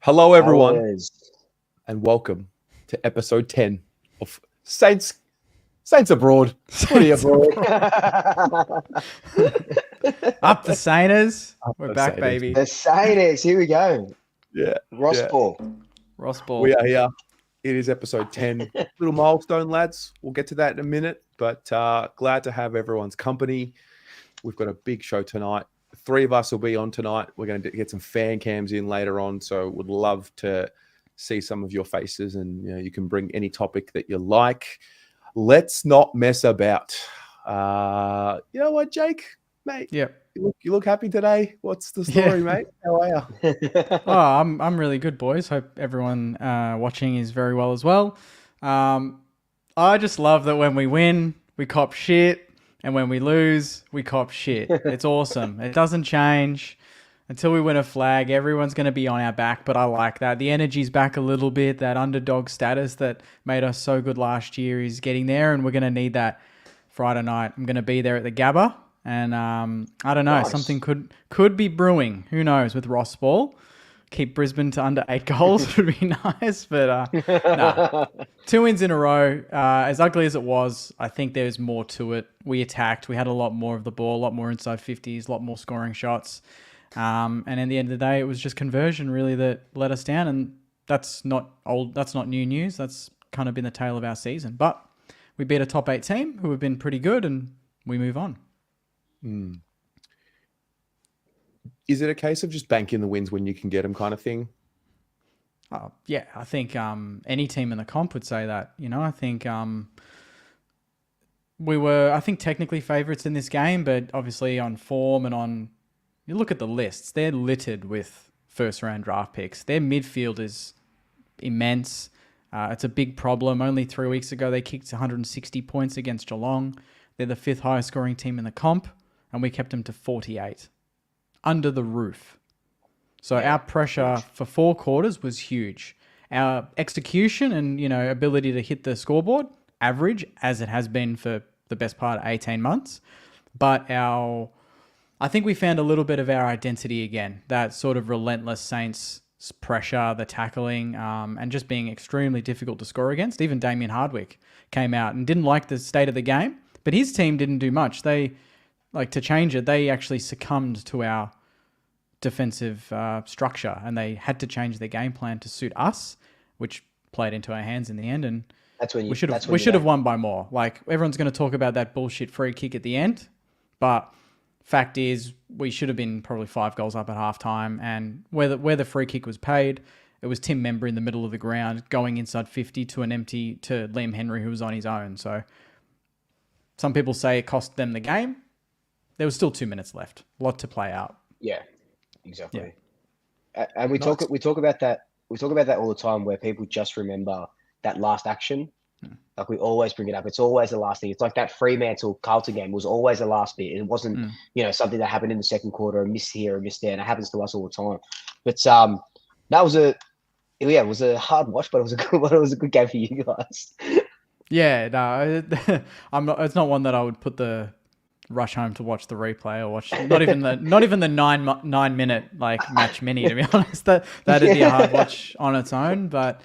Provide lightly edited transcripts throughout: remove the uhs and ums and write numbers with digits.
Hello, everyone, Always. and welcome to episode 10 of Saints Abroad. Footy Abroad. Up the Sainers. We're the back, Sainers. baby. The Saints, here we go. Yeah, Ross yeah. Ball. Ross Ball. We are here. It is episode 10. Little milestone, lads. We'll get to that in a minute, but glad to have everyone's company. We've got a big show tonight. 3 of us will be on tonight. We're going to get some fan cams in later on, so would love to see some of your faces, and you can bring any topic that you like. Let's not mess about. You know what, Jake, mate? Yep. You look happy today. What's the story, mate? How are you? Oh, I'm really good, boys. Hope everyone watching is very well as well. I just love that when we win, we cop shit, and when we lose, we cop shit. It's awesome. It doesn't change until we win a flag. Everyone's going to be on our back, but I like that. The energy's back a little bit. That underdog status that made us so good last year is getting there, and we're going to need that Friday night. I'm going to be there at the Gabba, and I don't know, something could be brewing. Who knows with Ross Ball? Keep Brisbane to under 8 goals would be nice, but nah. 2 wins in a row. As ugly as it was, I think there's more to it. We attacked. We had a lot more of the ball, a lot more inside 50s, a lot more scoring shots. And in the end of the day, it was just conversion really that let us down. And that's not new news. That's kind of been the tale of our season. But we beat a top 8 team who have been pretty good, and we move on. Is it a case of just banking the wins when you can get them kind of thing? Yeah, I think any team in the comp would say that. I think we were, technically favourites in this game, but obviously on form and on... You look at the lists, they're littered with first-round draft picks. Their midfield is immense. It's a big problem. Only 3 weeks ago, they kicked 160 points against Geelong. They're the 5th highest scoring team in the comp, and we kept them to 48. Under the roof. So our pressure for 4 quarters was huge. Our execution and, ability to hit the scoreboard, average, as it has been for the best part of 18 months. But I think we found a little bit of our identity again. That sort of relentless Saints pressure, the tackling, and just being extremely difficult to score against. Even Damien Hardwick came out and didn't like the state of the game, but his team didn't do much. To change it, they actually succumbed to our defensive structure, and they had to change their game plan to suit us, which played into our hands in the end. And we should have won by more. Like, everyone's going to talk about that bullshit free kick at the end, but fact is we should have been probably 5 goals up at halftime. And where the free kick was paid, it was Tim Member in the middle of the ground going inside 50 to Liam Henry, who was on his own. So some people say it cost them the game. There was still 2 minutes left. A lot to play out. Yeah, exactly. Yeah. And we talk about that. We talk about that all the time, where people just remember that last action. Like, we always bring it up. It's always the last thing. It's like that Fremantle Carlton game was always the last bit. It wasn't, something that happened in the second quarter, a miss here, a miss there, and it happens to us all the time. But that was it was a hard watch, but it was a good game for you guys. Yeah, no, it's not one that I would put the rush home to watch the replay or watch not even the 9 minute match mini, to be honest. That'd be a hard watch on its own. But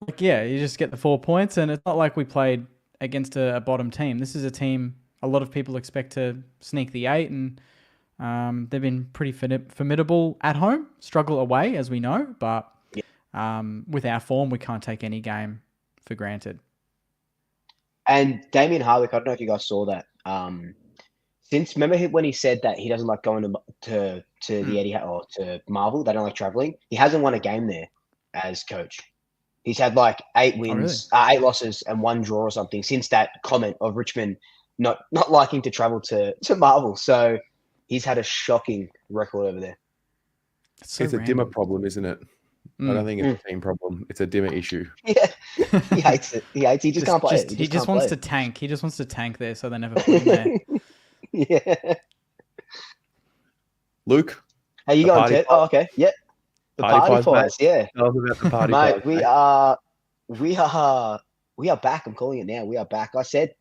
you just get the 4 points, and it's not like we played against a bottom team. This is a team a lot of people expect to sneak the 8, and they've been pretty formidable at home, struggle away, as we know, but with our form, we can't take any game for granted. And Damien Hardwick, I don't know if you guys saw that. Remember when he said that he doesn't like going to the Etihad or to Marvel, they don't like traveling. He hasn't won a game there as coach. He's had 8 wins, 8 losses, and 1 draw or something since that comment of Richmond not liking to travel to Marvel. So he's had a shocking record over there. It's a dimmer problem, isn't it? I don't think it's a team problem. It's a dimmer issue. Yeah, he hates it. He just can't play it. He just wants to tank. He just wants to tank there, so they never put him there. Yeah. Luke? How you going, Ted? Oh, okay. Yep. The party pies, yeah. Tell us about the party mate, pies, we are back. I'm calling it now. We are back. I said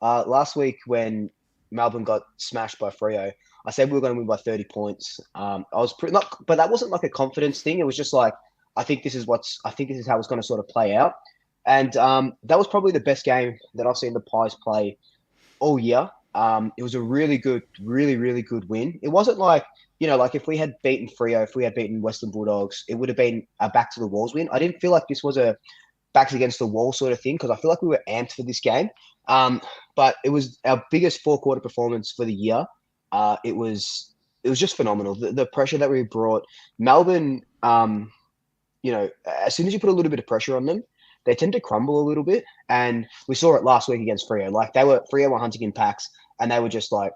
last week when Melbourne got smashed by Freo, I said we were going to win by 30 points. I was but that wasn't like a confidence thing. It was just like I think this is how it's going to sort of play out. And that was probably the best game that I've seen the Pies play all year. It was a really good, really good win. It wasn't like, like if we had beaten Freo, if we had beaten Western Bulldogs, it would have been a back to the walls win. I didn't feel like this was a backs against the wall sort of thing, because I feel like we were amped for this game. But it was our biggest 4-quarter performance for the year. It was just phenomenal. The pressure that we brought, Melbourne, as soon as you put a little bit of pressure on them, they tend to crumble a little bit. And we saw it last week against Freo. Like Freo were hunting in packs, and they were just like,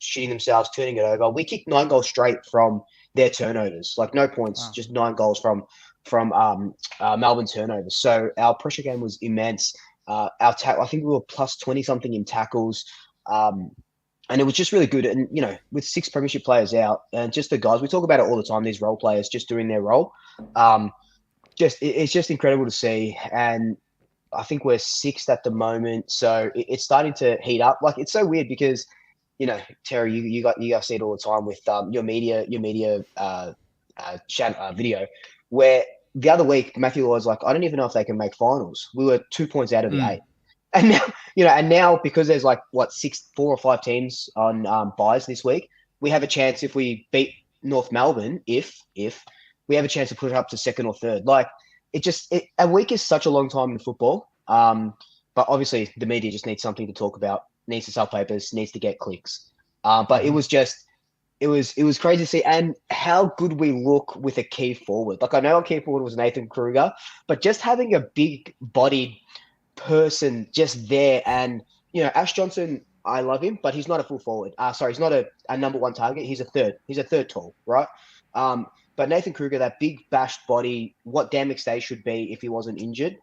shitting themselves, turning it over. We kicked 9 goals straight from their turnovers, like no points, wow. Just 9 goals from Melbourne turnovers. So our pressure game was immense. I think we were plus 20 something in tackles. And it was just really good. And, with 6 premiership players out and just the guys, we talk about it all the time, these role players just doing their role. It's just incredible to see. And I think we're 6th at the moment. So it's starting to heat up. Like, it's so weird because, Terry, you guys see it all the time with your media video, where the other week Matthew was like, I don't even know if they can make finals. We were 2 points out of the 8. And now, now because there's like 4 or 5 teams on buys this week, we have a chance if we beat North Melbourne, if we have a chance to put it up to 2nd or 3rd. Like, a week is such a long time in football. But obviously the media just needs something to talk about, needs to sell papers, needs to get clicks. But it was crazy to see, and how good we look with a key forward. Like, I know our key forward was Nathan Kruger, but just having a big bodied person just there, and Ash Johnson, I love him, but he's not a full forward. He's not a number 1 target. He's a third tall, right? But Nathan Kruger, that big bashed body, what Dan McStay should be if he wasn't injured.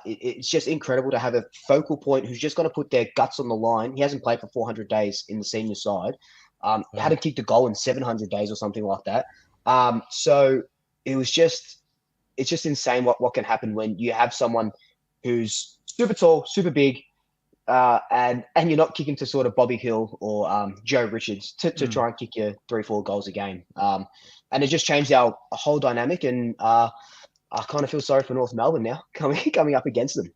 It's just incredible to have a focal point who's just going to put their guts on the line. He hasn't played for 400 days in the senior side. Hadn't kicked a goal in 700 days or something like that. So it's just insane what can happen when you have someone who's super tall, super big, and you're not kicking to sort of Bobby Hill or Joe Richards to try and kick you 3-4 goals a game. And it just changed our whole dynamic. And I kind of feel sorry for North Melbourne now coming up against them.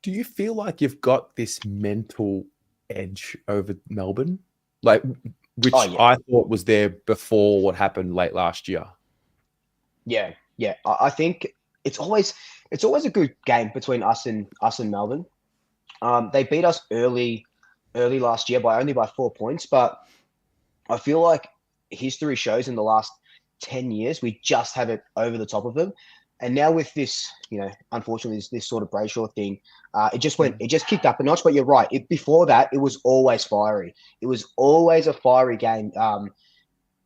Do you feel like you've got this mental edge over Melbourne? Like, which I thought was there before what happened late last year. Yeah. I think it's always a good game between us and Melbourne. They beat us early last year only by 4 points, but I feel like history shows in the last 10 years we just have it over the top of them. And now with this, unfortunately, this sort of Brayshaw thing, it just kicked up a notch. But you're right. Before that, it was always fiery. It was always a fiery game.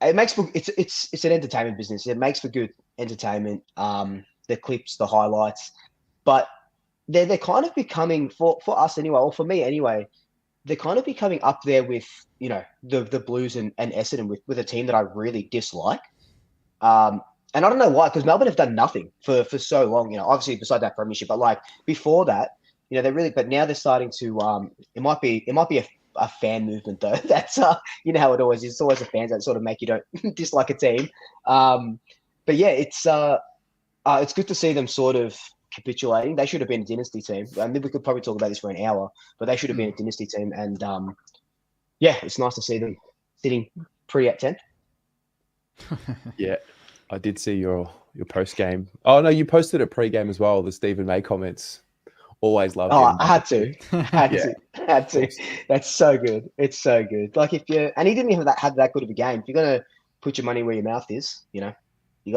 It makes for it's an entertainment business. It makes for good entertainment. The clips, the highlights, but they're kind of becoming for us anyway, or for me anyway. They're kind of becoming up there with the Blues and Essendon with a team that I really dislike. And I don't know why, because Melbourne have done nothing for so long, obviously beside that premiership, but like before that, but now they're starting to, it might be a fan movement though. That's, how it always is. It's always the fans that sort of make you don't dislike a team. But yeah, it's good to see them sort of capitulating. They should have been a dynasty team. I mean, we could probably talk about this for an hour, but they should have been a dynasty team. And it's nice to see them sitting pretty at 10th. Yeah. I did see your post game. Oh no, you posted a pre-game as well. The Stephen May comments. Always loved him. I had to. Had to. That's so good. It's so good. Like and he didn't even have that good of a game. If you're gonna put your money where your mouth is, you got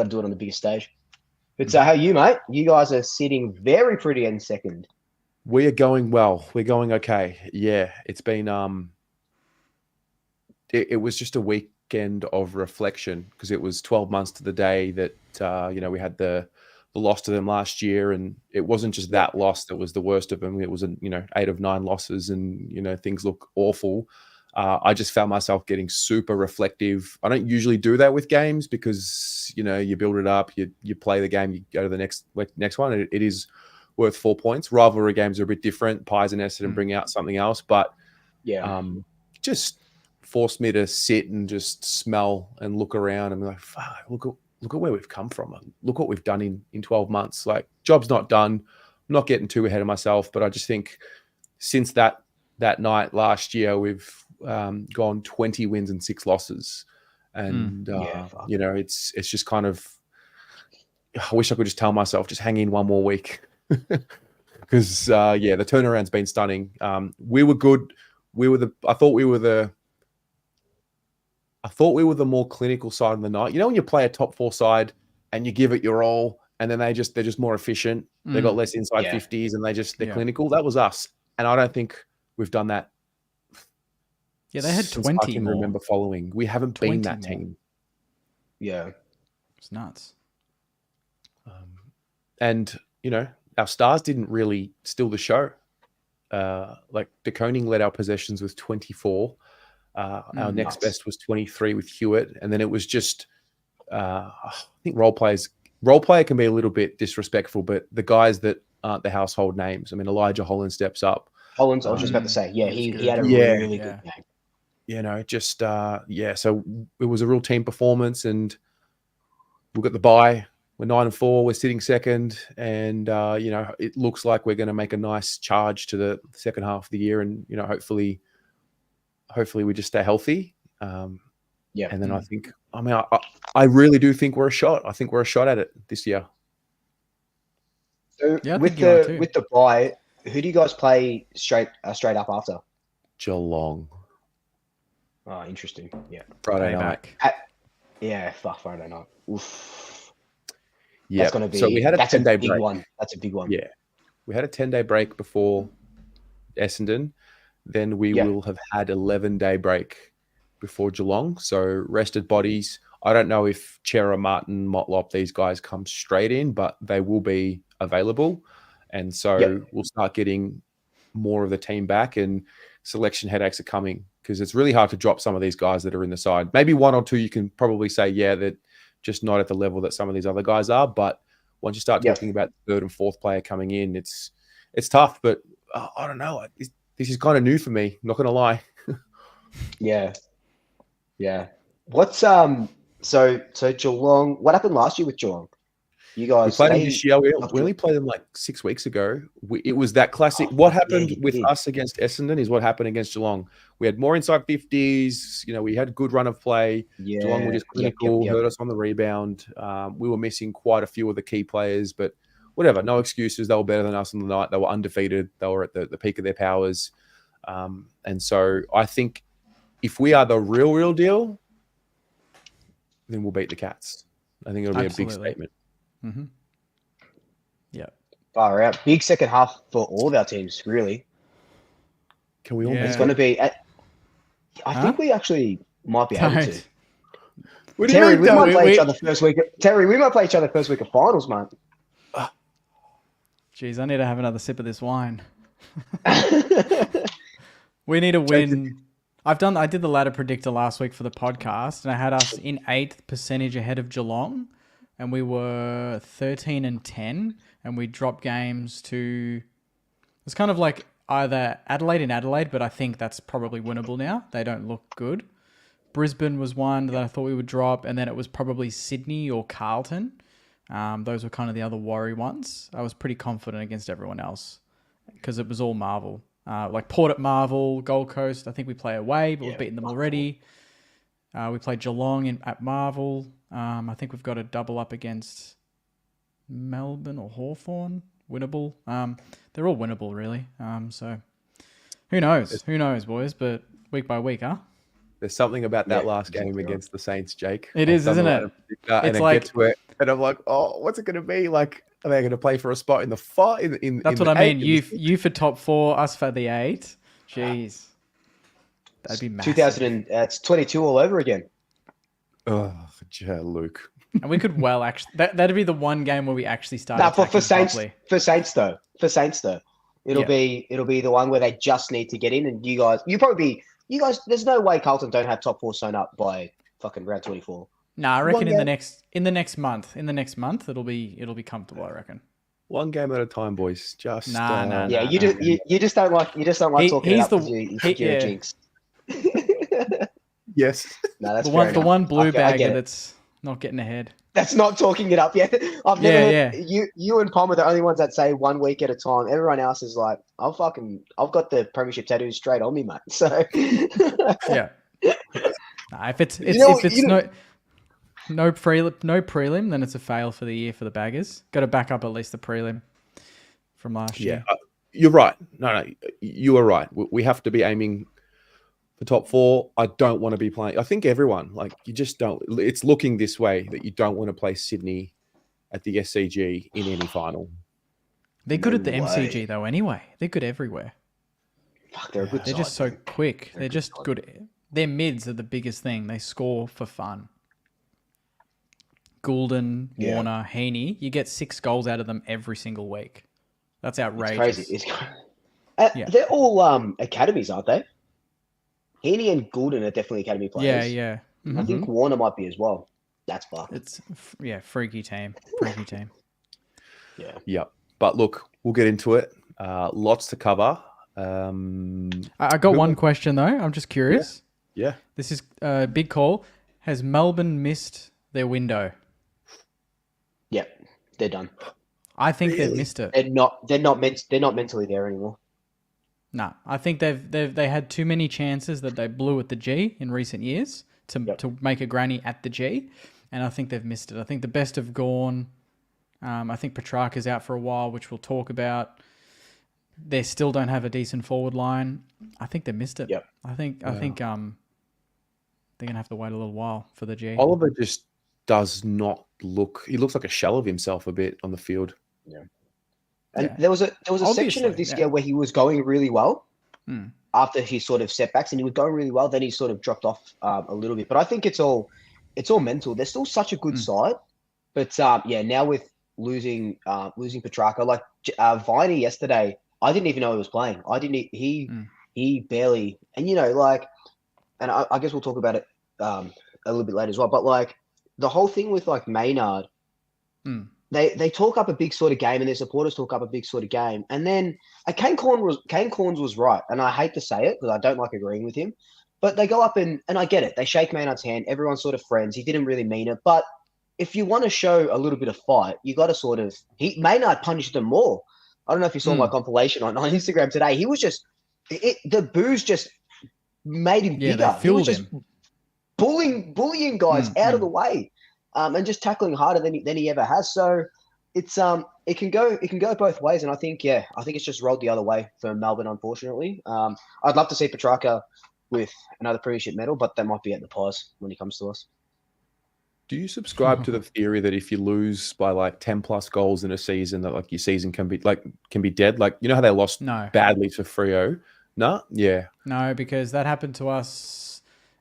to do it on the biggest stage. But so how are you, mate? You guys are sitting very pretty in 2nd. We are going well. We're going okay. Yeah, it's been it was just a weekend of reflection because it was 12 months to the day that we had the loss to them last year, and it wasn't just that loss that was the worst of them. It was 8 of 9 losses, and things look awful. I just found myself getting super reflective. I don't usually do that with games because you build it up, you play the game, you go to the next one. It is worth 4 points. Rivalry games are a bit different. Pies and Essendon bring out something else, but just forced me to sit and just smell and look around and be like, fuck, look at where we've come from. Look what we've done in 12 months. Like, job's not done. I'm not getting too ahead of myself, but I just think since that night last year, we've gone 20 wins and 6 losses. And, you know, it's just kind of, I wish I could just tell myself, just hang in one more week. Because, the turnaround's been stunning. We were good. I thought we were the more clinical side of the night. You know, when you play a top 4 side and you give it your all, and then they're just more efficient. They got less inside 50s, and they're clinical. That was us, and I don't think we've done that. Yeah, they had 20 I can more. remember following. We haven't been that more. team. Yeah, it's nuts. And you know, our stars didn't really steal the show. Like De Koning led our possessions with 24. Our next best was 23 with Hewitt, and then it was just I think role player can be a little bit disrespectful, but the guys that aren't the household names. I mean, Elijah Holland steps up. Hollands, I was just about to say, he had a really good game. You know, just so it was a real team performance, and we've got the bye. We're 9-4. We're sitting second, and you know, it looks like we're going to make a nice charge to the second half of the year, and you know, hopefully we just stay healthy. And then I really do think we're a shot. I think we're a shot at it this year. So with the bye, who do you guys play straight up after? Geelong. Oh, interesting. Yeah. Friday night. Friday night. Oof. Yeah. That's going to be. So we had a 10-day break. One. That's a big one. Yeah. We had a 10-day break before Essendon. Then we will have had 11-day break before Geelong. So rested bodies. I don't know if Chera, Martin, Motlop, these guys come straight in, but they will be available. And so we'll start getting more of the team back, and selection headaches are coming because it's really hard to drop some of these guys that are in the side. Maybe one or two you can probably say, that just not at the level that some of these other guys are. But once you start talking about the third and fourth player coming in, it's tough. But I don't know. This is kind of new for me. Not going to lie. Yeah. What's so Geelong? What happened last year with Geelong? You guys we played them this year. We only played them like 6 weeks ago. It was that classic. What happened with us against Essendon is what happened against Geelong. We had more inside 50s. You know, we had a good run of play. Yeah. Geelong were just clinical, hurt us on the rebound. We were missing quite a few of the key players, but whatever. No excuses. They were better than us on the night. They were undefeated. They were at the peak of their powers. And so I think if we are the real deal, then we'll beat the Cats. I think it'll be a big statement. Mm-hmm. Yeah. Far out. Big second half for all of our teams, really. Can we all? It's going to be. I think we actually might be able to. Terry, we might play each other first week. Terry, we might play each other first week of finals, man. Jeez, I need to have another sip of this wine. We need to win. I did the ladder predictor last week for the podcast, and I had us in 8th percentage ahead of Geelong. And we were 13-10, and we dropped games to. It's kind of like either Adelaide and Adelaide, but I think that's probably winnable now. They don't look good. Brisbane was one that I thought we would drop, and then it was probably Sydney or Carlton. Those were kind of the other worry ones. I was pretty confident against everyone else because it was all Marvel. Like Port at Marvel, Gold Coast. I think we play away, but we've beaten them already. We played Geelong at Marvel. I think we've got a double up against Melbourne or Hawthorn. Winnable. They're all winnable, really. So who knows? Who knows, boys? But week by week, huh? There's something about that last game against the Saints, Jake. It is, isn't it? It's like, get to it, and I'm like, oh, what's it going to be? Like, are they going to play for a spot in the fight? That's what I mean. You for top 4, us for the 8. Jeez. That'd be massive. It's 22 all over again. Oh, Luke. And we could actually that'd be the one game where we actually start. For Saints though. It'll be the one where they just need to get in, and you guys. There's no way Carlton don't have top 4 sewn up by fucking round 24. Nah, I reckon in the next month it'll be comfortable. I recken. One game at a time, boys. Just you just don't like talking about you're a jinx. Yes. No, that's the one blue bagger that's not getting ahead. That's not talking it up yet. I've never heard you and Palmer are the only ones that say 1 week at a time. Everyone else is like, I've got the premiership tattoos straight on me, mate. So yeah. Nah, if it's no prelim, then it's a fail for the year for the Baggers. Got to back up at least the prelim from last year. You're right. No, you are right. We have to be aiming for top 4. I don't want to be playing. I think everyone, like, you just don't. It's looking this way that you don't want to play Sydney at the SCG in any final. They're good at the MCG though. Anyway, they're good everywhere. Fuck, they're a good. They're just so quick. They're just good. Their mids are the biggest thing. They score for fun. Goulden, Warner, Heaney, you get 6 goals out of them every single week. That's outrageous. It's crazy. They're all academies, aren't they? Heaney and Goulden are definitely academy players. Yeah. Mm-hmm. I think Warner might be as well. That's fucked. It's freaky team. Yeah. But look, we'll get into it. Lots to cover. I got one question though. I'm just curious. Yeah. This is a big call. Has Melbourne missed their window? Yep, they're done. I think they've missed it. They're not mentally there anymore. Nah, I think they had too many chances that they blew at the G in recent years to make a granny at the G, and I think they've missed it. I think the best have gone. I think Petrarca's out for a while, which we'll talk about. They still don't have a decent forward line. I think they missed it. Yep. I think they're gonna have to wait a little while for the G. Oliver just does not look. He looks like a shell of himself a bit on the field. Yeah. And there was a section of this year where he was going really well after his sort of setbacks, and he was going really well. Then he sort of dropped off a little bit. But I think it's all mental. They're still such a good side, but now with losing Petrarca, like Viney yesterday, I didn't even know he was playing. He barely, and and I guess we'll talk about it a little bit later as well. But like the whole thing with like Maynard. They talk up a big sort of game, and their supporters talk up a big sort of game. And then Kane Corns was right, and I hate to say it because I don't like agreeing with him. But they go up and I get it. They shake Maynard's hand. Everyone's sort of friends. He didn't really mean it. But if you want to show a little bit of fight, you got to sort of Maynard punished them more. I don't know if you saw my compilation on Instagram today. He was just the boos just made him bigger. He was just bullying guys out of the way. And just tackling harder than he ever has. So it's it can go both ways, and I think it's just rolled the other way for Melbourne, unfortunately. I'd love to see Petrarca with another premiership medal, but that might be at the pause when he comes to us. Do you subscribe to the theory that if you lose by like 10 plus goals in a season, that like your season can be dead? Like, you know how they lost badly to Freo? No, no, because that happened to us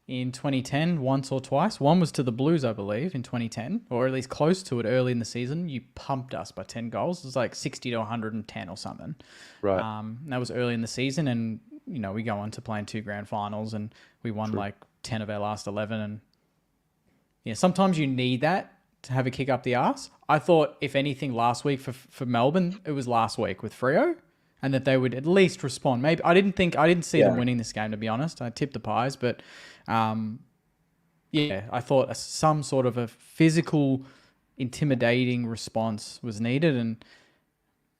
in 2010 once or twice. One was to the Blues, I believe, in 2010, or at least close to it early in the season. You pumped us by 10 goals. It was like 60 to 110 or something. Right. That was early in the season, and we go on to playing 2 grand finals, and we won like 10 of our last 11. And sometimes you need that to have a kick up the arse. I thought, if anything, last week for Melbourne, it was last week with Freo, and that they would at least respond. Maybe I didn't see them winning this game, to be honest. I tipped the Pies, but I thought some sort of a physical, intimidating response was needed, and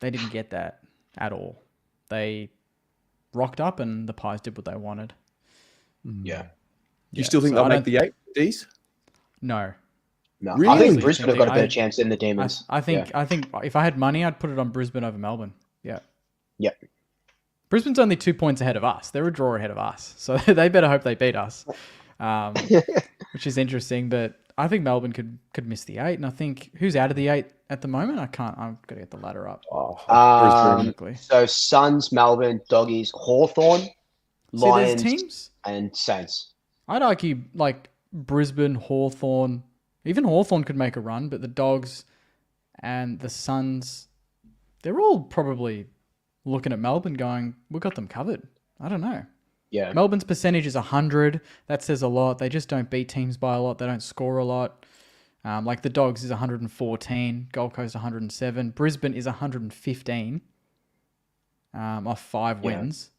they didn't get that at all. They rocked up, and the Pies did what they wanted. Yeah. Do you still think they'll make the 8, D's? No. Really? I think Brisbane have got a better chance than the Demons. I think if I had money, I'd put it on Brisbane over Melbourne. Yeah. Yep. Brisbane's only 2 points ahead of us. They're a draw ahead of us. So they better hope they beat us, which is interesting. But I think Melbourne could miss the 8. And I think who's out of the 8 at the moment? I've got to get the ladder up. So Suns, Melbourne, Doggies, Hawthorn, Lions, teams? And Saints. I'd argue like Brisbane, Hawthorn. Even Hawthorn could make a run, but the Dogs and the Suns, they're all probably looking at Melbourne going, we've got them covered. I don't know. Yeah. Melbourne's percentage is 100. That says a lot. They just don't beat teams by a lot. They don't score a lot. Like the Dogs is 114. Gold Coast 107. Brisbane is 115 off 5 wins.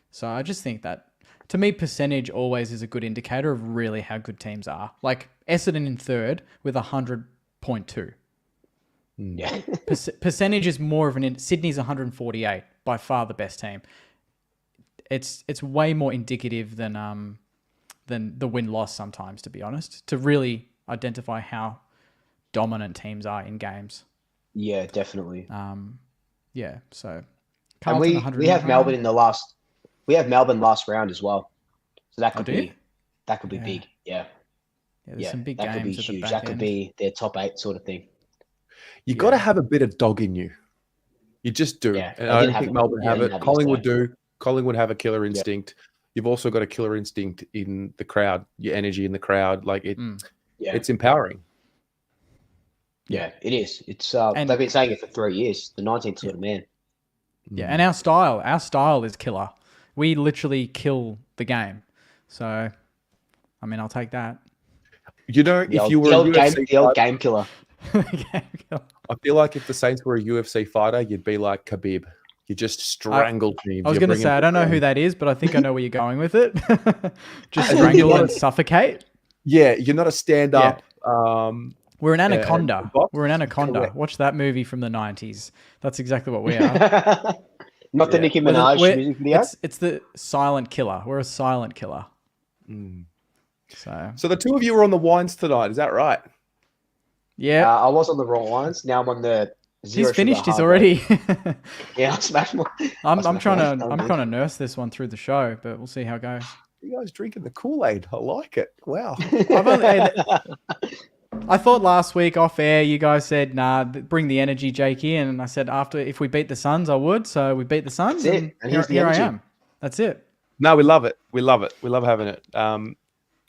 So I just think that, to me, percentage always is a good indicator of really how good teams are. Like Essendon in 3rd with 100 0.2. Yeah. Percentage is more of Sydney's 148, by far the best team. It's way more indicative than the win-loss sometimes, to be honest, to really identify how dominant teams are in games. Yeah, definitely. Yeah, so And Carlton we have Melbourne in the last. We have Melbourne last round as well, so that could do you? be big. Yeah, Yeah, there's some big that could be games at the huge. back That could end. be their top 8 sort of thing. You got to have a bit of dog in you. You just do. Yeah, And I don't think Melbourne have it. have it Collingwood yesterday. do. Collingwood have a killer instinct. You've also got a killer instinct in the crowd, your energy in the crowd. Like it's empowering. Yeah, it is. It's they've been saying it for 3 years. The 19th sort of man. Yeah, and our style is killer. We literally kill the game. So, I mean, I'll take that. You know, if you were the old game killer. I feel like if the Saints were a UFC fighter, you'd be like Khabib. You just strangle teams. I was going to say, I don't know who that is, but I think I know where you're going with it. Just strangle and suffocate. Yeah, you're not a stand-up. Yeah. We're an anaconda. We're an anaconda. Correct. Watch that movie from the 90s. That's exactly what we are. Not the Nicki Minaj music video. It's the silent killer. We're a silent killer. So the two of you were on the wines tonight. Is that right? Yeah. I was on the wrong ones. Now I'm on the zero. He's finished. Sugar He's hard already. Yeah, I smashed my. I'm trying to nurse this one through the show, but we'll see how it goes. You guys drinking the Kool-Aid. I like it. Wow. I thought last week off air, you guys said, nah, bring the energy, Jakey. And I said, if we beat the Suns, I would. So we beat the Suns. That's it. And here I am. That's it. No, we love it. We love it. We love having it.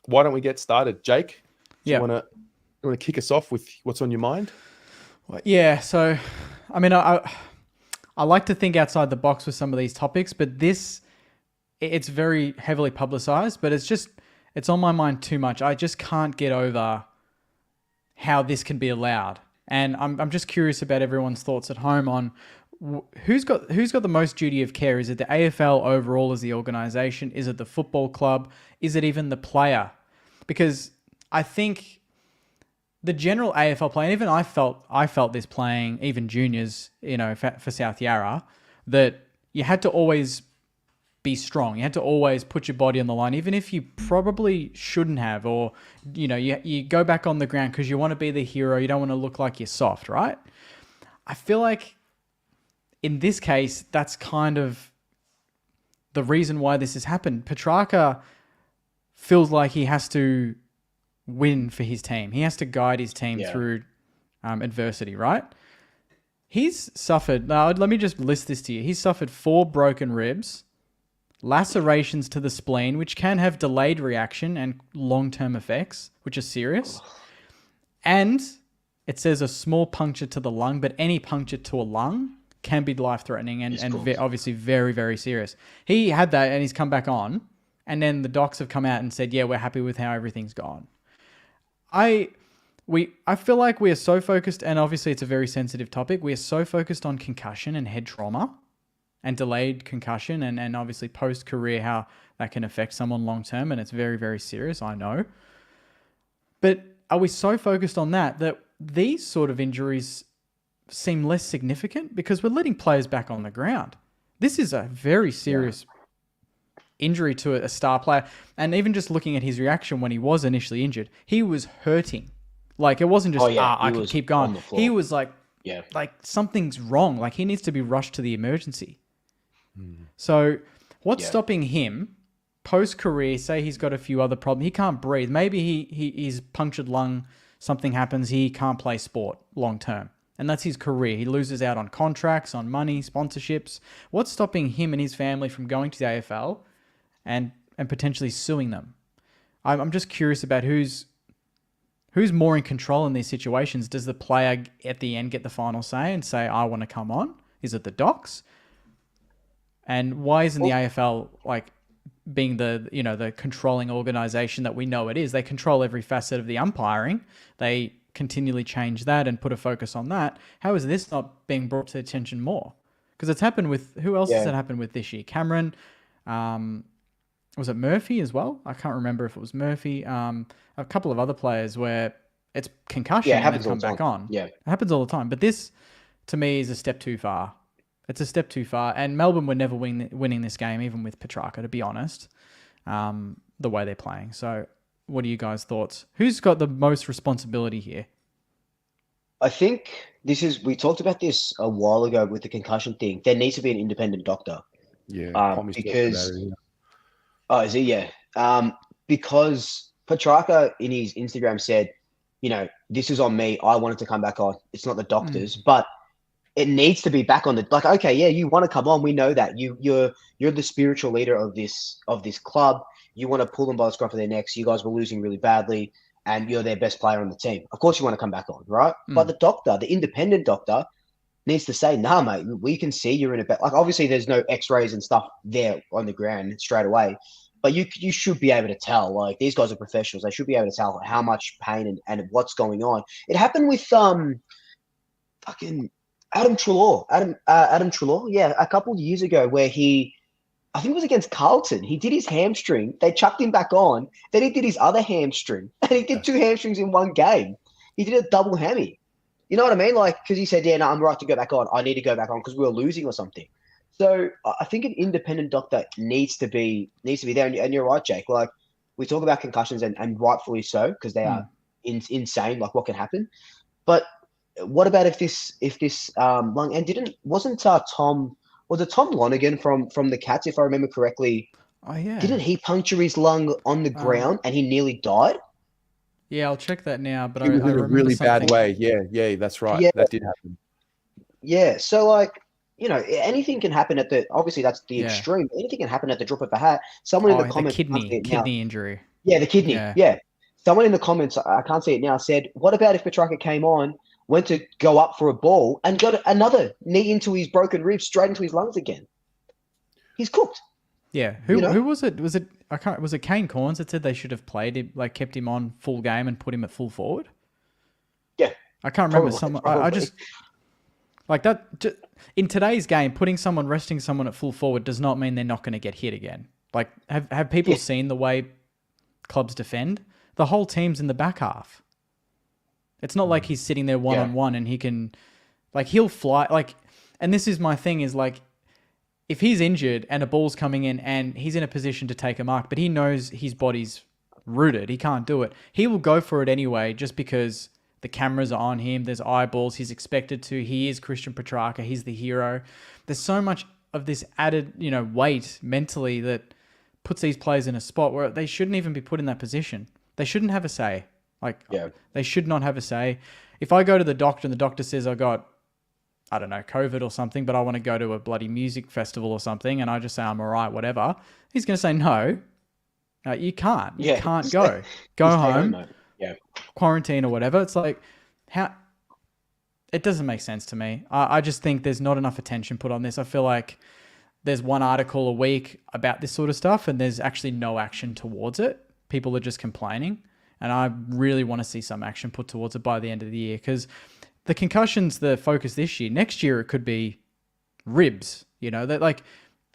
Why don't we get started? Jake, do you want to kick us off with what's on your mind? Yeah. So, I mean, I like to think outside the box with some of these topics, but it's very heavily publicized, but it's on my mind too much. I just can't get over how this can be allowed. And I'm just curious about everyone's thoughts at home on who's got the most duty of care. Is it the AFL overall as the organization? Is it the football club? Is it even the player? Because I think the general AFL player, and even I felt this playing even juniors, for South Yarra, that you had to always be strong. You had to always put your body on the line, even if you probably shouldn't have, or, you go back on the ground because you want to be the hero. You don't want to look like you're soft, right? I feel like in this case, that's kind of the reason why this has happened. Petrarca feels like he has to win for his team. He has to guide his team through adversity, right? He's suffered, now let me just list this to you. He's suffered 4 broken ribs, lacerations to the spleen, which can have delayed reaction and long-term effects, which are serious. And it says a small puncture to the lung, but any puncture to a lung can be life-threatening and obviously very, very serious. He had that and he's come back on, and then the docs have come out and said, yeah, we're happy with how everything's gone. I feel like we are so focused, and obviously it's a very sensitive topic, we are so focused on concussion and head trauma and delayed concussion and obviously post-career, how that can affect someone long-term, and it's very, very serious, I know. But are we so focused on that these sort of injuries seem less significant because we're letting players back on the ground? This is a very serious injury to a star player. And even just looking at his reaction when he was initially injured, he was hurting. Like, it wasn't just, I can keep going. He was like something's wrong. Like, he needs to be rushed to the emergency. So what's stopping him post-career? Say he's got a few other problems. He can't breathe. Maybe he's punctured lung. Something happens. He can't play sport long-term. And that's his career. He loses out on contracts, on money, sponsorships. What's stopping him and his family from going to the AFL and potentially suing them? I'm just curious about who's more in control in these situations. Does the player at the end get the final say and say, I want to come on? Is it the docs? And why isn't the AFL being the controlling organization that we know it is? They control every facet of the umpiring. They continually change that and put a focus on that. How is this not being brought to attention more? Because it's happened with, who else has it happened with this year? Cameron, was it Murphy as well? I can't remember if it was Murphy. A couple of other players where It's concussion Yeah, it and then happens all come the back time. on. Yeah. It happens all the time. But this, to me, is a step too far. It's a step too far. And Melbourne would never winning this game, even with Petrarca, to be honest, the way they're playing. So what are you guys' thoughts? Who's got the most responsibility here? I think we talked about this a while ago with the concussion thing. There needs to be an independent doctor. Yeah, Pommy's talked about Because it, yeah. Oh, is he? Yeah. Because Petrarca in his Instagram said, this is on me. I wanted to come back on. It's not the doctors, but it needs to be back on the okay, yeah, you want to come on. We know that you're the spiritual leader of this club. You want to pull them by the scruff of their necks. You guys were losing really badly, and you're their best player on the team. Of course, you want to come back on, right? But the doctor, the independent doctor, needs to say, nah, mate, we can see you're in a bad. Obviously, there's no X-rays and stuff there on the ground straight away, but you should be able to tell. These guys are professionals; they should be able to tell how much pain and what's going on. It happened with fucking Adam Treloar. Adam Treloar, yeah, a couple of years ago, where I think it was against Carlton. He did his hamstring. They chucked him back on. Then he did his other hamstring, and he did 2 hamstrings in one game. He did a double hammy. You know what I mean? Because he said, yeah, no, I'm right to go back on. I need to go back on because we were losing or something. So I think an independent doctor needs to be there. And you're right, Jake. We talk about concussions and rightfully so, because they are insane, what can happen. But what about if this lung, and wasn't Tom Lonergan from the Cats, if I remember correctly? Oh, yeah. Didn't he puncture his lung on the ground and he nearly died? Yeah, I'll check that now. But He was in a really something. bad way. Yeah, that's right. Yeah. That did happen. Yeah, so anything can happen obviously that's the extreme. Anything can happen at the drop of a hat. Someone in the comments, kidney injury. Yeah, the kidney. Yeah. Someone in the comments, I can't see it now, said, "What about if Petrarca came on, went to go up for a ball, and got another knee into his broken ribs, straight into his lungs again? He's cooked." Yeah, who was it? Was it Kane Corns that said they should have played him, kept him on full game and put him at full forward? Yeah, I can't remember. I just that in today's game, resting someone at full forward does not mean they're not going to get hit again. Have people seen the way clubs defend? The whole team's in the back half. It's not like he's sitting there one-on-one and he can, he'll fly. And this is my thing is if he's injured and a ball's coming in and he's in a position to take a mark, but he knows his body's rooted, he can't do it. He will go for it anyway, just because the cameras are on him. There's eyeballs. He's expected to. He is Christian Petrarca. He's the hero. There's so much of this added, weight mentally that puts these players in a spot where they shouldn't even be put in that position. They shouldn't have a say. They should not have a say. If I go to the doctor and the doctor says I got, I don't know, COVID or something, but I want to go to a bloody music festival or something, and I just say I'm all right, whatever, he's going to say, no, you can't. You can't go. Go home, quarantine or whatever. It's how... It doesn't make sense to me. I just think there's not enough attention put on this. I feel like there's one article a week about this sort of stuff, and there's actually no action towards it. People are just complaining, and I really want to see some action put towards it by the end of the year, because the concussion's the focus this year. Next year, it could be ribs. That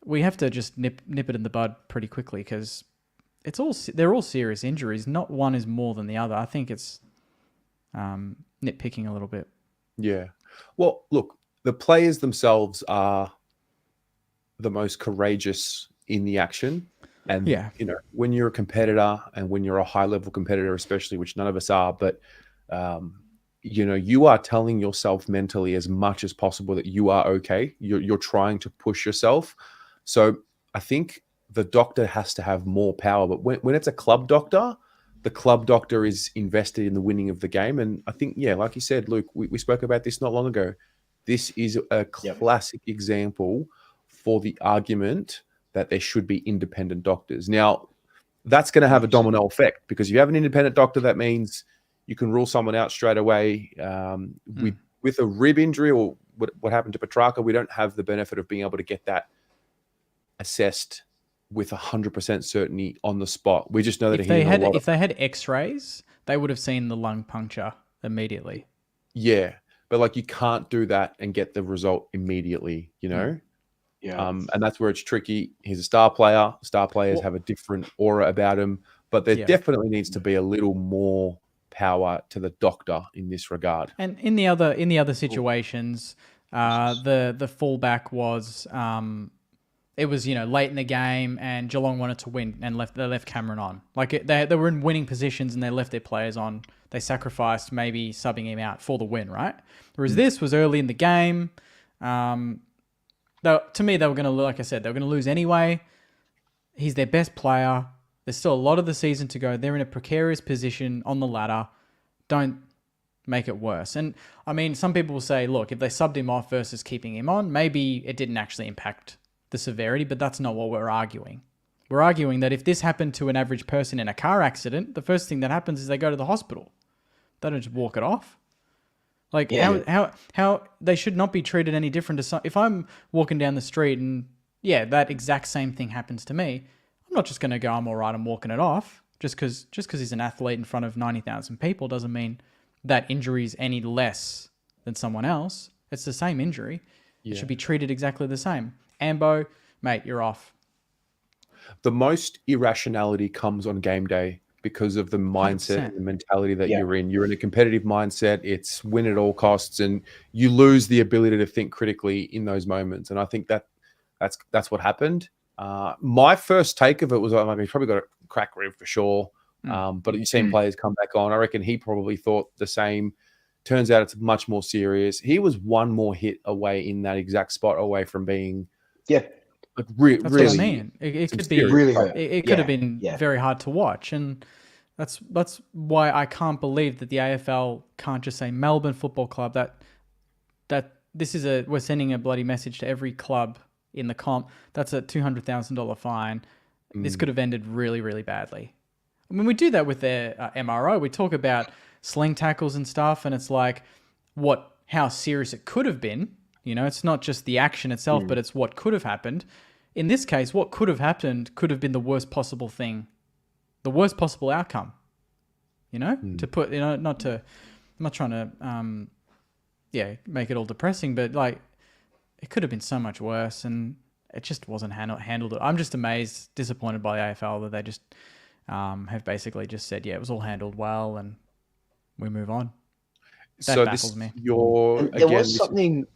we have to just nip it in the bud pretty quickly, because they're all serious injuries. Not one is more than the other. I think it's nitpicking a little bit. Yeah. Well, look, the players themselves are the most courageous in the action. And, when you're a competitor and when you're a high-level competitor, especially, which none of us are, but you are telling yourself mentally as much as possible that you are okay. You're trying to push yourself. So I think the doctor has to have more power. But when it's a club doctor, the club doctor is invested in the winning of the game. And I think, like you said, Luke, we spoke about this not long ago. This is a classic example for the argument that there should be independent doctors. Now, that's going to have a domino effect, because if you have an independent doctor, that means you can rule someone out straight away. With a rib injury or what happened to Petrarca, we don't have the benefit of being able to get that assessed with 100% certainty on the spot. We just know that if they had X-rays, they would have seen the lung puncture immediately. Yeah, but you can't do that and get the result immediately. Yeah. And that's where it's tricky. He's a star player. Star players have a different aura about him, but there definitely needs to be a little more power to the doctor in this regard. And in the other situations, the fullback was it was late in the game and Geelong wanted to win and they left Cameron on. Like they were in winning positions and they left their players on. They sacrificed maybe subbing him out for the win, right? Whereas this was early in the game. To me, they were going to, like I said, they were going to lose anyway. He's their best player. There's still a lot of the season to go. They're in a precarious position on the ladder. Don't make it worse. And I mean, some people will say, look, if they subbed him off versus keeping him on, maybe it didn't actually impact the severity, but that's not what we're arguing. We're arguing that if this happened to an average person in a car accident, the first thing that happens is they go to the hospital. They don't just walk it off. Like how they should not be treated any different to some. If I'm walking down the street and that exact same thing happens to me, I'm not just going to go, I'm all right, I'm walking it off. Just because he's an athlete in front of 90,000 people doesn't mean that injury is any less than someone else. It's the same injury. It should be treated exactly the same. Ambo, mate, you're off. The most irrationality comes on game day because of the mindset 100%. and the mentality that you're in. You're in a competitive mindset. It's win at all costs, and you lose the ability to think critically in those moments. And I think that's what happened. My first take of it was, like, he's probably got a crack rib for sure. But you've seen players come back on. I reckon he probably thought the same. Turns out it's much more serious. He was one more hit away in that exact spot away from being like really. That's what I mean. It could be really hurt. It could have been very hard to watch, and that's why I can't believe that the AFL can't just say Melbourne Football Club that this is we're sending a bloody message to every club in the comp. That's a $200,000 fine. This could have ended really, really badly. I mean, we do that with their MRO. We talk about sling tackles and stuff, and it's like how serious it could have been. It's not just the action itself, but it's what could have happened. In this case, what could have happened could have been the worst possible thing, the worst possible outcome. To put, I'm not trying to, make it all depressing, but like, it could have been so much worse, and it just wasn't handled. I'm just amazed, disappointed by the AFL that they just have basically just said, it was all handled well, and we move on. That baffles me. There was something.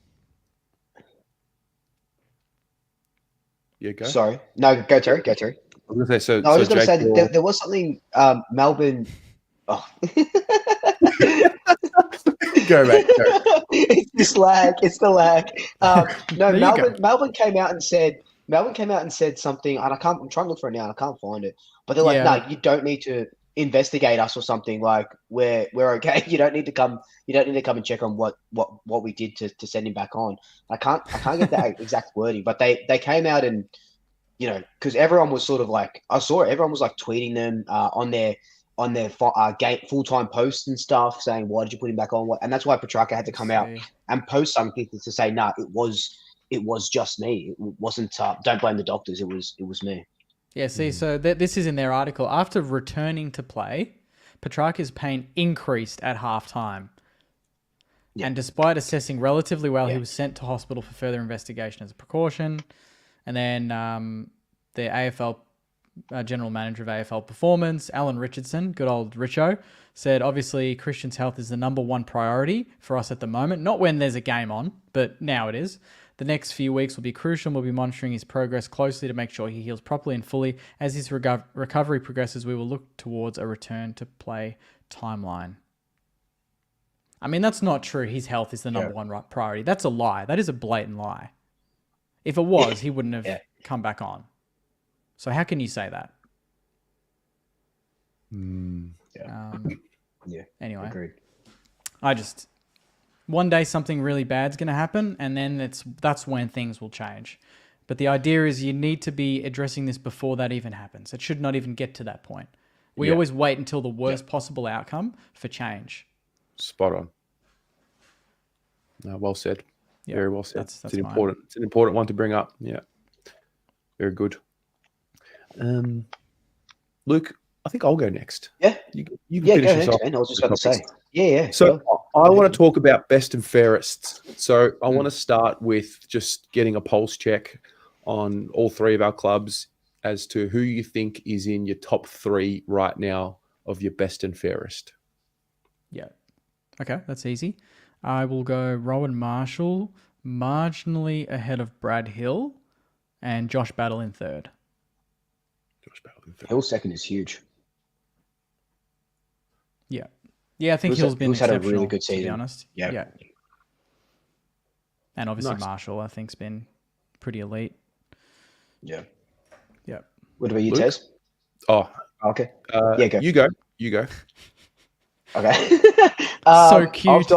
Yeah, go. Sorry, no, go Terry. Go Terry. I was going to say, I was just going to say that there was something. Melbourne. Oh. Go, mate. Go. It's this lag. It's the lag. No, Melbourne came out and said something, and I'm trying to look for it now, and I can't find it. But they're like, no, you don't need to investigate us or something. Like we're okay. You don't need to come and check on what we did to send him back on. I can't get that exact wording, but they came out and because everyone was sort of like, I saw it. Everyone was like tweeting them on their full-time posts and stuff, saying, why did you put him back on? And that's why Petrarca had to come out and post something to say, nah, it was just me. It wasn't. Don't blame the doctors. It was me. Yeah. See, so this is in their article. After returning to play, Petrarca's pain increased at halftime. Yeah. And despite assessing relatively well, he was sent to hospital for further investigation as a precaution. And then the AFL general manager of AFL Performance, Alan Richardson, good old Richo, said, obviously Christian's health is the number one priority for us at the moment. Not when there's a game on, but now it is. The next few weeks will be crucial, and we'll be monitoring his progress closely to make sure he heals properly and fully. As his recovery progresses, we will look towards a return to play timeline. I mean, that's not true. His health is the number one priority. That's a lie. That is a blatant lie. If it was, he wouldn't have come back on. So how can you say that? Anyway, agreed. One day something really bad's going to happen, and then that's when things will change. But the idea is you need to be addressing this before that even happens. It should not even get to that point. We always wait until the worst possible outcome for change. Spot on. No, well said. Yeah, very well said. It's an important one to bring up. Yeah, very good. Luke, I think I'll go next. Yeah, you can finish this off. I was just about to say. Yeah. So I want to talk about best and fairest. So I want to start with just getting a pulse check on all three of our clubs as to who you think is in your top three right now of your best and fairest. Yeah. Okay, that's easy. I will go Rowan Marshall, marginally ahead of Brad Hill, and Josh Battle in third. Josh Bell in third. Hill's second is huge. Yeah. Yeah, I think Hill's been Hill's had a exceptional, really good to be season. honest. Yeah. And obviously Nice. Marshall, I think, has been pretty elite. Yeah. Yeah. What about you, Luke? Tez? Oh, Okay. Yeah, go. You go. You go. Okay. So cute.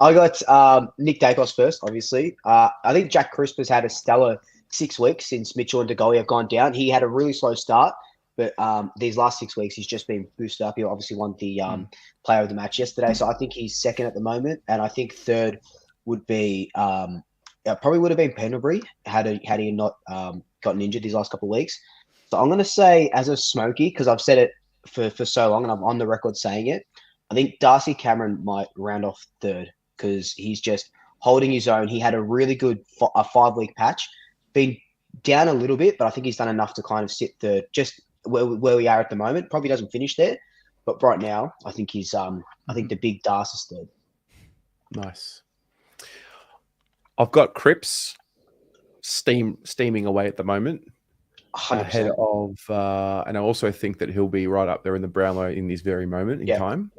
I got Nick Dacos first, obviously. I think Jack Crisp has had a stellar 6 weeks since Mitchell and DeGoey have gone down. He had a really slow start, but these last 6 weeks he's just been boosted up. He obviously won the player of the match yesterday, so I think he's second at the moment, and I think third would be probably would have been Pendlebury had he not gotten injured these last couple of weeks. So I'm going to say as a smoky, because I've said it for so long and I'm on the record saying it, I think Darcy Cameron might round off third because he's just holding his own. He had a really good 5-week patch, been down a little bit, but I think he's done enough to kind of sit third, just where we are at the moment. Probably doesn't finish there, but right now I think he's I think the big Darcy's third. Nice. I've got Cripps steaming away at the moment. 100%. Ahead of, and I also think that he'll be right up there in the Brownlow in this very moment in time.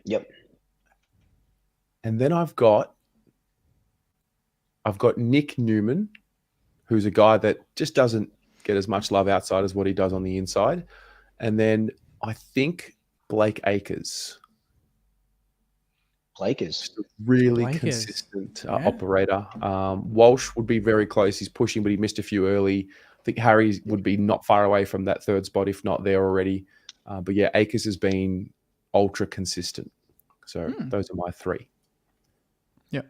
Yep. And then I've got Nick Newman, who's a guy that just doesn't get as much love outside as what he does on the inside. And then I think Blake Acres. Blake is Really consistent operator. Walsh would be very close. He's pushing, but he missed a few early. I think Harry would be not far away from that third spot, if not there already. But yeah, Acres has been ultra consistent. So those are my three. Yeah.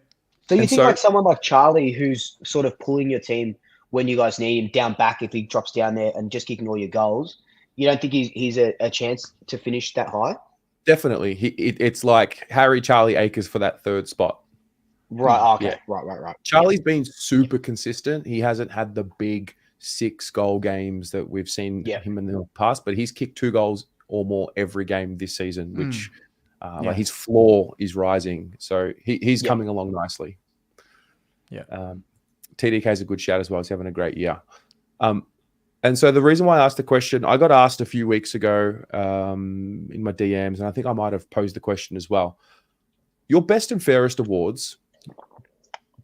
So you think like someone like Charlie, who's sort of pulling your team when you guys need him down back if he drops down there and just kicking all your goals, you don't think he's a chance to finish that high? Definitely. It's like Harry, Charlie, Acres for that third spot. Right. Okay. Yeah. Right. Charlie's been super consistent. He hasn't had the big 6-goal games that we've seen him in the past, but he's kicked 2 goals or more every game this season, which like his floor is rising. So he's coming along nicely. Yeah. TDK is a good shout as well. He's having a great year. And so the reason why I asked the question, I got asked a few weeks ago in my DMs, and I think I might have posed the question as well. Your best and fairest awards,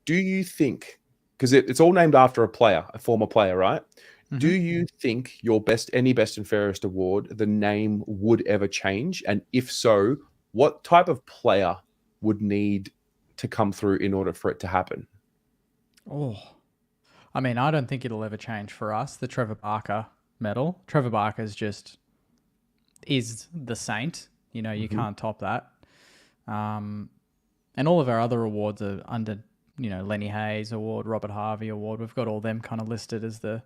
do you think, because it's all named after a former player, right? Mm-hmm. Do you think your any best and fairest award, the name would ever change? And if so, what type of player would need to come through in order for it to happen? Oh, I mean, I don't think it'll ever change for us. The Trevor Barker medal. Trevor Barker is the saint. You know, you can't top that. And all of our other awards are under, Lenny Hayes Award, Robert Harvey Award. We've got all them kind of listed as the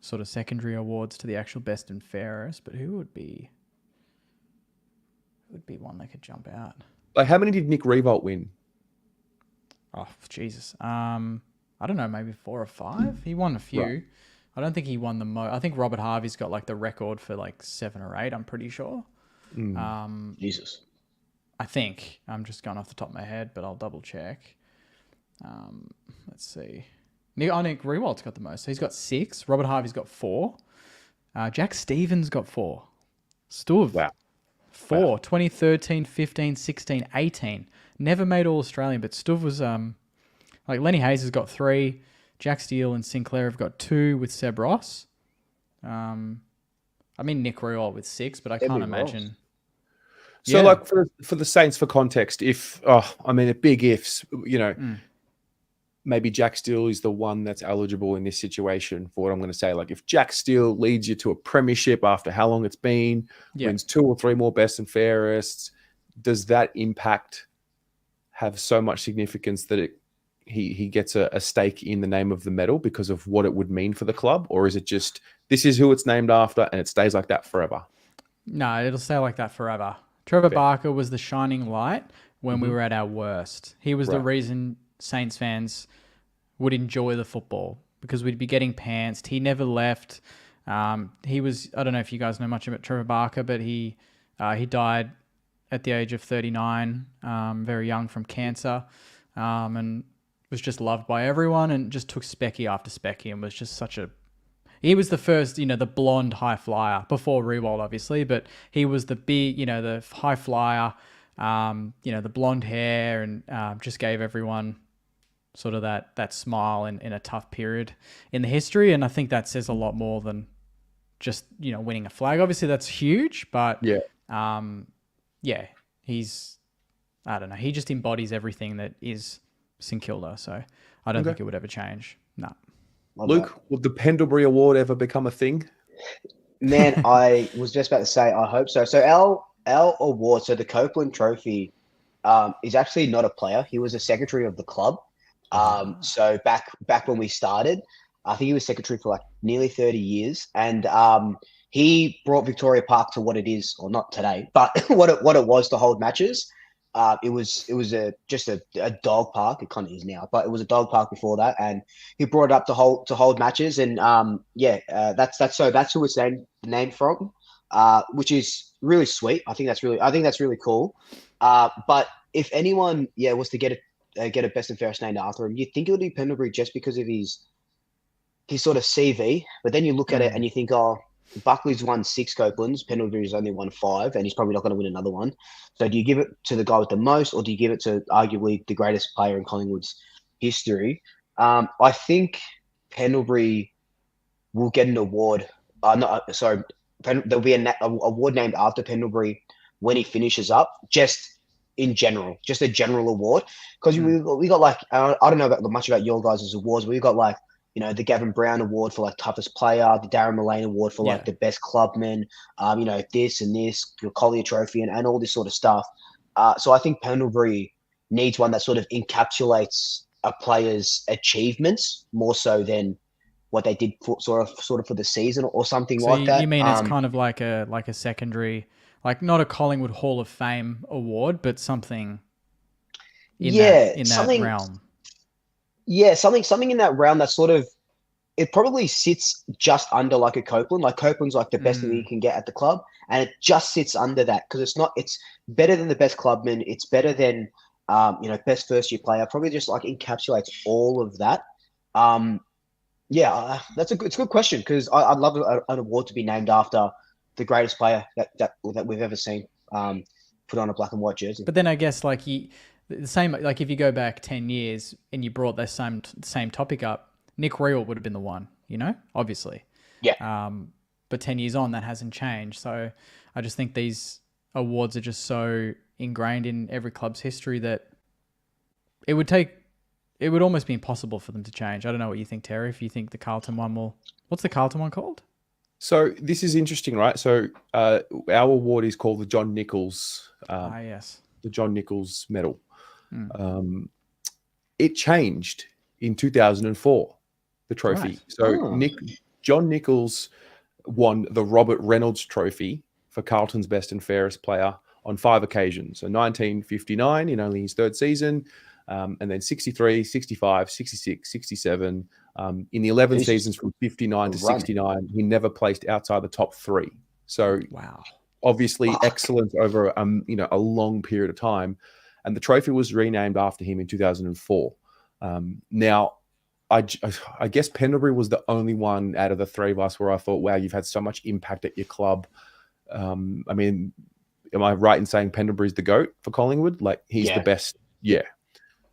sort of secondary awards to the actual best and fairest. But who would be one that could jump out? Like, how many did Nick Revolt win? Oh, Jesus. I don't know, maybe 4 or 5. He won a few. Right. I don't think he won the most. I think Robert Harvey's got like the record for like 7 or 8, I'm pretty sure. Jesus. I think. I'm just going off the top of my head, but I'll double check. Let's see. Nick Rewald's got the most. So he's got 6. Robert Harvey's got 4. Jack Stevens got 4. Stuv. Wow. 4. Wow. 2013, 15, 16, 18. Never made All-Australian, but Stuv was... like Lenny Hayes has got 3. Jack Steele and Sinclair have got 2 with Seb Ross. I mean, Nick Rewald with 6, but I can't imagine... So, like, for the Saints, for context, big ifs, maybe Jack Steele is the one that's eligible in this situation for what I'm going to say. Like, if Jack Steele leads you to a premiership after how long it's been, wins 2 or 3 more best and fairests, does that impact have so much significance that he gets a stake in the name of the medal because of what it would mean for the club? Or is it just, this is who it's named after and it stays like that forever? No, it'll stay like that forever. Trevor Barker was the shining light when we were at our worst. He was the reason Saints fans would enjoy the football because we'd be getting pantsed. He never left. He was, I don't know if you guys know much about Trevor Barker, but he died at the age of 39, very young from cancer, and was just loved by everyone and just took specky after specky and was just he was the first, the blonde high flyer before Rewald, obviously, but he was the big, the high flyer, the blonde hair, and just gave everyone sort of that smile in a tough period in the history. And I think that says a lot more than just, winning a flag. Obviously that's huge, but he's, I don't know. He just embodies everything that is St Kilda. So I don't think it would ever change. No. Luke, will the Pendlebury Award ever become a thing? Man, I was just about to say, I hope so. So our award, so the Copeland Trophy, is actually not a player. He was a secretary of the club. So back when we started, I think he was secretary for like nearly 30 years, and he brought Victoria Park to what it is, or not today, but what it was to hold matches. It was just a dog park. It kind of is now, but it was a dog park before that, and he brought it up to hold matches, and that's who it's named from, which is really sweet. I think that's really cool. But if anyone was to get a best and fairest named after him, you'd think it would be Pendlebury just because of his sort of CV. But then you look at it and you think, oh, Buckley's won 6 Copelands, Pendlebury's only won 5, and he's probably not going to win another one. So do you give it to the guy with the most, or do you give it to arguably the greatest player in Collingwood's history? I think Pendlebury will get an award. There'll be an award named after Pendlebury when he finishes up, just in general, just a general award. Because we got like, I don't know much about your guys' awards, but we've got like, the Gavin Brown Award for like toughest player, the Darren Mullane Award for like the best clubman, this and this, the Collier Trophy and all this sort of stuff. So I think Pendlebury needs one that sort of encapsulates a player's achievements more so than what they did sort of for the season or something like that. You mean it's kind of like a secondary, like not a Collingwood Hall of Fame award, but something in that realm. Yeah, something in that realm that sort of, it probably sits just under like a Copeland. Like Copeland's like the best thing you can get at the club, and it just sits under that because it's better than the best clubman. It's better than best first year player. Probably just like encapsulates all of that. It's a good question because I'd love an award to be named after the greatest player that we've ever seen put on a black and white jersey. But then I guess like the same, like if you go back 10 years and you brought that same topic up, Nick Reel would have been the one, obviously. Yeah. But 10 years on, that hasn't changed. So I just think these awards are just so ingrained in every club's history that it would almost be impossible for them to change. I don't know what you think, Terry, if you think the Carlton one what's the Carlton one called? So this is interesting, right? So our award is called the John Nichols. Yes. The John Nichols Medal. It changed in 2004, the trophy. Right. So John Nichols won the Robert Reynolds Trophy for Carlton's best and fairest player on 5 occasions. So 1959 in only his 3rd season, and then 63, 65, 66, 67. In the 11 seasons from 59 to 69, he never placed outside the top 3. So obviously excellence over a long period of time. And the trophy was renamed after him in 2004. Now, I guess Pendlebury was the only one out of the 3 of us where I thought, wow, you've had so much impact at your club. I mean, am I right in saying Pendlebury's the GOAT for Collingwood? Like, he's the best? Yeah.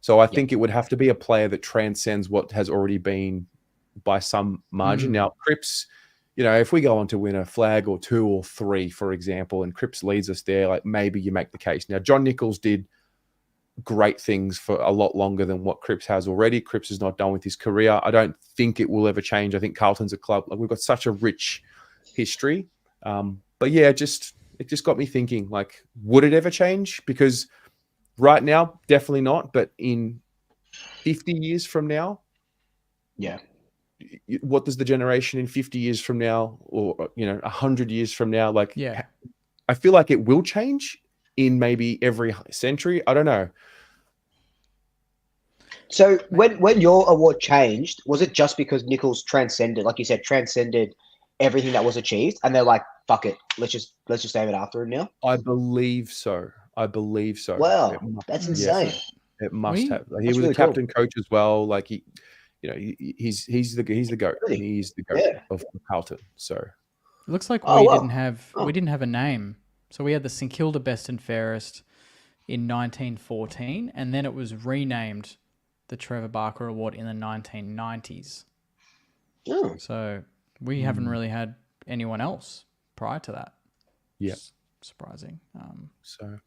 So I think it would have to be a player that transcends what has already been by some margin. Now, Cripps, if we go on to win a flag or 2 or 3, for example, and Cripps leads us there, like maybe you make the case. Now, John Nichols did great things for a lot longer than what Cripps has already. Cripps is not done with his career. I don't think it will ever change. I think Carlton's a club. Like, we've got such a rich history. But yeah, it just got me thinking, like, would it ever change? Because right now, definitely not. But in 50 years from now, what does the generation in 50 years from now, or 100 years from now, like? Yeah, I feel like it will change in maybe every century. I don't know. So when your award changed, was it just because Nichols transcended, like you said, everything that was achieved, and they're like, "Fuck it, let's just name it after him now." I believe so. Wow, It must, that's yes, insane. it must have. He That's was really a captain coach as well. Like he's the goat. Really? He's the goat Yeah. of Carlton. So It looks like Oh, we wow. didn't have a name. So we had the St Kilda Best and Fairest in 1914, and then it was renamed the Trevor Barker Award in the 1990s. Oh. So we haven't really had anyone else prior to that. yeah. Surprising. So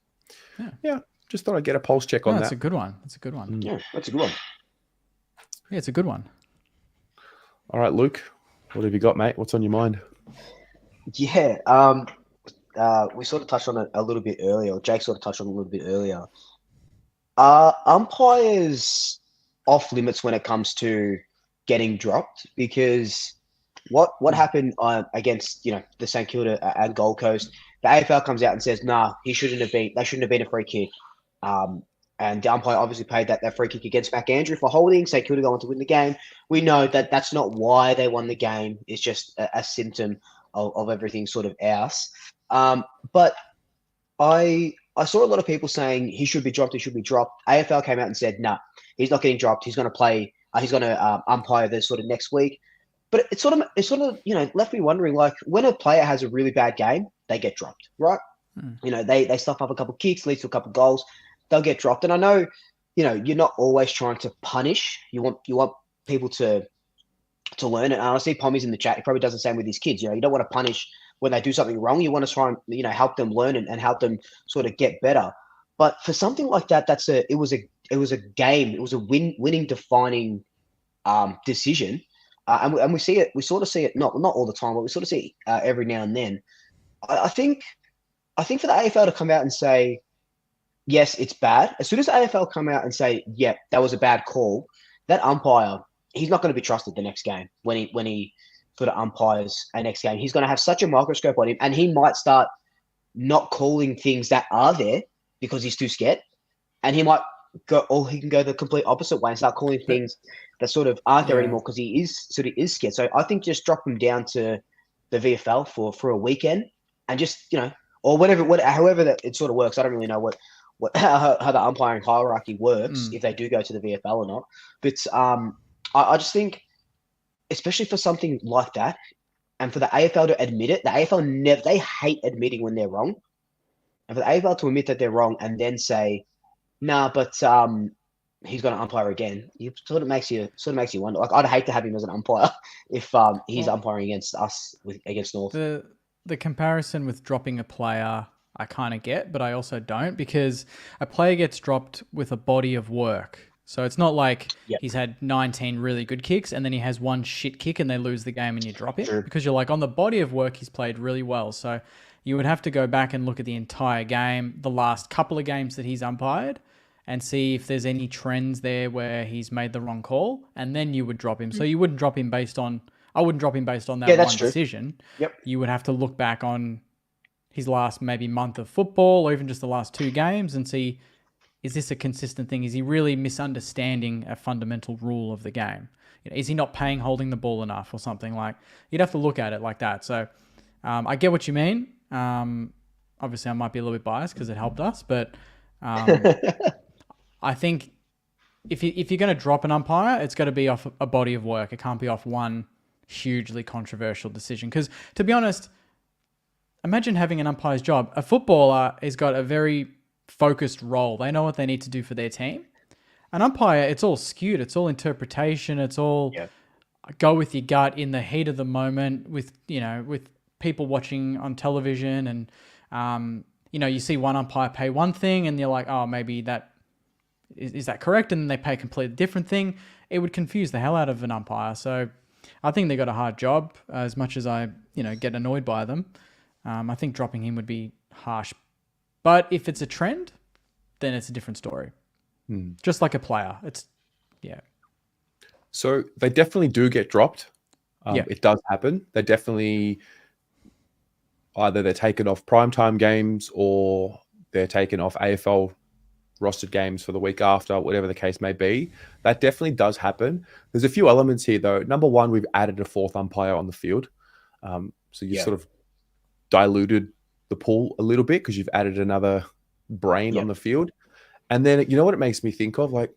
Yeah. just thought I'd get a pulse check No, on that's that. a good one. That's a good one. Yeah, that's a good one. Yeah, it's a good one. All right, Luke, what have you got, mate? What's on your mind? Yeah. We sort of touched on it a little bit earlier, or Jake sort of touched on it a little bit earlier. Are umpires off limits when it comes to getting dropped? Because what happened against the St Kilda and Gold Coast? The AFL comes out and says, "Nah, he shouldn't have been. That shouldn't have been a free kick." And the umpire obviously paid that free kick against McAndrew for holding. St Kilda going to win the game. We know that that's not why they won the game. It's just a symptom of everything sort of else. But I saw a lot of people saying he should be dropped. He should be dropped. AFL came out and said, "Nah, he's not getting dropped. He's going to play. He's going to umpire this sort of next week." But it sort of left me wondering, like, when a player has a really bad game, they get dropped, right? They stuff up a couple of kicks, leads to a couple of goals, they'll get dropped. And I know, you're not always trying to punish. You want people to learn it. And I see Pommy's in the chat. He probably does the same with his kids. You don't want to punish when they do something wrong. You want to try and help them learn and help them sort of get better. But for something like that, it was a game. It was a winning defining decision. And we see it. We sort of see it not all the time, but we sort of see it every now and then. I think for the AFL to come out and say, yes, it's bad. As soon as the AFL come out and say, yeah, that was a bad call, that umpire, he's not going to be trusted the next game when he sort of umpires a next game. He's going to have such a microscope on him, and he might start not calling things that are there because he's too scared, and he might go, or he can go the complete opposite way and start calling things that sort of aren't there anymore because he is scared. So I think just drop him down to the VFL for a weekend and just or however that it sort of works. I don't really know how the umpiring hierarchy works if they do go to the VFL or not. But I just think, especially for something like that, and for the AFL to admit it, the AFL they hate admitting when they're wrong, and for the AFL to admit that they're wrong and then say, "Nah, but he's going to umpire again," it sort of makes you wonder. Like, I'd hate to have him as an umpire if he's umpiring against us against North. The comparison with dropping a player, I kind of get, but I also don't, because a player gets dropped with a body of work. So it's not like he's had 19 really good kicks and then he has one shit kick and they lose the game and you drop it. Because you're like, on the body of work, he's played really well. So you would have to go back and look at the entire game, the last couple of games that he's umpired, and see if there's any trends there where he's made the wrong call, and then you would drop him. So you wouldn't drop him based on... I wouldn't drop him based on that one decision. Yep. You would have to look back on his last maybe month of football or even just the last 2 games and see, is this a consistent thing? Is he really misunderstanding a fundamental rule of the game? Is he not holding the ball enough or something? Like, you'd have to look at it like that. So I get what you mean. Obviously, I might be a little bit biased because it helped us, but I think if you're going to drop an umpire, it's got to be off a body of work. It can't be off one hugely controversial decision. Because, to be honest, imagine having an umpire's job. A footballer has got a very focused role. They know what they need to do for their team. An umpire, it's all skewed. It's all interpretation. It's all go with your gut in the heat of the moment with people watching on television. And, you see one umpire pay one thing and you're like, oh, maybe that is that correct? And then they pay a completely different thing. It would confuse the hell out of an umpire. So I think they got a hard job, as much as I, get annoyed by them. I think dropping him would be harsh. But if it's a trend, then it's a different story. Just like a player. So they definitely do get dropped. It does happen. They definitely, either they're taken off primetime games or they're taken off AFL rostered games for the week after, whatever the case may be. That definitely does happen. There's a few elements here, though. Number one, we've added a 4th umpire on the field. So you sort of diluted the pool a little bit because you've added another brain on the field. And then, you know what it makes me think of? Like,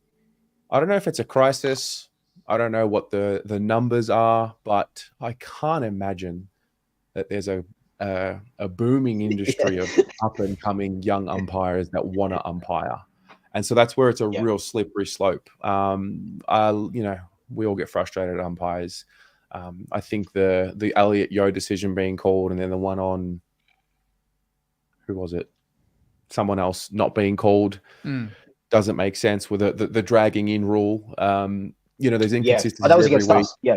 I don't know if it's a crisis. I don't know what the numbers are, but I can't imagine that there's a booming industry of up and coming young umpires that want to umpire. And so that's where it's a real slippery slope. We all get frustrated at umpires. I think the Elliot Yeo decision being called, and then the one on, who was it? Someone else not being called doesn't make sense with the dragging in rule. There's inconsistencies that was every against week. us. Yeah.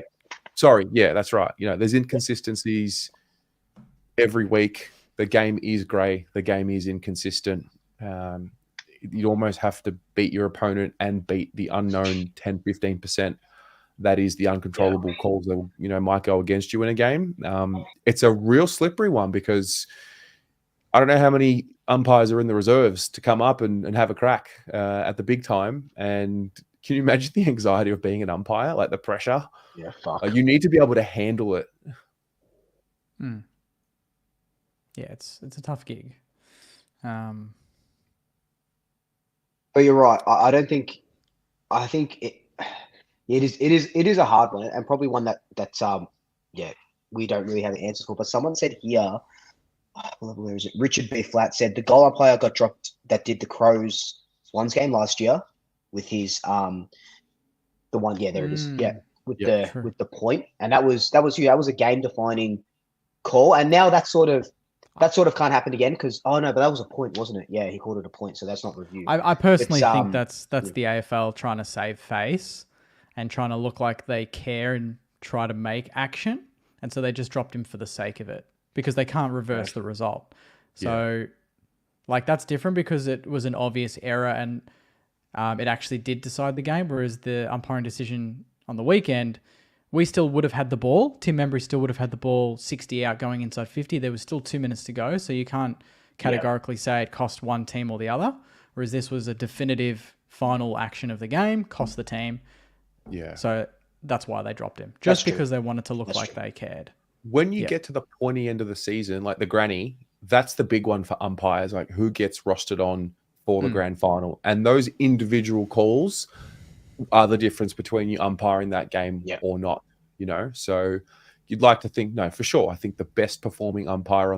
Sorry. Yeah, that's right. There's inconsistencies every week. The game is grey. The game is inconsistent. You almost have to beat your opponent and beat the unknown 10, 15%. That is the uncontrollable calls that might go against you in a game. It's a real slippery one because I don't know how many umpires are in the reserves to come up and have a crack at the big time. And can you imagine the anxiety of being an umpire, like the pressure? Yeah, fuck. You need to be able to handle it. Yeah, it's a tough gig. But you're right. I think it is a hard one, and probably one that's we don't really have an answer for. But someone said here, where is it? Richard B. Flat said the goal umpire got dropped that did the Crows Swans game last year with his the one there it is with the point, and that was a game defining call, and now that sort of can't happen again because but that was a point, wasn't it? Yeah, he called it a point, so that's not reviewed. I personally think that's the AFL trying to save face and trying to look like they care and try to make action, and so they just dropped him for the sake of it because they can't reverse the result. So, that's different because it was an obvious error and it actually did decide the game, whereas the umpiring decision on the weekend, we still would have had the ball. Tim Membry still would have had the ball 60 out going inside 50. There was still 2 minutes to go, so you can't categorically say it cost one team or the other, whereas this was a definitive final action of the game, cost the team. Yeah. So that's why they dropped him, just because they wanted to look like they cared. When you get to the pointy end of the season, like the granny, that's the big one for umpires, like who gets rostered on for the grand final. And those individual calls are the difference between you umpiring that game or not, So you'd like to think, no, for sure. I think the best performing umpire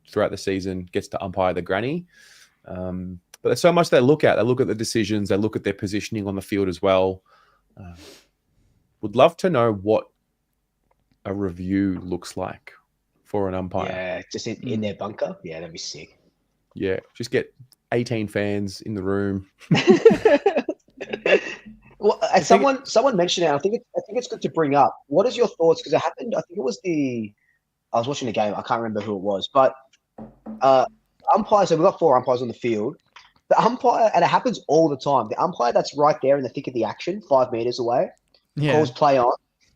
throughout the season gets to umpire the granny. But there's so much they look at. They look at the decisions. They look at their positioning on the field as well. Would love to know what a review looks like for an umpire. Yeah, just in their bunker. Yeah, that'd be sick. Yeah, just get 18 fans in the room. Well, someone mentioned it. I think it's good to bring up. What is your thoughts? Because it happened. I think it was I was watching the game. I can't remember who it was, but umpires. So we've got 4 umpires on the field. The umpire, and it happens all the time. The umpire that's right there in the thick of the action, 5 meters away, calls play on.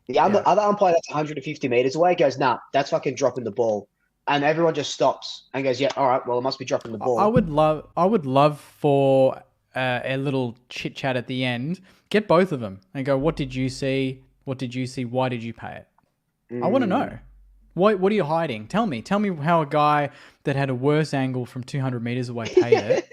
The other umpire that's 150 meters away goes, nah, that's fucking dropping the ball. And everyone just stops and goes, yeah, all right, well, it must be dropping the ball. I would love for a little chit chat at the end. Get both of them and go, what did you see? What did you see? Why did you pay it? I want to know. What are you hiding? Tell me how a guy that had a worse angle from 200 meters away paid it.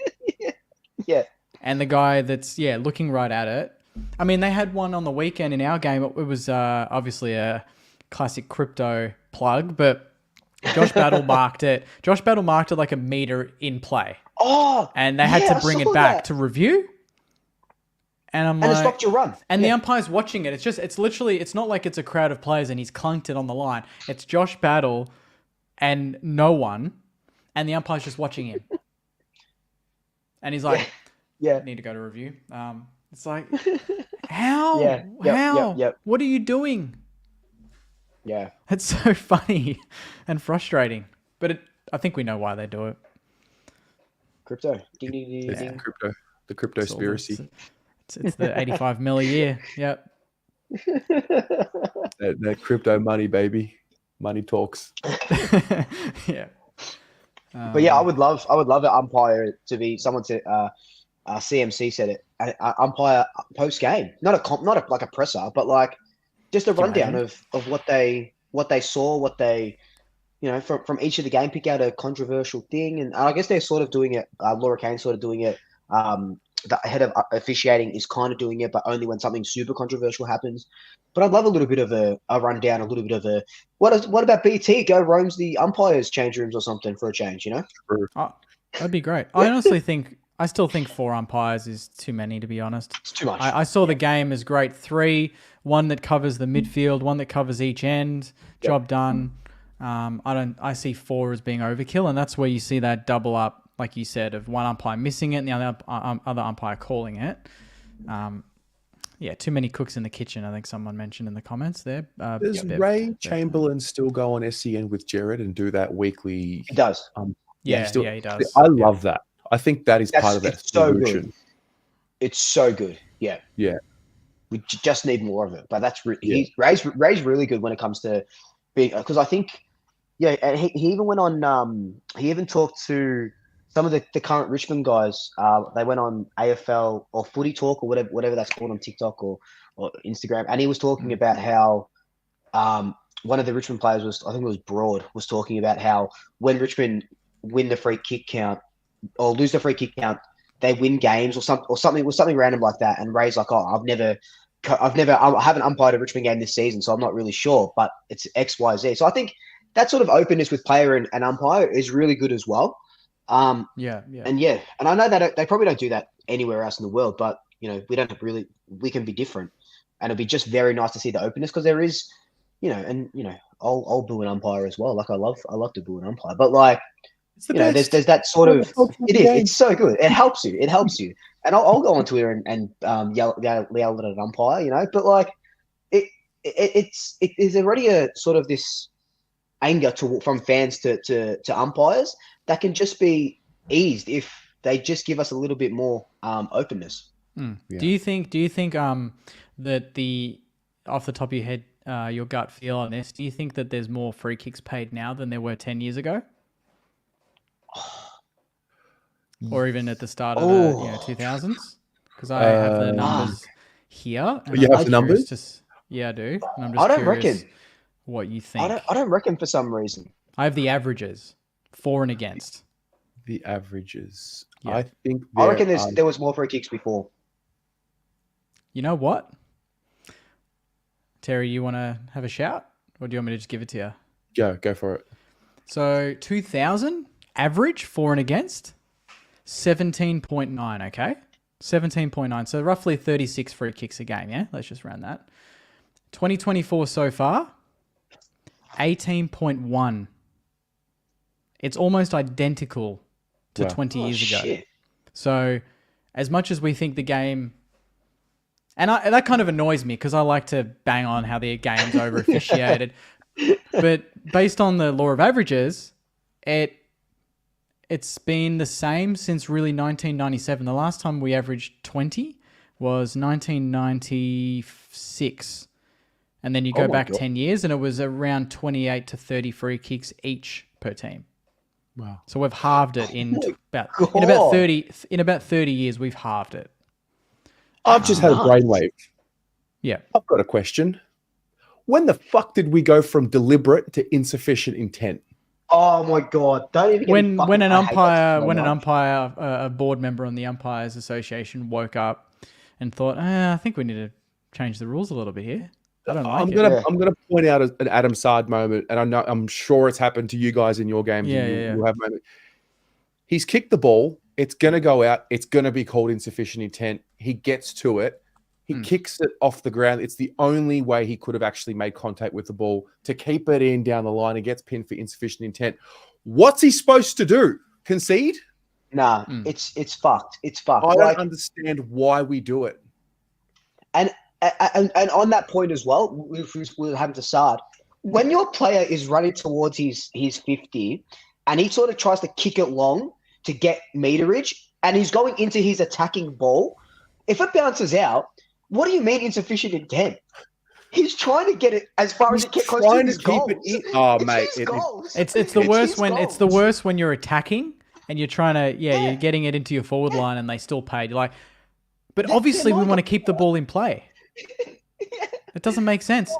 Yeah. And the guy that's, looking right at it. I mean, they had one on the weekend in our game. It was obviously a classic crypto plug, but Josh Battle marked it. Josh Battle marked it like a meter in play. Oh, and they had to bring it back to review. And it stopped your run. And the umpire's watching it. It's not like it's a crowd of players and he's clunked it on the line. It's Josh Battle and no one, and the umpire's just watching him. And he's like, I need to go to review. It's like, how? How? What are you doing? Yeah. It's so funny and frustrating. But I think we know why they do it. Crypto. Ding, The crypto conspiracy. It's the 85 mil a year. Yep. that crypto money, baby. Money talks. Yeah. But I would love an umpire to be someone to CMC said it. Umpire post game, not a presser, but like just a rundown of what they what they saw, what they, from each of the game, pick out a controversial thing. And I guess they're sort of doing it. Laura Kane's sort of doing it. The head of officiating is kind of doing it, but only when something super controversial happens. But I'd love a little bit of a rundown, a little bit of a what about BT? Go roams the umpires' change rooms or something for a change, Oh, that'd be great. I still think 4 umpires is too many, to be honest. It's too much. I saw the game as great 3, one that covers the midfield, one that covers each end. Job done. I see 4 as being overkill, and that's where you see that double up, like you said, of one umpire missing it and the other umpire calling it. Too many cooks in the kitchen, I think someone mentioned in the comments there. Does Ray Chamberlain still go on SEN with Jared and do that weekly? He does. He does. I love that. I think that is part of that solution. So good. It's so good. Yeah. Yeah. We just need more of it. But that's Ray's really good when it comes to being, because I think, and he even went on, he even talked to some of the current Richmond guys. They went on AFL or Footy Talk or whatever that's called on TikTok or Instagram. And he was talking about how one of the Richmond players I think it was Broad, was talking about how when Richmond win the free kick count or lose the free kick count, they win games or something random like that. And Ray's like, I haven't umpired a Richmond game this season, so I'm not really sure, but it's X, Y, Z. So I think that sort of openness with player and umpire is really good as well. And I know that they probably don't do that anywhere else in the world, but we can be different, and it'd be just very nice to see the openness, because there is, I'll boo an umpire as well. Like I love to boo an umpire, but like, there's that sort of, it's so good. It helps you. And I'll go on Twitter and yell at an umpire, but like it is already a sort of this anger from fans to umpires that can just be eased if they just give us a little bit more openness. Yeah. Do you think that off the top of your head, your gut feel on this, do you think that there's more free kicks paid now than there were 10 years ago? Or even at the start of the 2000s? Because I have the numbers here. You have the numbers? I do. And I'm I don't reckon what you think. I don't reckon for some reason. I have the averages, for and against. The averages. Yeah. I reckon there was more free kicks before. You know what? Terry, you want to have a shout? Or do you want me to just give it to you? Go for it. So 2000, average for and against, 17.9, okay? 17.9. So roughly 36 free kicks a game, yeah? Let's just round that. 2024 so far, 18.1. It's almost identical to 20 years ago. Shit. So as much as we think the game... And that kind of annoys me because I like to bang on how the game's over officiated. But based on the law of averages, it's been the same since really 1997. The last time we averaged 20 was 1996. And then you go back 10 years and it was around 28 to 30 free kicks each per team. Wow. So we've halved it in about 30 years. We've halved it. I've just had a brainwave. Yeah. I've got a question. When the fuck did we go from deliberate to insufficient intent? Oh my God! Don't even get when an umpire, a board member on the Umpires Association woke up and thought, I think we need to change the rules a little bit here. I don't like it. I'm gonna point out an Adam Sard moment, and I'm sure it's happened to you guys in your games. You'll have moment. He's kicked the ball. It's gonna go out. It's gonna be called insufficient intent. He gets to it. He kicks it off the ground. It's the only way he could have actually made contact with the ball to keep it in down the line and gets pinned for insufficient intent. What's he supposed to do? Concede? Nah, it's fucked. It's fucked. I don't understand why we do it. And on that point as well, we'll have to Sard. When your player is running towards his 50 and he sort of tries to kick it long to get meterage and he's going into his attacking ball, if it bounces out, what do you mean insufficient intent? He's trying to get it as far as he can close to his goals. Oh, mate. It's the worst it's the worst when you're attacking and you're trying to, you're getting it into your forward line and they still paid. You're like, but obviously we want to keep the ball in play. It doesn't make sense.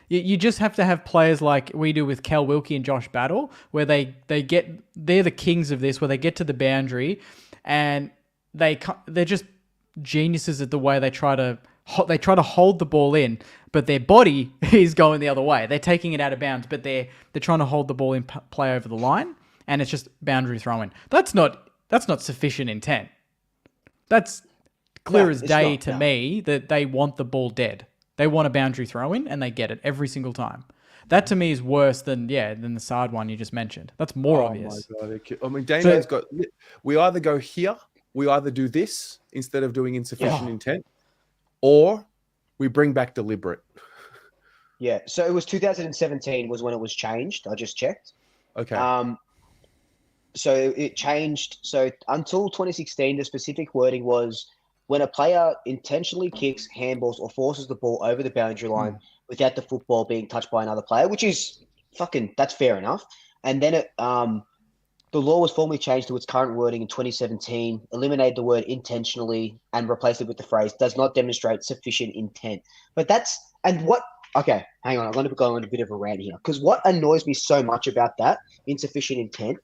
You just have to have players like we do with Kel Wilkie and Josh Battle, where they're the kings of this, where they get to the boundary, and they're just geniuses at the way they try to hold the ball in, but their body is going the other way. They're taking it out of bounds, but they're trying to hold the ball in play over the line, and it's just boundary throwing. That's not sufficient intent. That's clear as day to me that they want the ball dead. They want a boundary throw in, and they get it every single time. That to me is worse than the Sard one you just mentioned. That's more obvious. My God. I mean, Damien's got. We either go here, we either do this instead of doing insufficient intent, or we bring back deliberate. Yeah. So it was 2017 was when it was changed. I just checked. Okay. So it changed. So until 2016, the specific wording was when a player intentionally kicks, handballs, or forces the ball over the boundary line without the football being touched by another player, which is that's fair enough. And then the law was formally changed to its current wording in 2017, eliminated the word intentionally and replaced it with the phrase does not demonstrate sufficient intent. But okay, hang on. I'm going to go on a bit of a rant here because what annoys me so much about that insufficient intent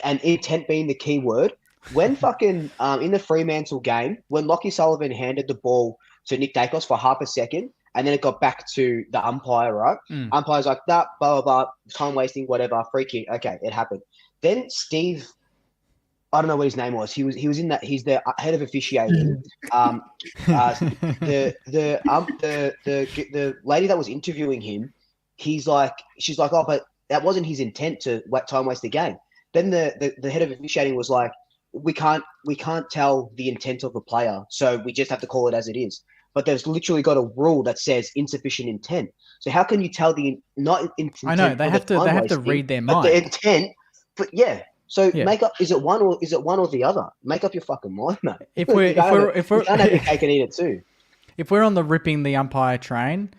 and intent being the key word, when fucking in the Fremantle game, when Lockie Sullivan handed the ball to Nick Dacos for half a second, and then it got back to the umpire, right? Umpire's like, nah, blah, blah, blah, time wasting, whatever, free kick. Okay, it happened. Then Steve, I don't know what his name was. He was in that. He's the head of officiating. The lady that was interviewing him, she's like, oh, but that wasn't his intent to time waste the game. Then the head of officiating was like, we can't tell the intent of the player, so we just have to call it as it is. But there's literally got a rule that says insufficient intent. So how can you tell the not intent? I know they have to read their mind. The intent, but yeah. So make up. Is it one or the other? Make up your fucking mind, mate. If we're can't have your cake and eat it too. If we're on the ripping the umpire train,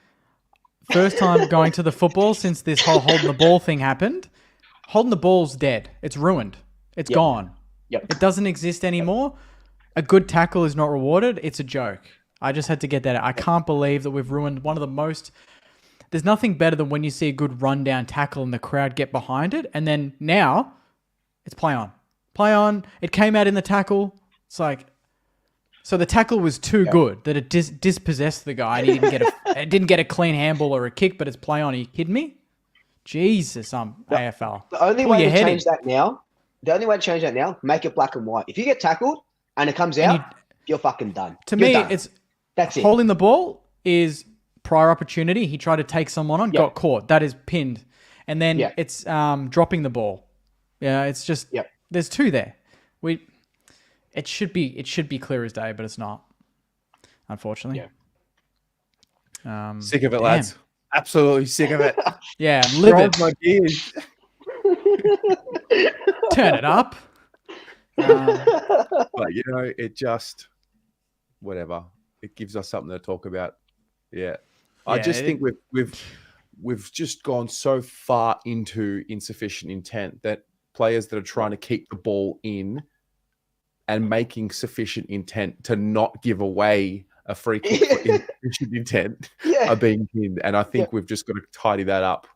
first time going to the football since this whole holding the ball thing happened. Holding the ball's dead. It's ruined. It's gone. Yep. It doesn't exist anymore. A good tackle is not rewarded. It's a joke. I just had to get that out. I can't believe that we've ruined one of the most... There's nothing better than when you see a good rundown tackle and the crowd get behind it. And then now, it's play on. Play on. It came out in the tackle. It's like... So the tackle was too good that it dispossessed the guy and he didn't get a clean handball or a kick, but it's play on. Are you kidding me? Jesus, AFL. The only way to change that now, make it black and white. If you get tackled and it comes out, you're fucking done. That's it. Holding the ball is prior opportunity. He tried to take someone on, got caught. That is pinned. And then it's dropping the ball. Yeah, it's just there's two there. It should be clear as day, but it's not. Unfortunately. Yeah. Sick of it, lads. Absolutely sick of it. Yeah, livid. My gears. Turn it up. But it just whatever. It gives us something to talk about. Yeah. I just think we've just gone so far into insufficient intent that players that are trying to keep the ball in and making sufficient intent to not give away a free kick for insufficient intent are being pinned. And I think we've just got to tidy that up.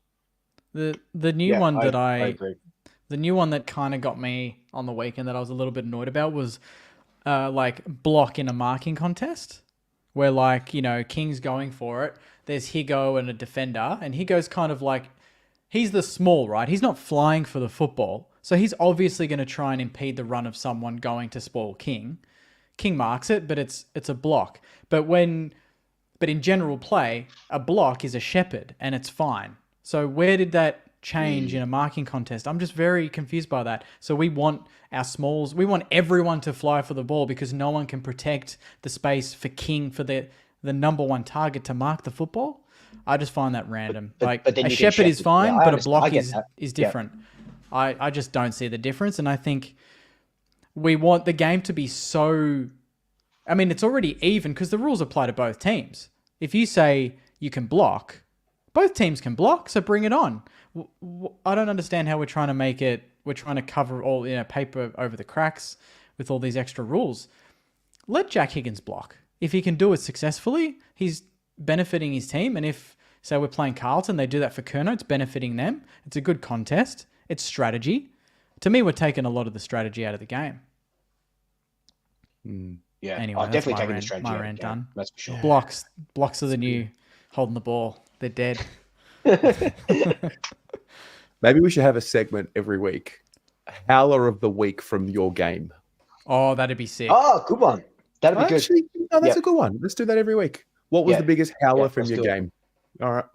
The new one that I agree. The new one that kind of got me on the weekend that I was a little bit annoyed about was like block in a marking contest where King's going for it. There's Higo and a defender, and Higo's kind of like, he's the small, right? He's not flying for the football. So he's obviously going to try and impede the run of someone going to spoil King. King marks it, but it's a block. But in general play, a block is a shepherd and it's fine. So where did that change in a marking contest? I'm just very confused by that. So we want our smalls, we want everyone to fly for the ball because no one can protect the space for King for the number one target to mark the football. I just find that random. But a shepherd is fine, but a block is different. I just don't see the difference. And I think we want the game to be so... I mean, it's already even because the rules apply to both teams. If you say you can block, both teams can block, so bring it on. I don't understand how we're trying to make it... We're trying to cover all paper over the cracks with all these extra rules. Let Jack Higgins block. If he can do it successfully, he's benefiting his team. And if Say we're playing Carlton, they do that for Kerno. It's benefiting them. It's a good contest. It's strategy. To me, we're taking a lot of the strategy out of the game. Yeah, Anyway, I've that's definitely my taken the rant- strategy. my out of rant the game, done. That's for sure. Blocks are the new holding the ball. They're dead. Maybe we should have a segment every week. Howler of the week from your game. Oh, that'd be sick. Oh, good one. That'd be good. Actually, no, that's Yep. a good one. Let's do that every week. What was Yeah. the biggest howler Yeah, from let's your do it. game? All right.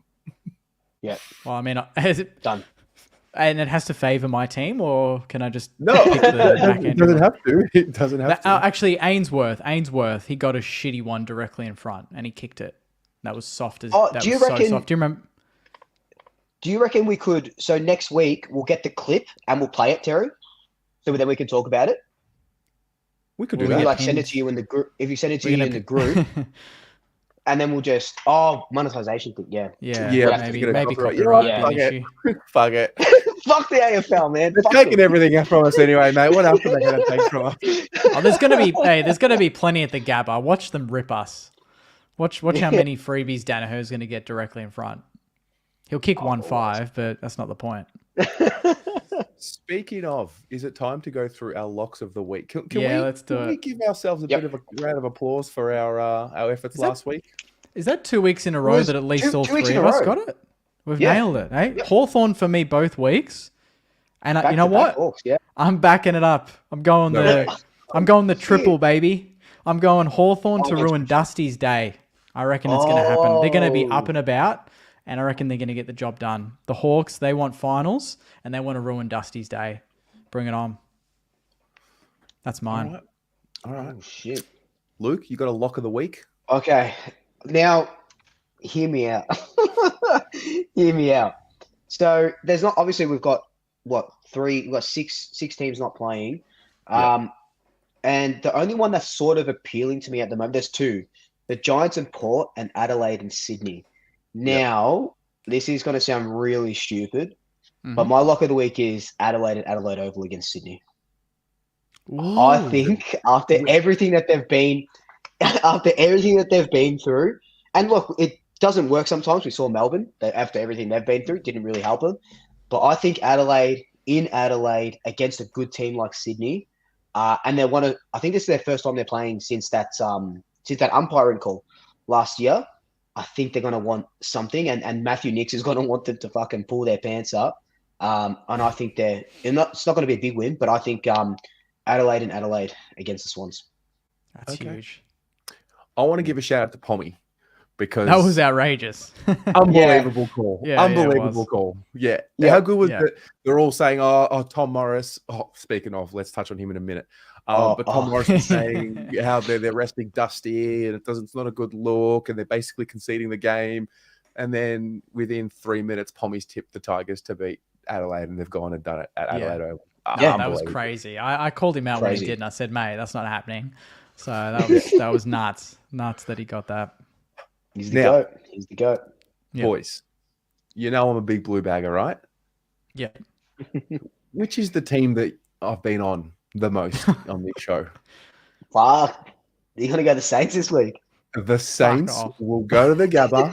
Yeah, Well, I mean, has it, done. and it has to favour my team, or can I just No, pick the back it end? doesn't have to. It doesn't have to. Actually, Ainsworth, he got a shitty one directly in front, and he kicked it. That was soft as. Oh, that do you was reckon- so soft. Do you remember? Do you reckon we could? So next week we'll get the clip and we'll play it, Terry. So then we can talk about it. We could Well, do Maybe that. like send it to you in the group. If you send it to We're you gonna in the p- group, and then we'll just monetization thing. Yeah. Yeah, Yeah, maybe it's gonna copyright copyright. would Yeah. be Fuck an it. issue. Fuck it. Fuck the AFL, man. They're Fuck taking them. everything from us anyway, mate. What else are they going to take from us? Oh, there's gonna be plenty at the Gabba. Watch them rip us. Watch how many freebies Danaher's gonna get directly in front. He'll kick 1-5, but that's not the point. Speaking of, is it time to go through our locks of the week? Can Yeah, we, let's do can we it. give ourselves a Yep. bit of a round of applause for our efforts Is that- last week? Is that 2 weeks in a row was that at least two all weeks three in of a us row. got it? We've Yeah. nailed it, eh? Yep. Hawthorn for me both weeks. And Back you know to back what? Hawks, yeah. I'm backing it up. I'm going the triple, baby. I'm going Hawthorn to Oh, ruin Dusty's day. I reckon it's going to happen. They're going to be Oh. up and about, and I reckon they're going to get the job done. The Hawks, they want finals, and they want to ruin Dusty's day. Bring it on. That's mine. All right. Oh shit. Luke, you got a lock of the week? Okay. Now, hear me out. Hear me out. So there's not obviously we've got we've got six teams not playing. Yeah. And the only one that's sort of appealing to me at the moment, there's two. The Giants and Port and Adelaide and Sydney. Now, this is gonna sound really stupid, but Mhm. my lock of the week is Adelaide and Adelaide Oval against Sydney. Ooh. I think after everything that they've been through, and look, it doesn't work sometimes. We saw Melbourne after everything they've been through, didn't really help them. But I think Adelaide in Adelaide against a good team like Sydney, and I think this is their first time they're playing since that umpiring call last year. I think they're going to want something, and Matthew Nix is going to want them to fucking pull their pants up. And I think it's not going to be a big win, but I think Adelaide and Adelaide against the Swans. That's Okay. huge. I want to give a shout out to Pommy because That was outrageous. unbelievable call. Yeah, yeah, it Unbelievable was. call. Yeah. Yeah. How good was Yeah. that? They're all saying, oh, Tom Morris. Oh, speaking of, let's touch on him in a minute. But Tom Morris is saying how they're resting Dusty and it's not a good look and they're basically conceding the game. And then within 3 minutes, Pommy's tipped the Tigers to beat Adelaide and they've gone and done it at Adelaide Oval. Yeah, That was Unbelievable. crazy. I called him out when he Crazy. did, and I said, "Mate, that's not happening." So that was nuts that he got that. He's the Now- GOAT. He's the GOAT. Yeah. Boys, you know I'm a big blue bagger, right? Yeah. Which is the team that I've been on the most on this show? Fuck. You're going to go the Saints this week. The Saints off. will go to the Gabba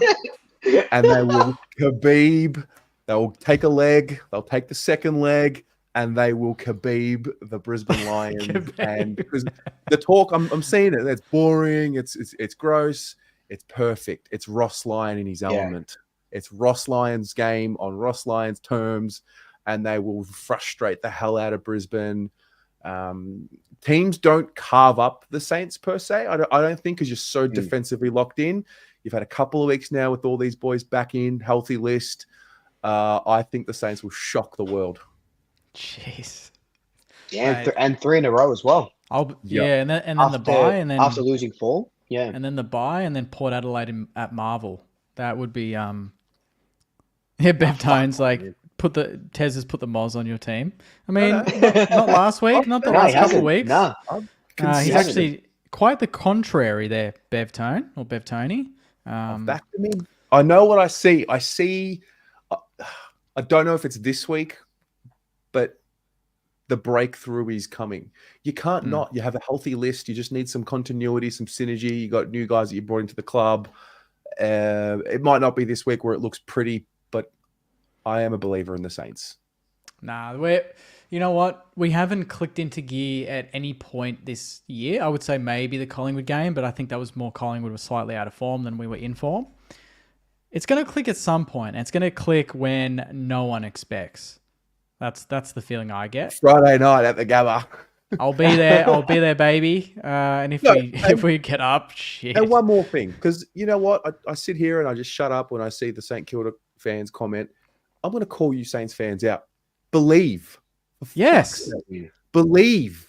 and they will Khabib. They'll take a leg. They'll take the second leg, and they will Khabib the Brisbane Lions. Khabib. And because the talk, I'm seeing it. It's boring. It's gross. It's perfect. It's Ross Lyon in his element. It's Ross Lyon's game on Ross Lyon's terms, and they will frustrate the hell out of Brisbane. Teams don't carve up the Saints per se. I don't think because you're so defensively locked in. You've had a couple of weeks now with all these boys back in, healthy list. I think the Saints will shock the world. Jeez. Yeah, Right. and three in a row as well. Yeah, and then the bye, and then after losing 4. Yeah. and then the bye, and then Port Adelaide at Marvel. That would be Bev Tones Tez has put the Moz on your team. I mean, not last week, not the No, he last couple hasn't. of weeks. No. He's Consistent. actually quite the contrary there, Bev Tone or Bev Tony. Back to me. I know what I see. I see. I don't know if it's this week, but the breakthrough is coming. You can't not. You have a healthy list. You just need some continuity, some synergy. You got new guys that you brought into the club. It might not be this week where it looks pretty, but I am a believer in the Saints. Nah, you know what? We haven't clicked into gear at any point this year. I would say maybe the Collingwood game, but I think that was more Collingwood was slightly out of form than we were in form. It's going to click at some point. It's going to click when no one expects. That's the feeling I get. Friday night at the Gabba. I'll be there. I'll be there, baby. And if we get up, shit. And one more thing, because you know what? I sit here and I just shut up when I see the St Kilda fans comment. I'm going to call you Saints fans out. Believe. Yes. Believe.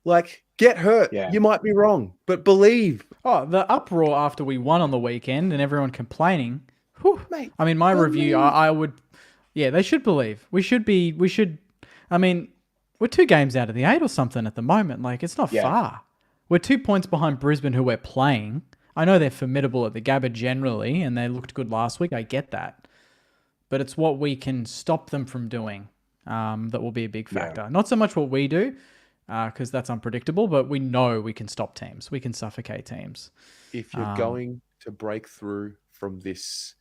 Like, get hurt. Yeah. You might be wrong, but believe. Oh, the uproar after we won on the weekend and everyone complaining. Whew. Mate, I mean, my review, I would... Yeah, they should believe. We should... I mean, we're 2 games out of the 8 or something at the moment. Like, it's not far. We're 2 points behind Brisbane, who we're playing. I know they're formidable at the Gabba generally, and they looked good last week. I get that. But it's what we can stop them from doing that will be a big factor. Not so much what we do, because that's unpredictable, but we know we can stop teams. We can suffocate teams. If you're going to break through from this,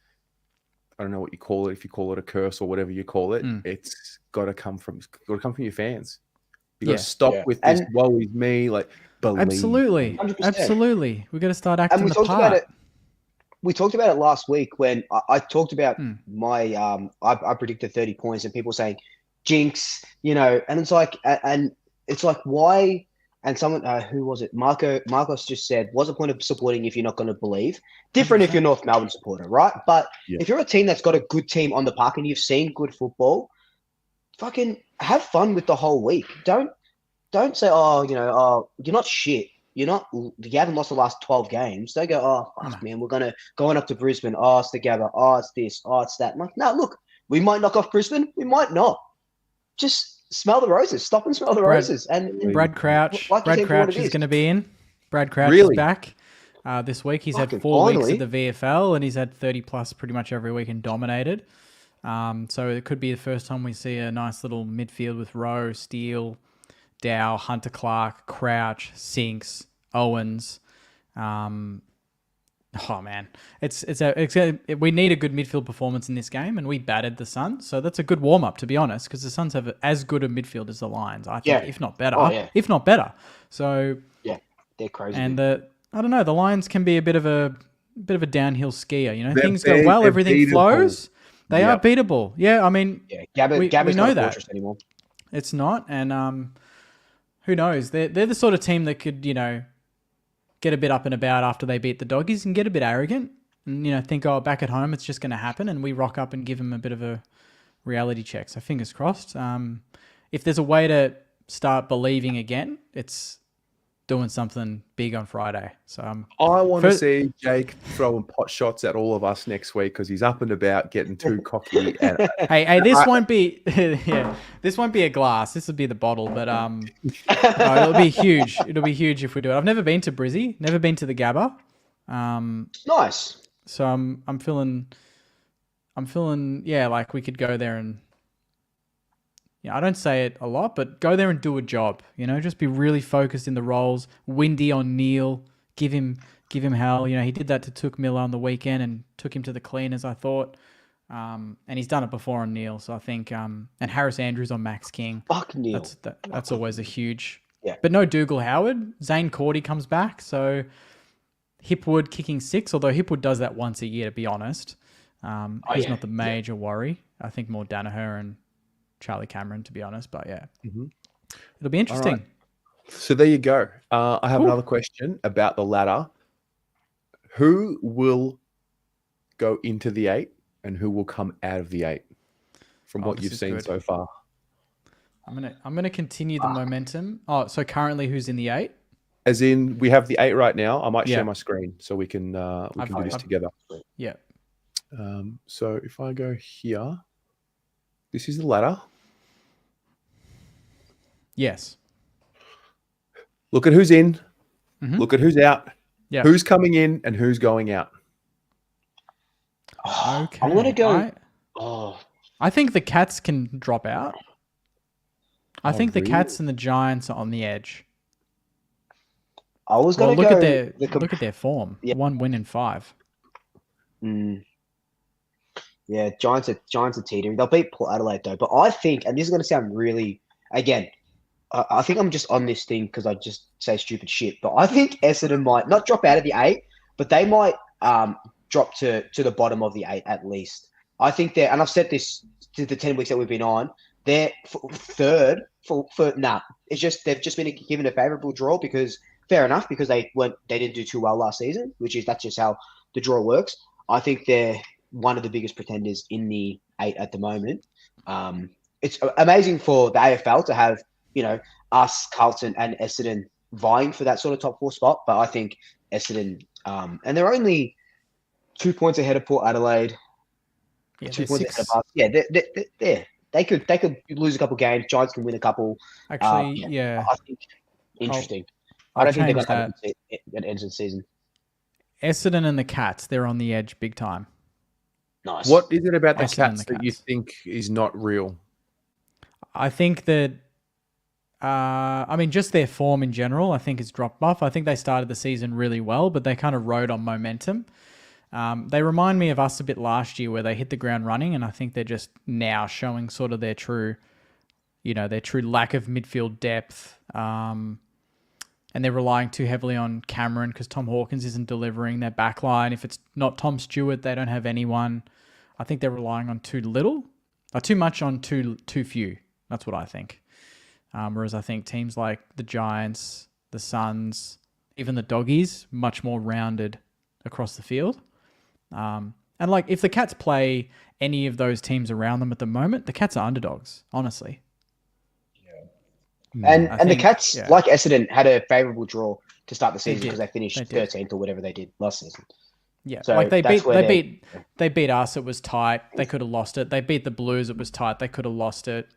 I don't know what you call it, if you call it a curse or whatever you call it, it's got to come from your fans. You got to stop with this. Woe is me, like believe. Absolutely, 100%. Absolutely. We got to start acting the part. About it. We talked about it last week when I talked about my. I predicted 30 points, and people saying jinx, and it's like, why? And someone who was it? Marcos just said, "What's the point of supporting if you're not going to believe?" Different if you're North Melbourne supporter, right? But if you're a team that's got a good team on the park and you've seen good football, fucking have fun with the whole week. Don't say, you're not shit. You haven't lost the last 12 games. Don't go, fuck, man, we're going up to Brisbane. Oh, it's the Gabba. Oh, it's this. Oh, it's that. I'm like, no, look, we might knock off Brisbane. We might not. Just smell the roses. Stop and smell the roses. And Brad Crouch. Brad Crouch is going to be in. Brad Crouch is back this week. He's had 4 weeks at the VFL, and he's had 30 plus pretty much every week and dominated. So it could be the first time we see a nice little midfield with Rowe, Steele, Dow, Hunter Clark, Crouch, Sinks, Owens. Oh man, we need a good midfield performance in this game, and we battered the Suns, so that's a good warm up, to be honest, because the Suns have as good a midfield as the Lions, I think, if not better. If not better. So yeah, they're crazy. And I don't know, the Lions can be a bit of a downhill skier. Things go well, everything beatable. Flows. They are beatable. Yeah, I mean, Gabba's we know not a that fortress anymore. It's not, and who knows? They're the sort of team that could get a bit up and about after they beat the Doggies and get a bit arrogant and, think, back at home, it's just going to happen. And we rock up and give them a bit of a reality check. So fingers crossed. If there's a way to start believing again, it's doing something big on Friday. So I want to see Jake throwing pot shots at all of us next week because he's up and about getting too cocky. Hey, this won't be this won't be a glass. This will be the bottle, but no, it'll be huge. It'll be huge if we do it. I've never been to Brizzy, never been to the Gabba. Nice. So I'm feeling like we could go there and I don't say it a lot, but go there and do a job. Just be really focused in the roles. Windy on Neil, give him hell. He did that to Took Miller on the weekend and took him to the cleaners, I thought. And he's done it before on Neil, so I think. And Harris Andrews on Max King. Fuck Neil. That's always a huge. Yeah. But no Dougal Howard. Zane Cordy comes back, so Hipwood kicking 6. Although Hipwood does that once a year, to be honest. He's not the major worry. I think more Danaher and Charlie Cameron, to be honest, but it'll be interesting. Right. So there you go. I have another question about the ladder. Who will go into the 8 and who will come out of the 8 from what you've seen so far? I'm gonna continue the momentum. Oh, so currently who's in the 8? As in, we have the 8 right now. I might share my screen so we can do this together. Yeah. So if I go here, this is the ladder. Yes. Look at who's in. Mm-hmm. Look at who's out. Yeah. Who's coming in and who's going out. Okay. I'm going to go. I think the Cats can drop out. I think the Cats and the Giants are on the edge. I was going to look at their form. Yeah. 1 win in 5. Mm. Yeah, Giants are teetering. They'll beat Port Adelaide though. But I think, and this is going to sound really, again, I think I'm just on this thing because I just say stupid shit. But I think Essendon might not drop out of the 8, but they might drop to the bottom of the 8 at least. I think they're, and I've said this to the 10 weeks that we've been on, they're third for it's just they've just been given a favourable draw because fair enough because they didn't do too well last season, that's just how the draw works. I think they're one of the biggest pretenders in the 8 at the moment. It's amazing for the AFL to have, us, Carlton, and Essendon vying for that sort of top 4 spot. But I think Essendon, and they're only 2 points ahead of Port Adelaide. Yeah, 2 points ahead of us. Yeah, they could lose a couple games. Giants can win a couple. Actually, yeah. I think interesting. I'll I don't think they're change going to have an end of the season. Essendon and the Cats, they're on the edge big time. Nice. What is it about the Essendon Cats and the that you Cats. think is not real? I think that, just their form in general, I think has dropped off. I think they started the season really well, but they kind of rode on momentum. They remind me of us a bit last year where they hit the ground running, and I think they're just now showing sort of their true lack of midfield depth. And they're relying too heavily on Cameron because Tom Hawkins isn't delivering their back line. If it's not Tom Stewart, they don't have anyone. I think they're relying on too much on too few. That's what I think. Whereas I think teams like the Giants, the Suns, even the Doggies, much more rounded across the field. And like if the Cats play any of those teams around them at the moment, the Cats are underdogs, honestly. And the Cats, like Essendon, had a favourable draw to start the season because they finished 13th or whatever they did last season. Yeah, so like they beat us. It was tight. They could have lost it. They beat the Blues. It was tight. They could have lost it.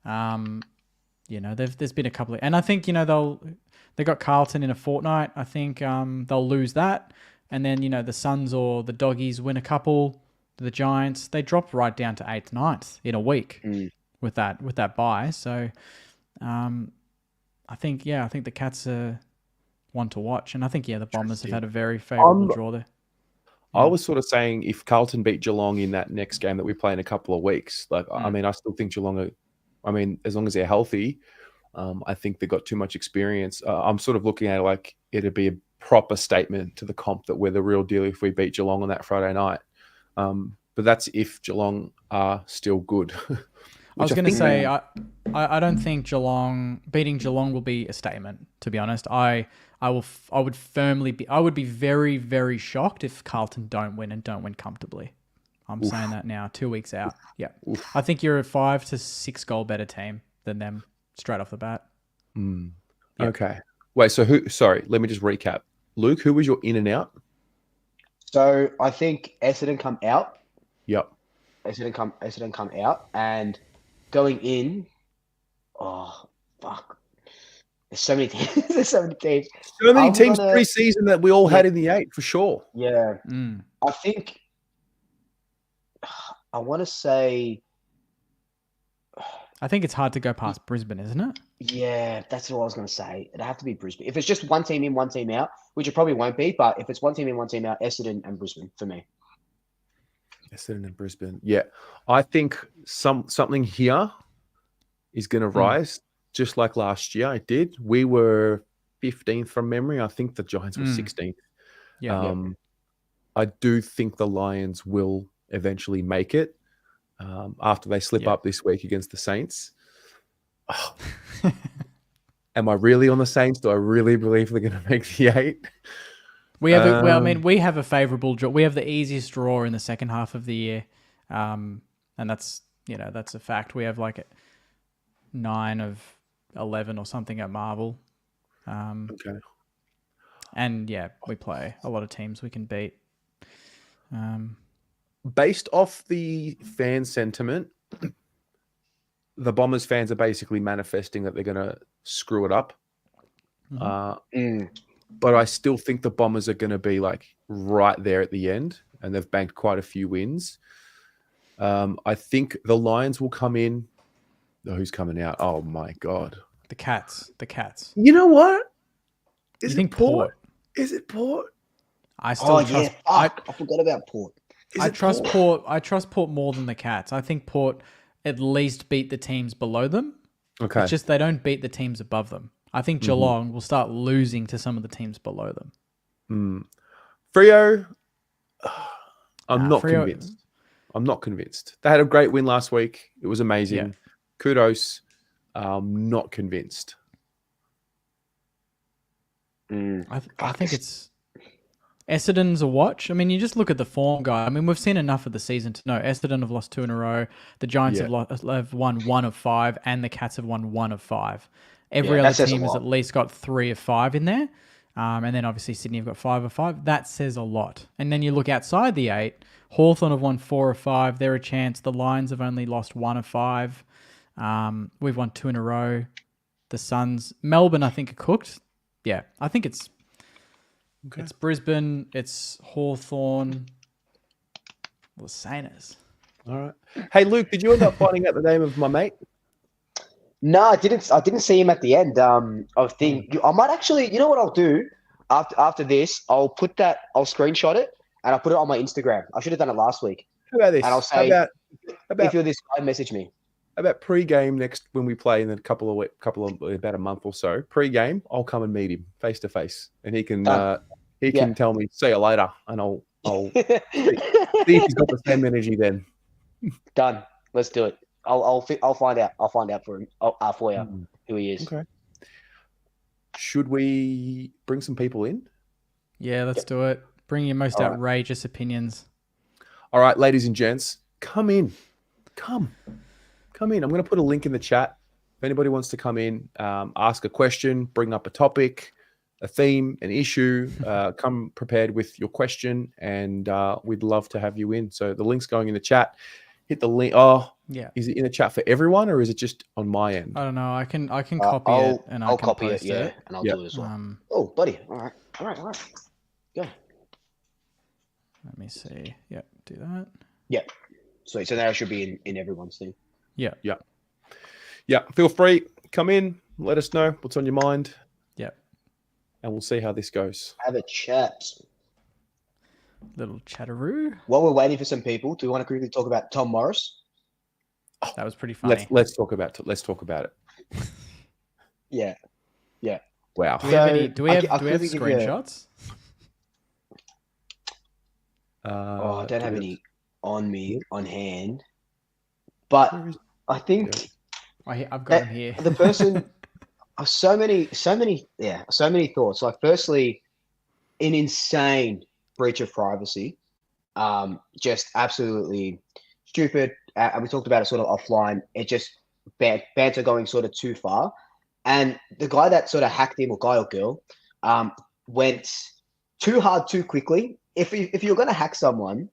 There's been a couple of, and I think they got Carlton in a fortnight. I think they'll lose that, and then the Suns or the Doggies win a couple. The Giants they drop right down to 8th, 9th in a week with that bye. So. I think the Cats are one to watch, and I think the Bombers have had a very favourable draw there. I was sort of saying if Carlton beat Geelong in that next game that we play in a couple of weeks, I still think Geelong as long as they're healthy, I think they've got too much experience. I'm sort of looking at it like it'd be a proper statement to the comp that we're the real deal if we beat Geelong on that Friday night. But that's if Geelong are still good. I was going to say, I don't think beating Geelong will be a statement. To be honest, I would be very, very shocked if Carlton don't win comfortably. I'm saying that now, 2 weeks out. Yeah, I think you're a 5 to 6 goal better team than them straight off the bat. Yep. Okay. Wait. So who? Sorry, let me just recap. Luke, who was your in and out? So I think Essendon come out. Yep. Essendon come out and. Going in, oh fuck! There's so many teams. So many teams pre-season that we all had in the 8 for sure. Yeah, I think I want to say. I think it's hard to go past Brisbane, isn't it? Yeah, that's what I was going to say. It'd have to be Brisbane. If it's just one team in, one team out, which it probably won't be, but if it's one team in, one team out, Essendon and Brisbane for me. Essendon and Brisbane. Yeah. I think something here is going to rise, just like last year it did. We were 15th from memory. I think the Giants were 16th. Yeah. I do think the Lions will eventually make it after they slip up this week against the Saints. Oh. Am I really on the Saints? Do I really believe they're going to make the 8? We have we have a favourable draw. We have the easiest draw in the second half of the year, and that's a fact. We have like 9 of 11 or something at Marvel. Okay. And we play a lot of teams we can beat. Based off the fan sentiment, the Bombers fans are basically manifesting that they're going to screw it up. But I still think the Bombers are going to be like right there at the end, and they've banked quite a few wins. I think the Lions will come in. Oh, who's coming out? Oh my God. The Cats. You know what? Is it Port? Is it Port? I still trust. I forgot about Port. I trust Port. I trust Port more than the Cats. I think Port at least beat the teams below them. Okay. It's just they don't beat the teams above them. I think Geelong will start losing to some of the teams below them. Freo, I'm not Freo- convinced. I'm not convinced. They had a great win last week. It was amazing. Yeah. Kudos. Not convinced. I think it's Essendon's a watch. I mean, you just look at the form guy. I mean, we've seen enough of the season to know Essendon have lost 2 in a row. The Giants have won 1 of 5, and the Cats have won 1 of 5. Every other team has at least got 3 of 5 in there. And then obviously Sydney have got 5 of 5. That says a lot. And then you look outside the 8. Hawthorn have won 4 of 5. They're a chance. The Lions have only lost 1 of 5. We've won 2 in a row. The Suns, Melbourne, I think are cooked. Yeah, I think it's Brisbane, it's Hawthorn, the Saints. All right. Hey, Luke, did you end up finding out the name of my mate? No, I didn't. I didn't see him at the end. I think I might actually. You know what I'll do after this? I'll screenshot it and I'll put it on my Instagram. I should have done it last week. How about this? And I'll say, if you're this guy, message me. About pre-game next when we play in a about a month or so. Pre-game, I'll come and meet him face to face, and he can can tell me see you later, and I'll see if he's got the same energy then. Done. Let's do it. I'll find out. I'll find out for him. For you who he is. Okay. Should we bring some people in? Yeah, let's do it. Bring your most outrageous opinions. All right, ladies and gents, come in. Come in. I'm going to put a link in the chat. If anybody wants to come in, ask a question, bring up a topic, a theme, an issue, come prepared with your question, and we'd love to have you in. So the link's going in the chat. Hit the link. Oh, yeah. Is it in the chat for everyone, or is it just on my end? I don't know. I can copy it, and I'll copy post it. And I'll do it as well. Oh, buddy. All right. Go. Let me see. Yep, do that. Yep. So now it should be in everyone's thing. Yeah. Feel free. Come in. Let us know what's on your mind. Yep. And we'll see how this goes. Have a chat. Little chatteroo. While we're waiting for some people, do we want to quickly talk about Tom Morris? Oh, that was pretty funny. Let's talk about it. Yeah. Do Wow. we have screenshots? I don't have any on hand, but I think I've got them here. The person, so many thoughts. Like, firstly, an insane breach of privacy, just absolutely stupid. And we talked about it sort of offline. It just banter going sort of too far, and the guy that sort of hacked him, or guy or girl, went too hard too quickly. If you're going to hack someone,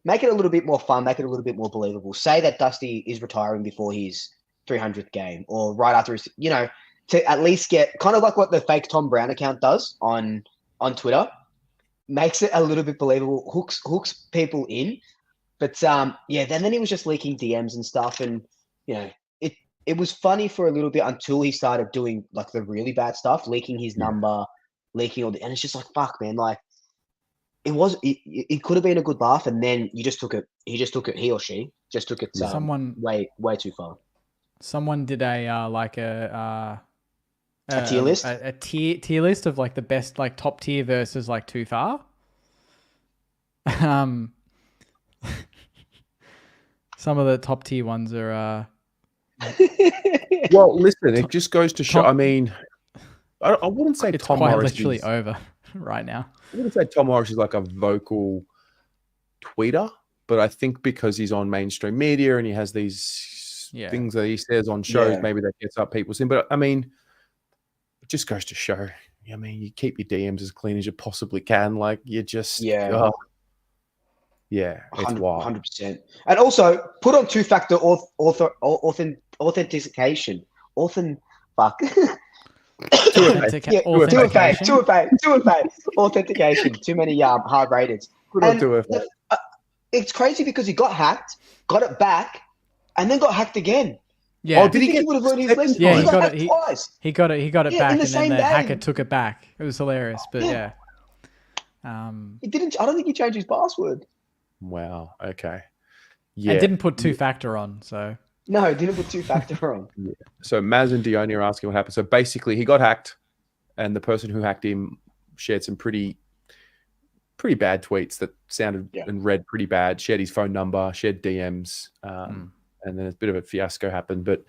make it a little bit more fun, make it a little bit more believable. Say that Dusty is retiring before his 300th game, or right after his, to at least get kind of like what the fake Tom Brown account does on Twitter, makes it a little bit believable, hooks people in. But then he was just leaking DMs and stuff, and it was funny for a little bit until he started doing like the really bad stuff, leaking his number, leaking and it's just like, fuck, man, like. It could have been a good laugh, and then he or she just took it way too far. Someone did a tier list? A tier list of like the best, like top tier versus like too far. Some of the top tier ones are well, listen, it just goes to show, I mean, I wouldn't say it's Tom quite Morris literally is over right now. I wouldn't say Tom Morris is like a vocal tweeter, but I think because he's on mainstream media and he has these things that he says on shows, maybe that gets up people's in. But I mean, it just goes to show. I mean, you keep your DMs as clean as you possibly can. Like, you just it's wild. 100%. And also put on two-factor authentication. Authentication. Too many hard rated. It's crazy because he got hacked, got it back, and then got hacked again. Yeah. Oh, did he would have learned his lesson? Yeah, he got it twice. He got it back, and then the day. hacker took it back. It was hilarious, but He didn't. I don't think he changed his password. Wow. Okay. And Yeah. didn't put two-factor on, so... No, didn't put two-factor on. So Maz and Dione are asking what happened. So basically, he got hacked, and the person who hacked him shared some pretty bad tweets that sounded and read pretty bad. Shared his phone number, shared DMs, and then a bit of a fiasco happened. But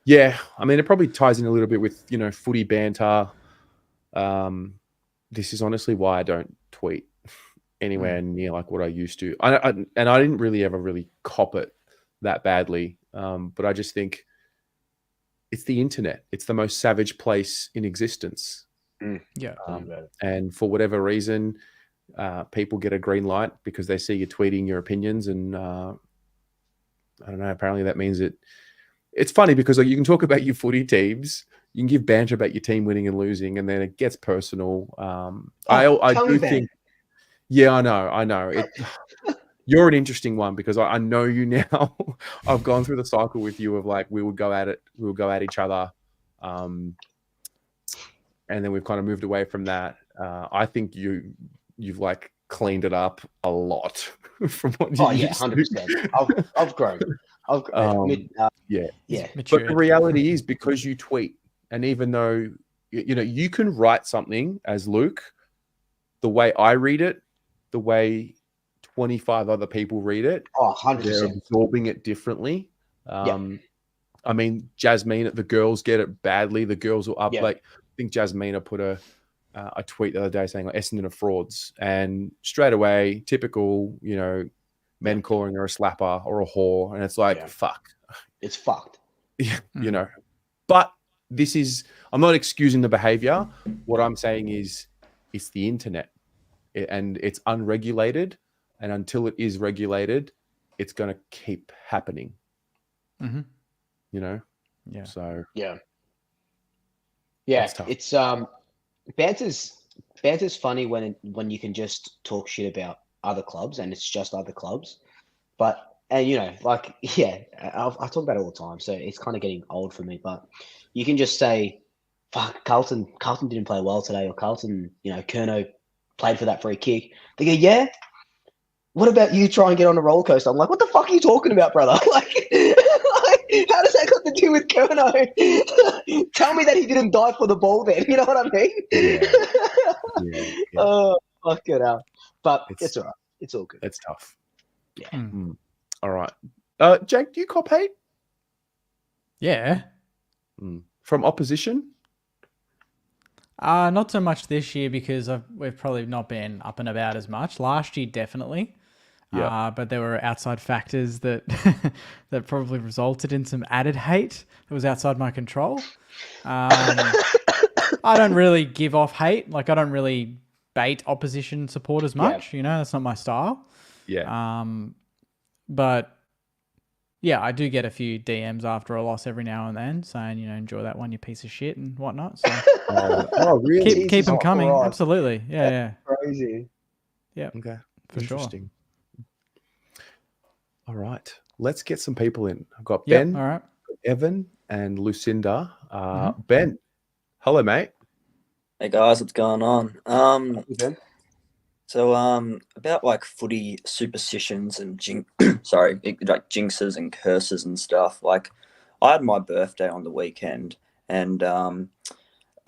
yeah, I mean, it probably ties in a little bit with footy banter. This is honestly why I don't tweet anywhere near like what I used to. And I didn't really ever really cop it that badly. But I just think it's the internet. It's the most savage place in existence. Yeah. And for whatever reason, people get a green light because they see you tweeting your opinions. And I don't know, apparently that means it's funny because like, you can talk about your footy teams, you can give banter about your team winning and losing, and then it gets personal. I do think, yeah, I know. You're an interesting one because I know you now. I've gone through the cycle with you of like we would go at each other, and then we've kind of moved away from that. I think you've like cleaned it up a lot from what you used 100%. I've grown. Yeah. But the reality is because you tweet, and even though you can write something as Luke, the way I read it, the way 25 other people read it. 100%. They're absorbing it differently. I mean, Jasmine, the girls get it badly. The girls will up. Like, I think Jasmina put a tweet the other day saying like Essendon are frauds, and straight away, typical, men calling her a slapper or a whore, and it's like, fuck, it's fucked. But this is, I'm not excusing the behavior. What I'm saying is, it's the internet, and it's unregulated. And until it is regulated, it's going to keep happening. Yeah. So it's banter's funny when you can just talk shit about other clubs and it's just other clubs. But I talk about it all the time, so it's kind of getting old for me. But you can just say, "Fuck, Carlton didn't play well today," or Carlton, Kerno played for that free kick. They go, "Yeah. What about you try and get on a roller coaster?" I'm like, what the fuck are you talking about, brother? Like, how does that got to do with Kerno? Tell me that he didn't die for the ball then. You know what I mean? Yeah. Oh, fuck it out. But it's all right. It's all good. It's tough. Yeah. All right. Jake, do you cop hate? Yeah. From opposition? Not so much this year because we've probably not been up and about as much. Last year, definitely. Yeah. But there were outside factors that that probably resulted in some added hate that was outside my control. I don't really give off hate. Like, I don't really bait opposition supporters much. That's not my style. Yeah. But yeah, I do get a few DMs after a loss every now and then saying, enjoy that one, you piece of shit and whatnot. So really? Keep them coming. Right. Absolutely. Yeah. Crazy. Yeah. Okay. For Interesting. Sure. All right. Let's get some people in. I've got Ben, all right, Evan, and Lucinda. Ben, hello, mate. Hey guys, what's going on? Ben? So about like footy superstitions and like jinxes and curses and stuff. Like, I had my birthday on the weekend, and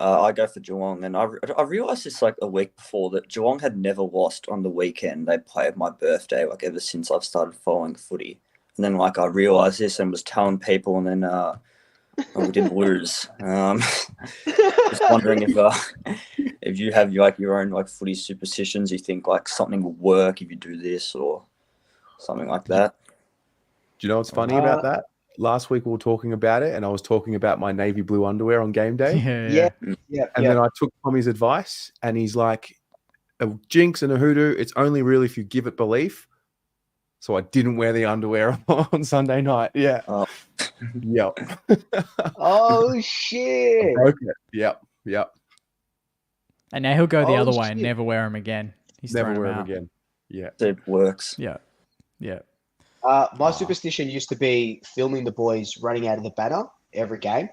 I go for Geelong, and I realised this like a week before that Geelong had never lost on the weekend. They played my birthday like ever since I've started following footy, and then like I realised this and was telling people, and then we didn't lose. Just wondering if you have like your own like footy superstitions. You think like something will work if you do this or something like that. Do you know what's funny about that? Last week we were talking about it, and I was talking about my navy blue underwear on game day. Yeah. And then I took Tommy's advice, and he's like, "A jinx and a hoodoo, it's only real if you give it belief." So I didn't wear the underwear on Sunday night. Yeah. Oh. Yep. Oh shit. I broke it. Yep. And now he'll go the other way and never wear them again. He's never wear them them again. Yeah. It works. Yeah. My superstition used to be filming the boys running out of the banner every game.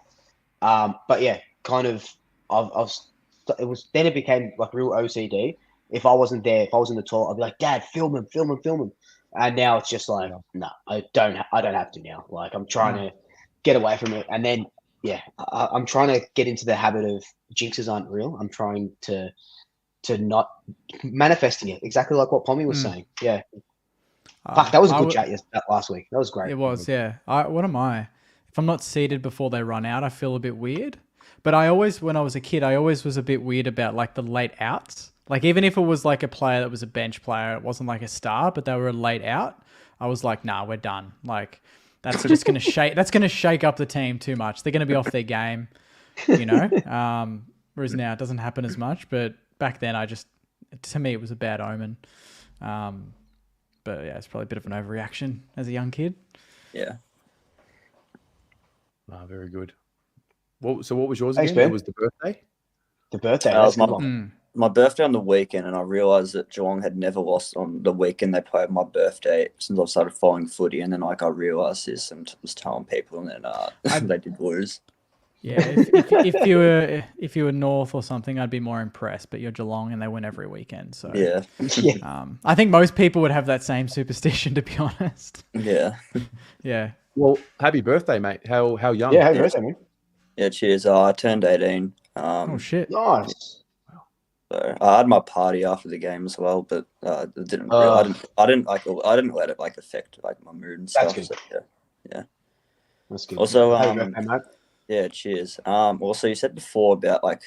But yeah, kind of, it became like real OCD. If I wasn't there, if I was in the toilet, I'd be like, "Dad, film him." And now it's just like, no, I don't have to now. Like I'm trying to get away from it, and then I'm trying to get into the habit of jinxes aren't real. I'm trying to not manifesting it exactly like what Pommy was saying. Yeah, fuck, that was a good chat last week. That was great. It was, yeah. What am I? If I'm not seated before they run out, I feel a bit weird. But I always, when I was a kid, I always was a bit weird about like the late outs. Like even if it was like a player that was a bench player, it wasn't like a star, but they were a late out. I was like, nah, we're done. Like that's just gonna shake. That's gonna shake up the team too much. They're gonna be off their game, you know. Whereas now it doesn't happen as much. But back then, to me, it was a bad omen. But yeah, it's probably a bit of an overreaction as a young kid. Yeah. Very good. So what was yours Thanks, again? Ben. It was the birthday? The birthday. That was That's a good one. my birthday on the weekend, and I realised that Geelong had never lost on the weekend they played my birthday since I started following footy. And then like I realised this and was telling people, and then they did lose. Yeah, if you were North or something, I'd be more impressed. But you're Geelong, and they win every weekend. So Yeah. I think most people would have that same superstition, to be honest. Yeah. Yeah. Well, happy birthday, mate. How young? Yeah, happy birthday, man. Yeah, cheers. I turned 18. Oh shit. Nice. So I had my party after the game as well, but it didn't. I didn't let it like affect like my mood and stuff. That's good. So, yeah. That's good. Also, Happy birthday, mate. yeah, cheers. Also, you said before about like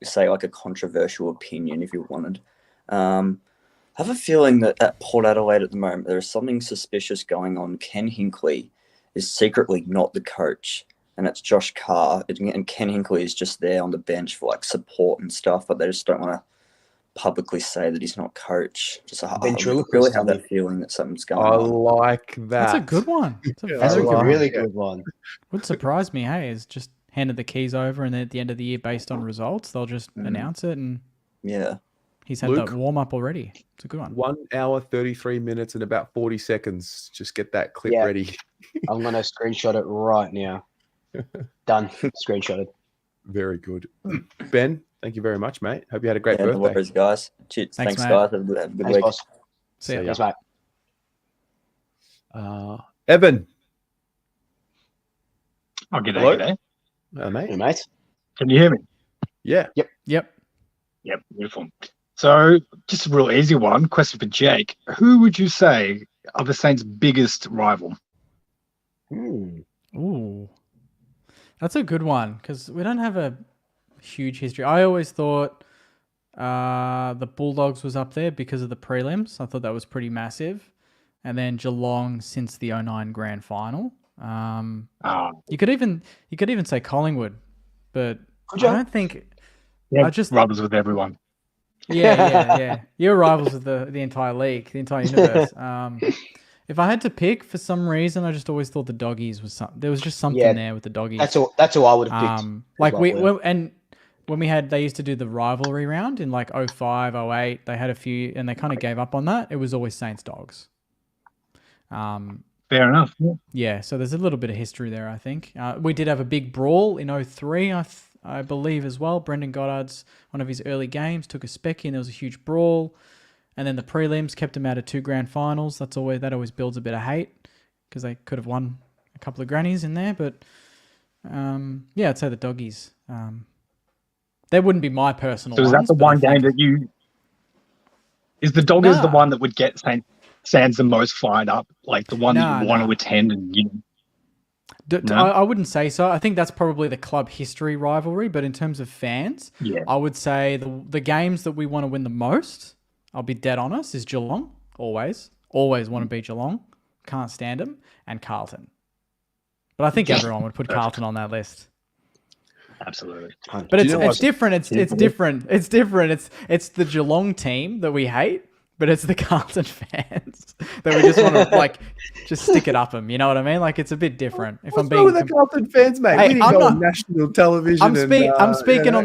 say like a controversial opinion if you wanted. I have a feeling that at Port Adelaide at the moment there is something suspicious going on. Ken Hinkley is secretly not the coach, and it's Josh Carr. And Ken Hinkley is just there on the bench for like support and stuff, but they just don't want to publicly say that he's not coach. Just I really have that feeling that something's going on. I like that. That's a good one. It's That's a very good really one. good one. Would surprise me, hey, is just handed the keys over, and then at the end of the year, based on results, they'll just announce it, and Yeah. he's had Luke? that warm up already. It's a good one. 1 hour, 33 minutes, and about 40 seconds. Just get that clip Yeah. ready. I'm gonna screenshot it right now. Done. Screenshotted. Very good. Ben, thank you very much, mate. Hope you had a great No birthday. worries, guys. Cheers. Thanks, Thanks mate. guys. Have a good Thanks, week. boss. See ya. See ya. Thanks, mate. Evan. I'll get Hello? that today. Mate. Hey, mate. Can you hear me? Yeah. Yep. Yep, beautiful. So, just a real easy one. Question for Jake. Who would you say are the Saints' biggest rival? Ooh, that's a good one because we don't have a huge history. I always thought the Bulldogs was up there because of the prelims. I thought that was pretty massive, and then Geelong since the 2009 Grand Final. You could even say Collingwood, but I don't think. Yeah, I just rivals with everyone. Yeah. You're rivals with the entire league, the entire universe. If I had to pick, for some reason, I just always thought the Doggies was something. There was just something there with the Doggies. That's all I would have picked. Like well. when they used to do the rivalry round in like 05, 08, they had a few, and they kind of gave up on that. It was always Saints Dogs. Fair enough. Yeah. Yeah, so there's a little bit of history there, I think. We did have a big brawl in 03, I believe, as well. Brendan Goddard's one of his early games took a specky, and there was a huge brawl. And then the prelims kept him out of 2 grand finals. That always builds a bit of hate because they could have won a couple of grannies in there. But I'd say the Doggies. They wouldn't be my personal. So is that the one game that you? Is the Doggers the one that would get Sands the most fired up? Like the one that you want to attend and you? I wouldn't say so. I think that's probably the club history rivalry. But in terms of fans, I would say the games that we want to win the most, I'll be dead honest, is Geelong. Always want to beat Geelong. Can't stand them. And Carlton. But I think everyone would put Carlton on that list. Absolutely. But it's different. It's different. It's different. It's the Geelong team that we hate, but it's the Carlton fans that we just want to just stick it up them. You know what I mean? Like it's a bit different. If What's I'm being wrong with the Carlton fans, mate? Hey, We didn't go on national television. I'm speaking on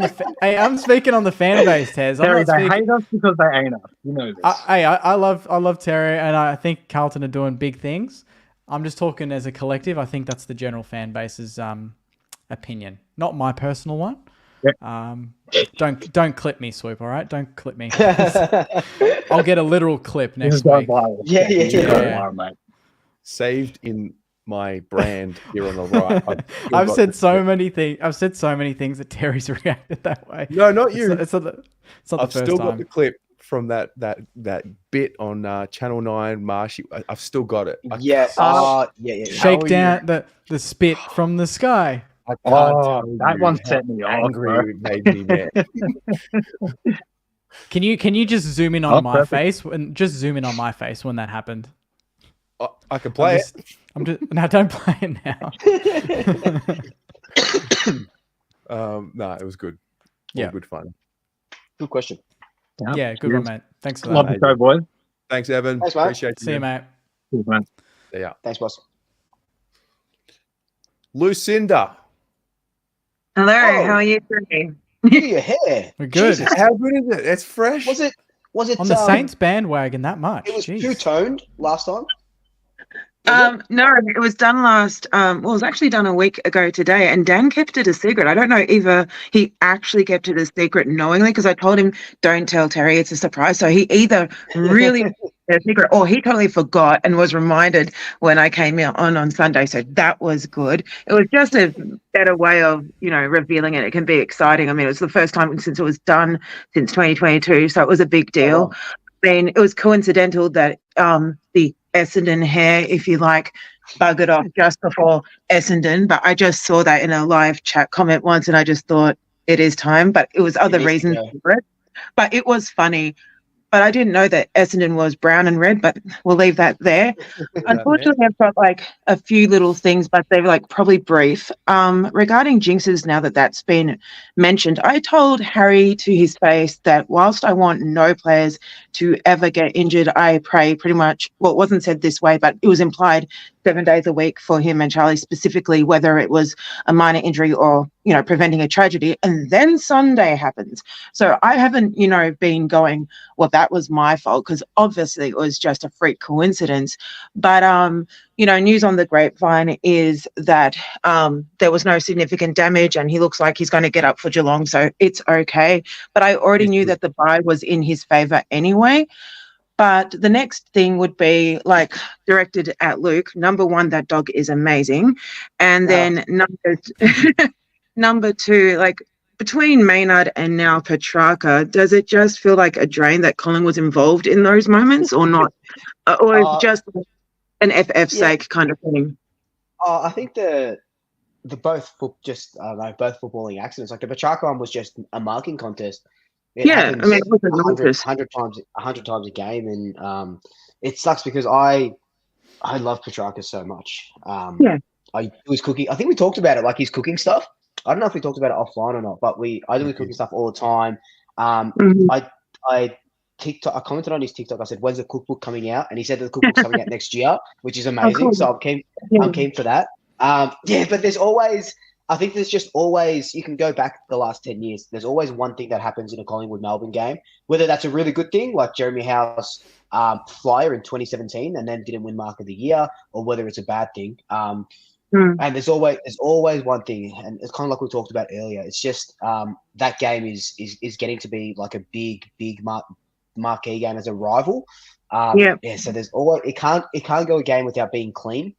the fan base, Tez. Terry, they hate us because they ain't us. You know this. I love Terry, and I think Carlton are doing big things. I'm just talking as a collective. I think that's the general fan base's opinion, not my personal one. Don't clip me, Swoop. All right, don't clip me. I'll get a literal clip next week. Yeah. Mate. Saved in my brand here on the right. I've said so many things. I've said so many things that Terry's reacted that way. No, not you. It's not the I've first still time. got the clip from that bit on Channel 9 Marshy. I've still got it. Yeah. Yeah. Shake down the spit from the sky. I can't Oh, tell that you one how set me off, angry bro. it made me mad. Can you just zoom in on my perfect. face and just zoom in on my face when that happened? I can play it. No, don't play it now. No, it was good. Yeah. All good fun. Good question. Yeah, good one, mate. Thanks for Love that. the show, boys. Thanks, Evan. Thanks, mate. Appreciate See you, mate. Cheers, man. Yeah. Thanks, boss. Lucinda. Hello, Oh. how are you doing? Look at your hair. We're good. Jesus. How good is it? It's fresh. Was it On the Saints bandwagon that much. It was Jeez. two-toned last time. No, it was done it was actually done a week ago today, and Dan kept it a secret. I don't know either he actually kept it a secret knowingly, because I told him, don't tell Terry, it's a surprise. So he either really kept it a secret, or he totally forgot and was reminded when I came on Sunday. So that was good. It was just a better way of, revealing it. It can be exciting. I mean, it was the first time since it was done since 2022, so it was a big deal. Oh. I mean, it was coincidental that the Essendon hair, if you like, buggered off just before Essendon, but I just saw that in a live chat comment once, and I just thought it is time. But it was other reasons for it. But it was funny. But I didn't know that Essendon was brown and red, but we'll leave that there. Unfortunately, I've got a few little things, but they're probably brief. Regarding jinxes, now that that's been mentioned, I told Harry to his face that whilst I want no players to ever get injured, I pray pretty much, well, it wasn't said this way, but it was implied 7 days a week for him and Charlie specifically, whether it was a minor injury or, preventing a tragedy. And then Sunday happens. So I haven't, been going, well, that was my fault, because obviously it was just a freak coincidence. But, news on the grapevine is that there was no significant damage, and he looks like he's going to get up for Geelong. So it's okay. But I already knew that the bye was in his favour anyway. But the next thing would be directed at Luke. Number one, that dog is amazing. And then number two, between Maynard and now Petrarca, does it just feel like a drain that Colin was involved in those moments or not? Or just an FF sake kind of thing? I think the both footballing accidents. The Petrarca one was just a marking contest. It it wasn't 100 times a game, and it sucks because I love Petrarca so much. He was cooking. I think we talked about it, his cooking stuff. I don't know if we talked about it offline or not, but I do his cooking stuff all the time. I commented on his TikTok. I said, "When's the cookbook coming out?" And he said that the cookbook's coming out next year, which is amazing. Cool. So I'm keen for that. But there's always. I think there's just always, you can go back the last 10 years, there's always one thing that happens in a Collingwood-Melbourne game, whether that's a really good thing, like Jeremy Howe's flyer in 2017 and then didn't win Mark of the Year, or whether it's a bad thing. And there's always one thing, and it's kind of like we talked about earlier. It's just that game is getting to be a big marquee game as a rival. So there's always, it can't go a game without being clean.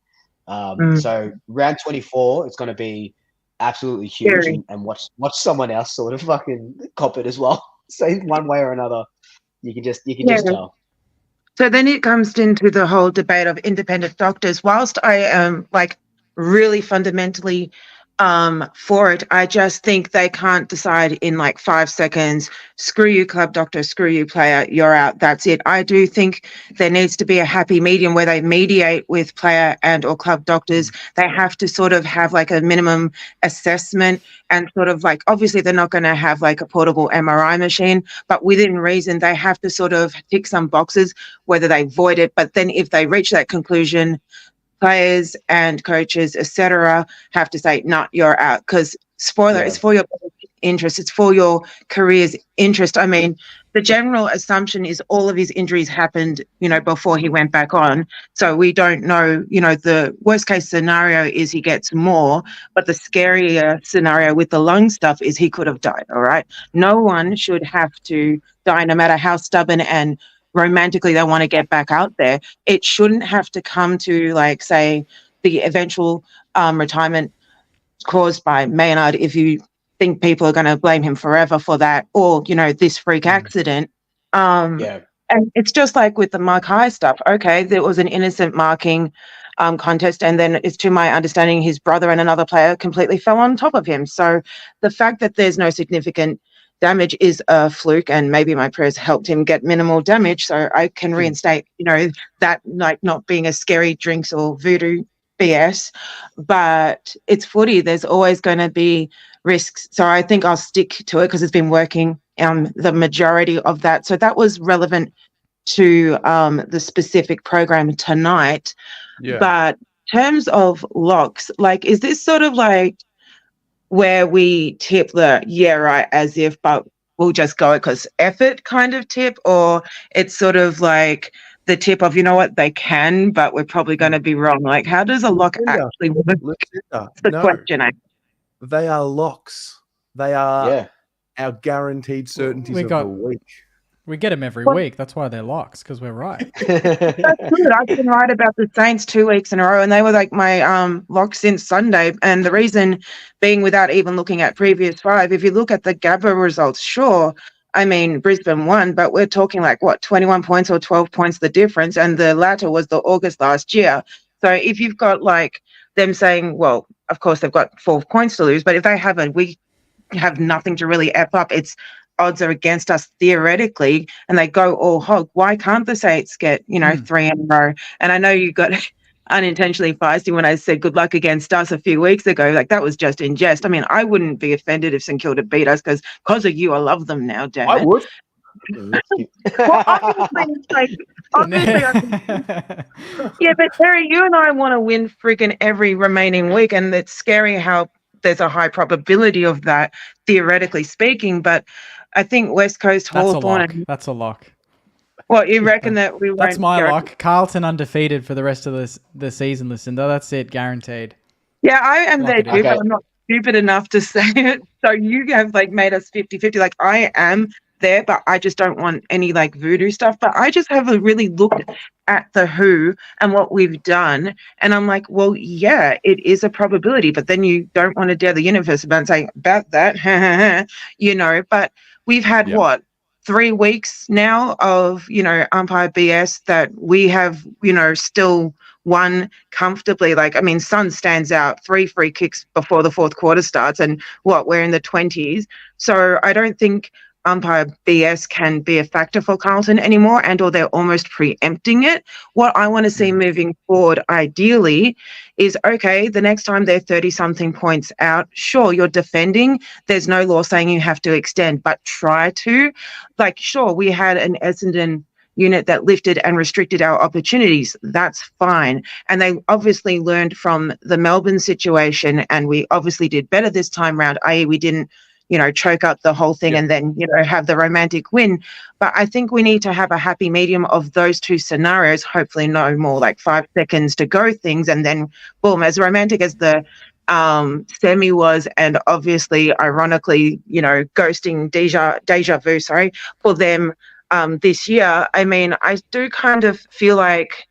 So round 24, it's going to be absolutely huge, and watch someone else sort of fucking cop it as well. So one way or another, you can just tell. So then it comes into the whole debate of independent doctors. Whilst I am really fundamentally for it, I just think they can't decide in 5 seconds, screw you club doctor, screw you player, you're out, that's it. I do think there needs to be a happy medium where they mediate with player and or club doctors. They have to sort of have a minimum assessment, and sort of obviously they're not going to have a portable MRI machine, but within reason they have to sort of tick some boxes, whether they void it. But then if they reach that conclusion, players and coaches, etc., have to say, "No, you're out." Because spoiler, it's for your interest. It's for your career's interest. I mean, the general assumption is all of his injuries happened, before he went back on. So we don't know, the worst case scenario is he gets more, but the scarier scenario with the lung stuff is he could have died, all right? No one should have to die, no matter how stubborn and romantically they want to get back out there. It shouldn't have to come to, like, say, the eventual retirement caused by Maynard, if you think people are going to blame him forever for that, or this freak accident. And it's just like with the Mackay stuff. Okay, there was an innocent marking contest, and then it's, to my understanding, his brother and another player completely fell on top of him. So the fact that there's no significant damage is a fluke, and maybe my prayers helped him get minimal damage, so I can reinstate that, like, not being a scary drinks or voodoo BS. But it's footy, there's always going to be risks, so I think I'll stick to it because it's been working the majority of that. So that was relevant to the specific program tonight. But in terms of locks, like, is this sort of like where we tip the as if, but we'll just go it because effort kind of tip, or it's sort of like the tip of, they can, but we're probably going to be wrong? Like, how does a lock actually work? That's the question. They are locks. They are our guaranteed certainties of the week. We get them every week. That's why they're locks, because we're right. That's good. I've been right about the Saints 2 weeks in a row, and they were like my locks since Sunday. And the reason being, without even looking at previous 5, if you look at the Gabba results, sure, I mean, Brisbane won, but we're talking like, 21 points or 12 points the difference, and the latter was the August last year. So if you've got like them saying, well, of course they've got 4 points to lose, but if they haven't, we have nothing to really F up. It's odds are against us theoretically, and they go all hog. Why can't the Saints get 3 in a row? And I know you got unintentionally feisty when I said good luck against us a few weeks ago. Like, that was just in jest. I mean, I wouldn't be offended if St Kilda beat us because of you, I love them now, damn it. I would. Well, obviously, yeah, but Terry, you and I want to win freaking every remaining week, and it's scary how there's a high probability of that, theoretically speaking. But I think West Coast Hawthorn. That's a lock. Well, you reckon that we won't? That's my lock. Carlton undefeated for the rest of the season, Lucinda. That's it, guaranteed. Yeah, I am Lock there too, it in. but I'm not stupid enough to say it. So you have like made us 50-50. Like, I am there, but I just don't want any like voodoo stuff. But I just have a really looked at the who and what we've done, and I'm like, well, yeah, it is a probability, but then you don't want to dare the universe about saying about that, but we've had 3 weeks now of umpire BS that we have still won comfortably. Like, I mean, Sun stands out, 3 free kicks before the fourth quarter starts, and we're in the 20s. So I don't think umpire BS can be a factor for Carlton anymore, and or they're almost preempting it. What I want to see moving forward, ideally, is, okay, the next time they're 30-something points out, sure, you're defending. There's no law saying you have to extend, but try to. Like, sure, we had an Essendon unit that lifted and restricted our opportunities. That's fine. And they obviously learned from the Melbourne situation, and we obviously did better this time round, i.e. we didn't choke up the whole thing and then, have the romantic win. But I think we need to have a happy medium of those 2 scenarios, hopefully no more like 5 seconds to go things. And then, boom, as romantic as the semi was, and obviously, ironically, ghosting deja vu, for them this year. I mean, I do kind of feel like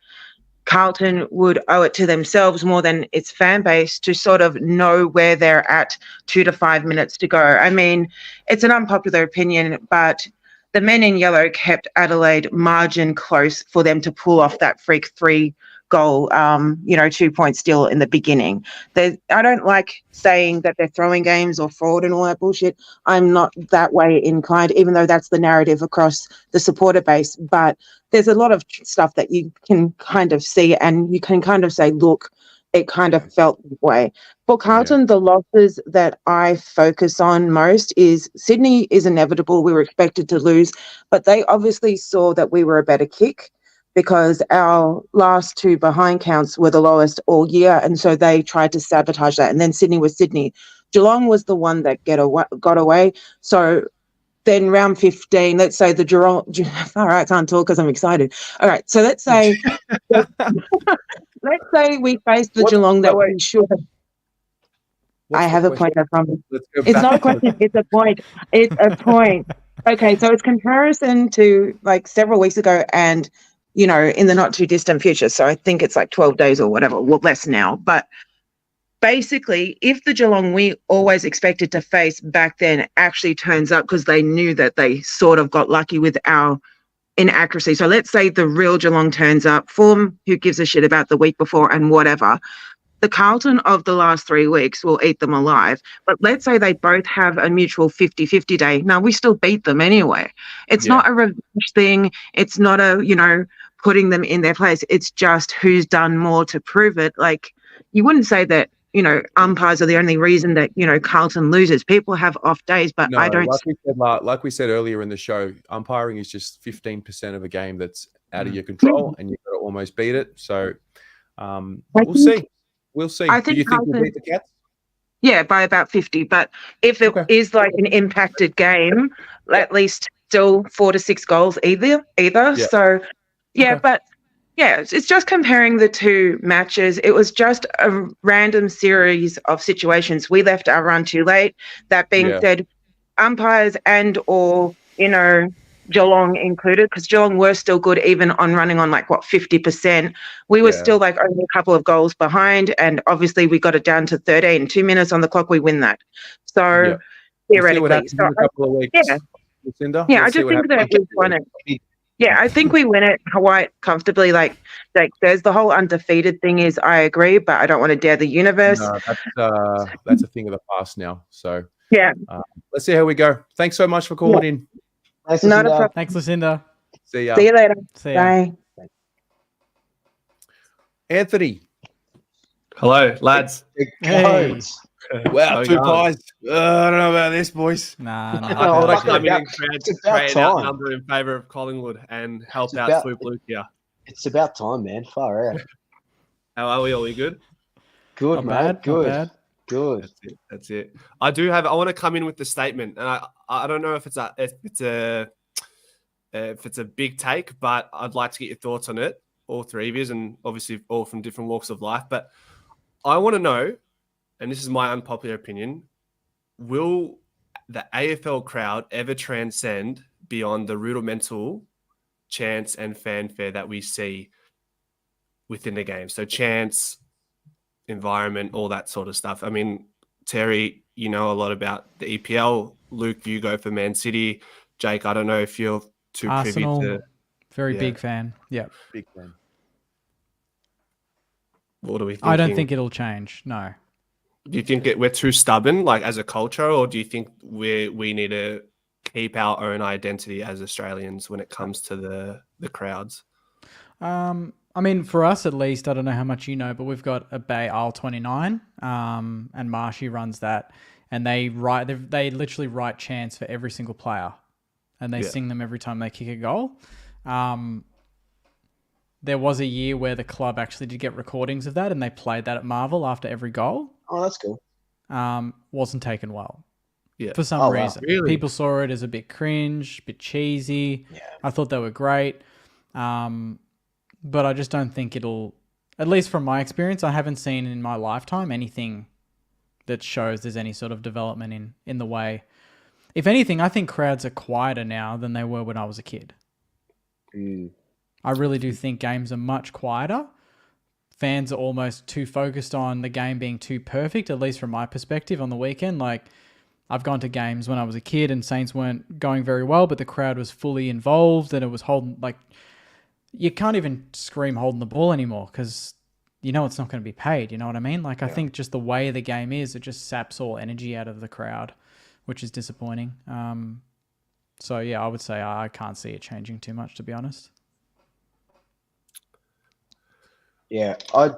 Carlton would owe it to themselves more than its fan base to sort of know where they're at 2 to 5 minutes to go. I mean, it's an unpopular opinion, but the men in yellow kept Adelaide margin close for them to pull off that freak 3-goal, 2-point steal in the beginning. I don't like saying that they're throwing games or fraud and all that bullshit. I'm not that way inclined, even though that's the narrative across the supporter base. But there's a lot of stuff that you can kind of see, and you can kind of say, look, it kind of felt that way. For Carlton, the losses that I focus on most is Sydney is inevitable. We were expected to lose, but they obviously saw that we were a better kick, because our last 2 behind counts were the lowest all year, and so they tried to sabotage that. And then Sydney was Sydney. Geelong was the one that got away. So then round 15, let's say the Geelong. All right, I can't talk because I'm excited. All right, so let's say we face the Geelong that we should have. I have a point, I promise. It's not a question, it's a point. It's a point. Okay, so it's comparison to like several weeks ago and, in the not too distant future. So I think it's like 12 days or whatever, well, less now. But basically, if the Geelong we always expected to face back then actually turns up because they knew that they sort of got lucky with our inaccuracy. So let's say the real Geelong turns up, form who gives a shit about the week before and whatever. The Carlton of the last 3 weeks will eat them alive. But let's say they both have a mutual 50-50 day. Now, we still beat them anyway. It's not a revenge thing. It's not a, putting them in their place. It's just who's done more to prove it. Like, you wouldn't say that, umpires are the only reason that, Carlton loses. People have off days, but No, I don't. Like we said earlier in the show, umpiring is just 15% of a game that's out of your control, and you've got to almost beat it. So we'll see. We'll see. I think Do you think we'll beat the Cats? Yeah, by about 50. But if it is like an impacted game, at least still 4 to 6 goals either. Yeah. So, but it's just comparing the two matches. It was just a random series of situations. We left our run too late. That being said, umpires and or, Geelong included, because Geelong were still good even on running on 50%. We were still only a couple of goals behind, and obviously we got it down to 13, 2 minutes on the clock, we win that. So theoretically, we'll see what happens in a couple of weeks. I just think that we won it. Yeah, I think we win it quite comfortably. Like there's the whole undefeated thing is I agree, but I don't want to dare the universe. No, that's a thing of the past now. So let's see how we go. Thanks so much for calling in. Thanks, Lucinda. See ya. See you later. See ya. Bye. Anthony. Hello, lads. Hey. Wow, 2 pies. I don't know about this, boys. Nah. I thought I'd come in and it's create about an time. outnumber in favour of Collingwood and help It's out about- Swoop Luke here. It's about time, man. Far out. How are we? All we good? Good, Not mate. bad. Good. Not bad. Good. That's it. I want to come in with the statement, and I don't know if it's a big take, but I'd like to get your thoughts on it, all three of you, and obviously all from different walks of life. But I want to know, and this is my unpopular opinion, will the AFL crowd ever transcend beyond the rudimental chants and fanfare that we see within the game? So chants, environment, all that sort of stuff. I mean, Terry, you know a lot about the EPL. Luke, you go for Man City. Jake, I don't know if you're too Arsenal, privy to... very big fan. Yeah. Big fan. What are we thinking? I don't think it'll change. No. Do you think we're too stubborn, like as a culture, or do you think we need to keep our own identity as Australians when it comes to the crowds? I mean, for us at least, I don't know how much you know, but we've got a Bay Isle 29, and Marshy runs that, and they literally write chants for every single player, and they sing them every time they kick a goal. There was a year where the club actually did get recordings of that, and they played that at Marvel after every goal. Oh, that's cool. Wasn't taken well. Yeah. For some reason. Really? People saw it as a bit cringe, a bit cheesy. Yeah. I thought they were great. But I just don't think it'll, at least from my experience, I haven't seen in my lifetime anything that shows there's any sort of development in the way. If anything, I think crowds are quieter now than they were when I was a kid. I really do think games are much quieter. Fans are almost too focused on the game being too perfect, at least from my perspective on the weekend. Like, I've gone to games when I was a kid and Saints weren't going very well, but the crowd was fully involved and it was holding, like, you can't even scream holding the ball anymore because you know it's not going to be paid. You know what I mean? Like, I think just the way the game is, it just saps all energy out of the crowd, which is disappointing. So, yeah, I would say I can't see it changing too much, to be honest. Yeah, I'd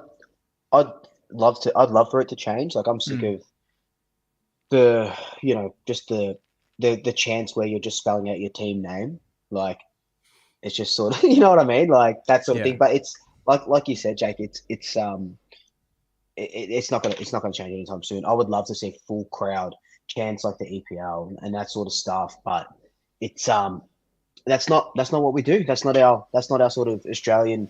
love for it to change. Like, I'm sick of just the chants where you're just spelling out your team name. Like, it's just sort of, you know what I mean? Like that sort of thing. But it's like you said, Jake, it's it's not gonna change anytime soon. I would love to see full crowd chants like the EPL and that sort of stuff, but it's that's not what we do. That's not our sort of Australian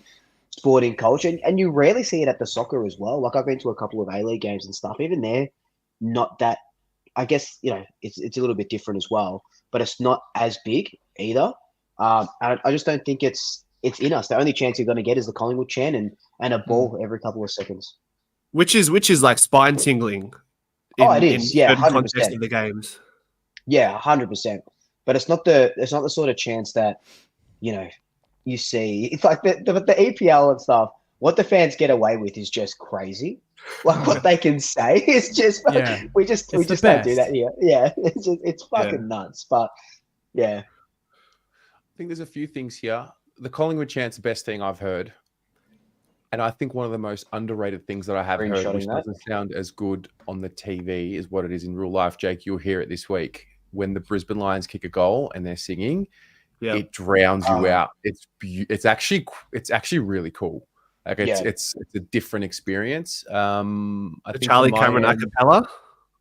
sporting culture, and you rarely see it at the soccer as well. Like I've been to a couple of A-League games and stuff. Even there, not that. I guess it's a little bit different as well, but it's not as big either. I just don't think it's in us. The only chance you're going to get is the Collingwood chant and a ball every couple of seconds, which is like spine tingling. It is. Yeah, 100% of the games. Yeah, 100%. But it's not the sort of chance that you see. It's like the EPL and stuff. What the fans get away with is just crazy. Like what they can say is just we just don't do that here. Yeah, it's fucking nuts. But yeah, I think there's a few things here. The Collingwood chant's the best thing I've heard, and I think one of the most underrated things that I have heard, which doesn't sound as good on the TV as what it is in real life. Jake, you'll hear it this week when the Brisbane Lions kick a goal and they're singing. Yeah. It drowns you out. It's actually really cool. Like it's a different experience. I think Charlie Cameron a cappella,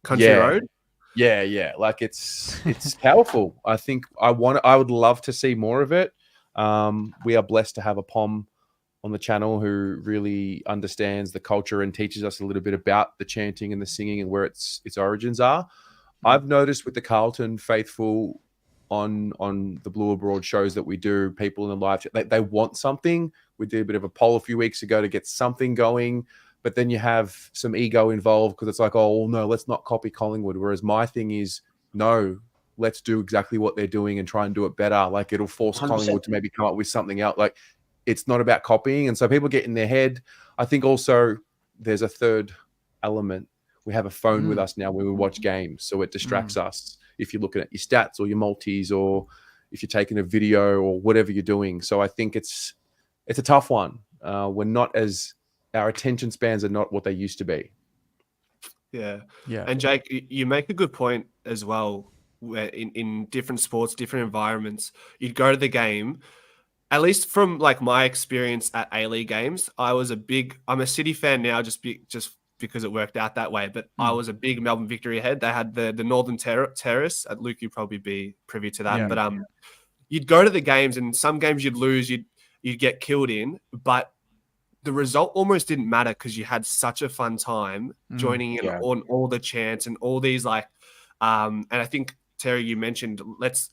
Country Road. Yeah. Like it's powerful. I think I would love to see more of it. We are blessed to have a POM on the channel who really understands the culture and teaches us a little bit about the chanting and the singing and where its origins are. I've noticed with the Carlton faithful on the Blue Abroad shows that we do, people in the live chat, they want something. We did a bit of a poll a few weeks ago to get something going, but then you have some ego involved because it's like, oh no, let's not copy Collingwood. Whereas my thing is, no, let's do exactly what they're doing and try and do it better. Like it'll force 100%. Collingwood to maybe come up with something else. Like it's not about copying. And so people get in their head. I think also there's a third element. We have a phone with us now when we watch games, so it distracts us. If you're looking at your stats or your multis, or if you're taking a video or whatever you're doing. So I think it's a tough one. Our attention spans are not what they used to be. Yeah. And Jake, you make a good point as well. Where in different sports, different environments, you'd go to the game. At least from like my experience at A-League games, I'm a City fan now, just because it worked out that way. But I was a big Melbourne Victory head. They had the Northern Terrace. Luke, you'd probably be privy to that. Yeah. But you'd go to the games, and some games you'd lose, you'd get killed in. But the result almost didn't matter because you had such a fun time joining in on all the chants and all these and I think Terry, you mentioned let's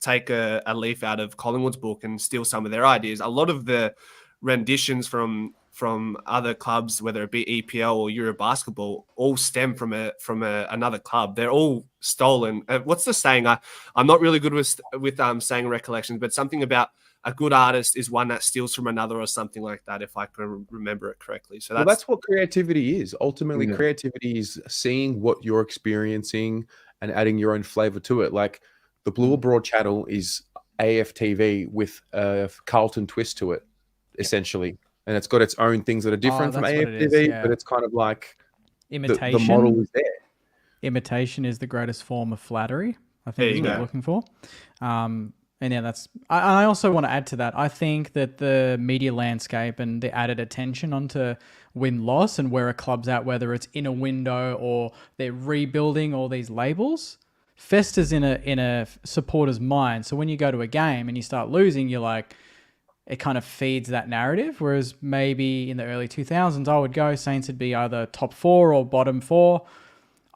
take a leaf out of Collingwood's book and steal some of their ideas. A lot of the renditions from other clubs, whether it be EPL or Euro basketball, all stem from another club. They're all stolen. What's the saying? I'm not really good with saying recollections, but something about a good artist is one that steals from another or something like that, if I can remember it correctly. So that's what creativity is. Ultimately, creativity is seeing what you're experiencing and adding your own flavor to it. Like the Blue Abroad channel is AFTV with a Carlton twist to it, essentially. And it's got its own things that are different from AFTV, but it's kind of like imitation. The model is there. Imitation is the greatest form of flattery, I think is what you're looking for. And yeah, I also want to add to that. I think that the media landscape and the added attention onto win-loss and where a club's at, whether it's in a window or they're rebuilding all these labels, festers in a supporter's mind. So when you go to a game and you start losing, you're like, it kind of feeds that narrative. Whereas maybe in the early 2000s, I would go, Saints would be either top 4 or bottom 4.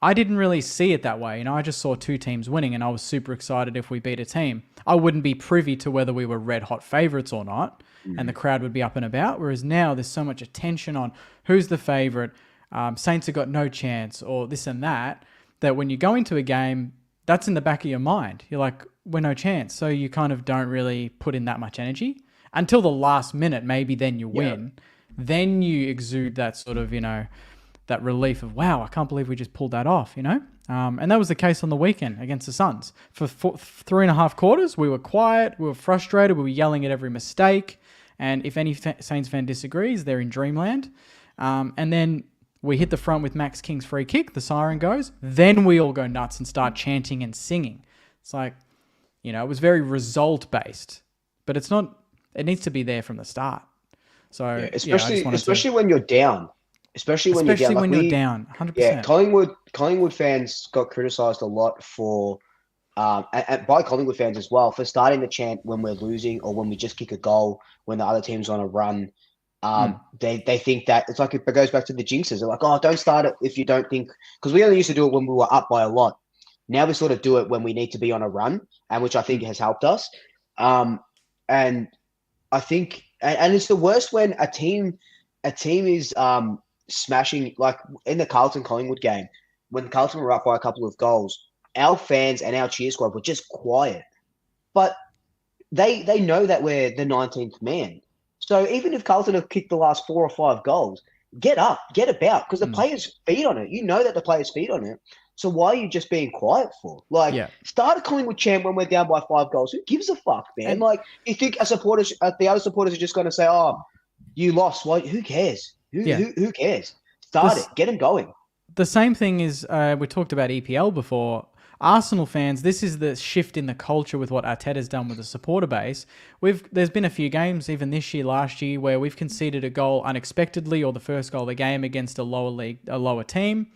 I didn't really see it that way. I just saw 2 teams winning and I was super excited if we beat a team. I wouldn't be privy to whether we were red hot favourites or not, and the crowd would be up and about. Whereas now there's so much attention on who's the favourite, Saints have got no chance, or this and that when you go into a game, that's in the back of your mind. You're like, we're no chance. So you kind of don't really put in that much energy until the last minute. Maybe then you win. Then you exude that sort of, that relief of, wow, I can't believe we just pulled that off, And that was the case on the weekend against the Suns. For 3.5 quarters, we were quiet, we were frustrated, we were yelling at every mistake. And if any Saints fan disagrees, they're in dreamland. And then we hit the front with Max King's free kick, the siren goes. Then we all go nuts and start chanting and singing. It's like, it was very result-based. But it needs to be there from the start. So especially when you're down. especially when you're down. Especially when Like you're down, 100%. Yeah, Collingwood fans got criticised a lot for, and by Collingwood fans as well, for starting the chant when we're losing or when we just kick a goal when the other team's on a run. They think that it's like it goes back to the jinxes. They're like, oh, don't start it if you don't think, because we only used to do it when we were up by a lot. Now we sort of do it when we need to be on a run, and which I think has helped us. And I think, and it's the worst when a team is smashing, like in the Carlton Collingwood game, when Carlton were up by a couple of goals, our fans and our cheer squad were just quiet. But they know that we're the 19th man. So even if Carlton have kicked the last 4 or 5 goals, get up, get about, because the players feed on it. You know that the players feed on it. So why are you just being quiet for? Like, start a Collingwood chant when we're down by 5 goals. Who gives a fuck, man? And like, you think the other supporters are just going to say, "Oh, you lost." Well, who cares? Who cares? Start it. Get them going. The same thing is, we talked about EPL before. Arsenal fans, this is the shift in the culture with what Arteta's done with the supporter base. There's been a few games, even this year, last year, where we've conceded a goal unexpectedly or the first goal of the game against a lower team.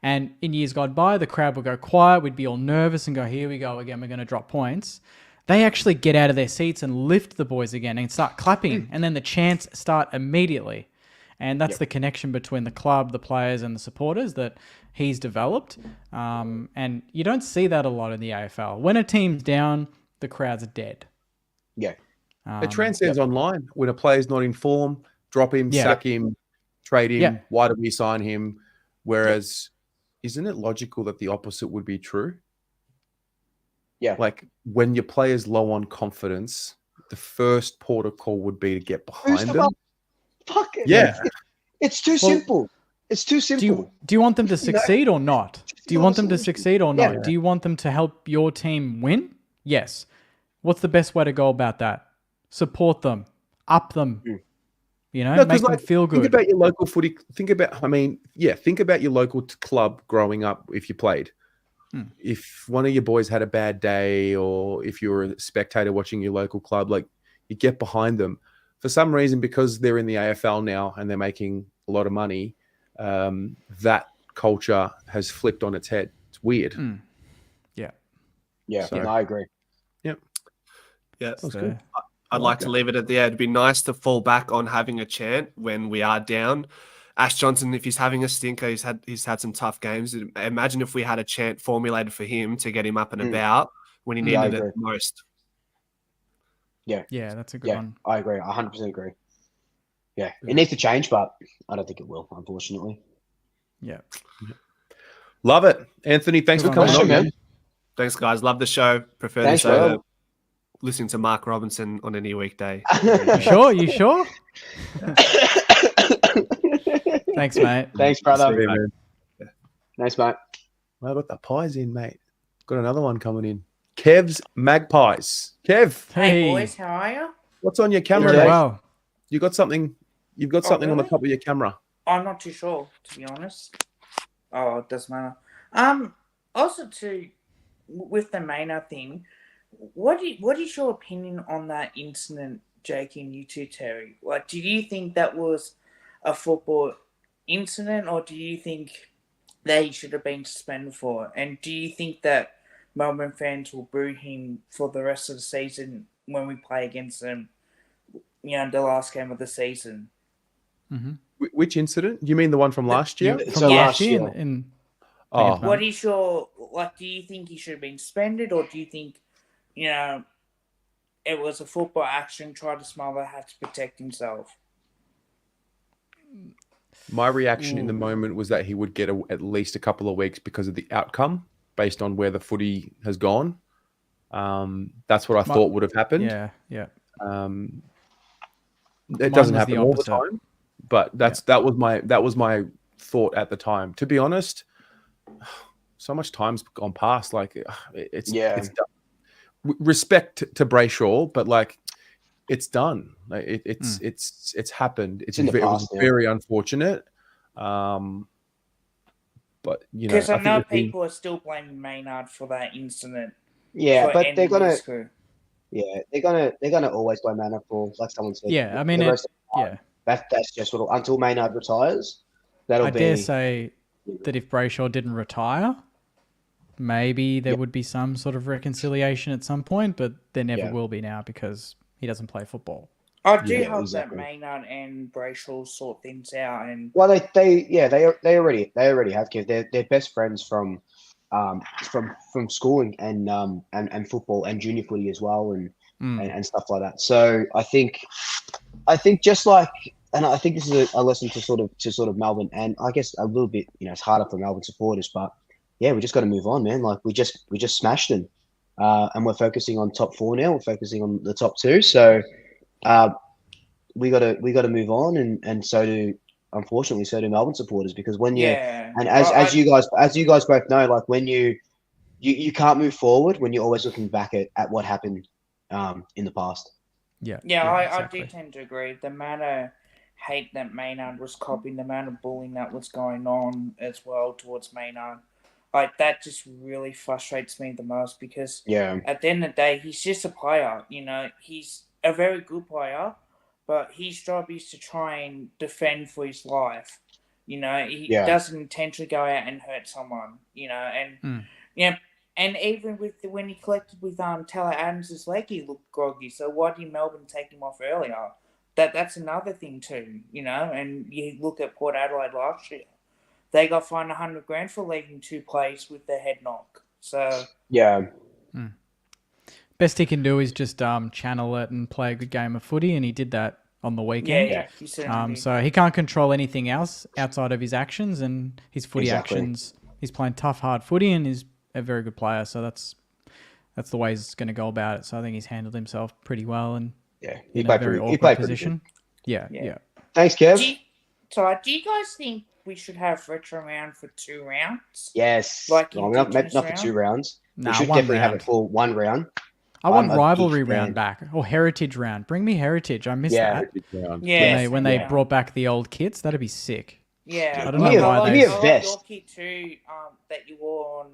And in years gone by, the crowd would go quiet. We'd be all nervous and go, here we go again. We're going to drop points. They actually get out of their seats and lift the boys again and start clapping. And then the chants start immediately. And that's the connection between the club, the players, and the supporters that he's developed. And you don't see that a lot in the AFL. When a team's down, the crowds are dead. Yeah. It transcends online. When a player's not in form, drop him, sack him, trade him. Yeah. Why do we sign him? Whereas, isn't it logical that the opposite would be true? Yeah. Like when your player's low on confidence, the first port of call would be to get behind them. Fuck it. Yeah. It's too simple. It's too simple. Do you want them to succeed or not? Do you want them to succeed or not? Yeah. Do you want them to help your team win? Yes. What's the best way to go about that? Support them. Up them. You know, make them feel good. Think about your local footy. Think about your local club growing up if you played. If one of your boys had a bad day or if you were a spectator watching your local club, like you get behind them. For some reason, because they're in the AFL now and they're making a lot of money, that culture has flipped on its head. It's weird. Yeah, So- I agree. Yeah, That's good. I'd like to leave it at there. It'd be nice to fall back on having a chant when we are down. Ash Johnson, if he's having a stinker, he's had some tough games. Imagine if we had a chant formulated for him to get him up and about when he needed it most. Yeah, that's a good one. I agree. I 100% agree. Yeah, it needs to change, but I don't think it will, unfortunately. Yeah. Love it. Anthony, thanks for coming on, man. Thanks, guys. Love the show. Prefer Thanks, the show bro. to listening to Mark Robinson on any weekday. You sure? Thanks, mate. Thanks, brother. See you, man. Thanks, mate. Well, I got the pies in, mate. Got another one coming in. Kev's Magpies. Kev, Hey, boys, how are you? what's on your camera, Very mate? well. You got something? You've got something on the really? top of your camera. I'm not too sure, to be honest. Oh, it doesn't matter. Also, with the Maynard thing, what is your opinion on that incident, Jake, and you too, Terry? Like, do you think that was a football incident, or do you think they should have been suspended for it? And do you think that Melbourne fans will boo him for the rest of the season when we play against them, the last game of the season? Which incident? You mean the one from last year? So last year. What is your, do you think he should have been suspended, or do you think, it was a football action, try to smile that had to protect himself? My reaction in the moment was that he would get at least a couple of weeks because of the outcome based on where the footy has gone. That's what I thought would have happened. Yeah. It doesn't happen all the time, but that was my thought at the time. To be honest, so much time's gone past. Like it's done. Respect to Brayshaw, but like it's done. Like, it's happened. It was very unfortunate. But because I know people are still blaming Maynard for that incident. Yeah, but they're gonna always blame Maynard for, like someone said. Yeah, I mean, that's just until Maynard retires. I dare say that if Brayshaw didn't retire, maybe there would be some sort of reconciliation at some point, but there never will be now because he doesn't play football. I do hope that Maynard and Brayshaw sort things out. And well, they already have, Kev. They're best friends from school and football and junior footy as well and stuff like that. So I think just like, and I think this is a lesson to sort of Melbourne, and I guess a little bit, it's harder for Melbourne supporters, but yeah, we just got to move on, man. Like we just smashed them, and we're focusing on top 4 now. We're focusing on the top 2, so we got to move on, and so do Melbourne supporters, because when as you guys both know, like when you can't move forward when you're always looking back at what happened in the past. Exactly. I do tend to agree. The amount of hate that Maynard was copying, the amount of bullying that was going on as well towards Maynard, like that just really frustrates me the most, because at the end of the day, he's just a player. He's a very good player, but his job is to try and defend for his life. He doesn't intentionally go out and hurt someone. And even when he collected with Taylor Adams' leg, he looked groggy. So why did Melbourne take him off earlier? That's another thing too, And you look at Port Adelaide last year, they got fined $100,000 for leaving 2 plays with their head knock. So best he can do is just channel it and play a good game of footy, and he did that on the weekend. So he can't control anything else outside of his actions and his footy actions. He's playing tough, hard footy, and he's a very good player. So that's the way he's going to go about it. So I think he's handled himself pretty well, and he played very pretty awkward position. Yeah. Thanks, Kev. Do you guys think we should have retro round for 2 rounds? Yes. Like not for 2 rounds. Nah, we should 1 definitely round. have a full 1 round. I want rivalry round back, or heritage round. Bring me heritage. I missed that. When they brought back the old kits, that'd be sick. Yeah. I don't know why they. Your kit too, that you wore on.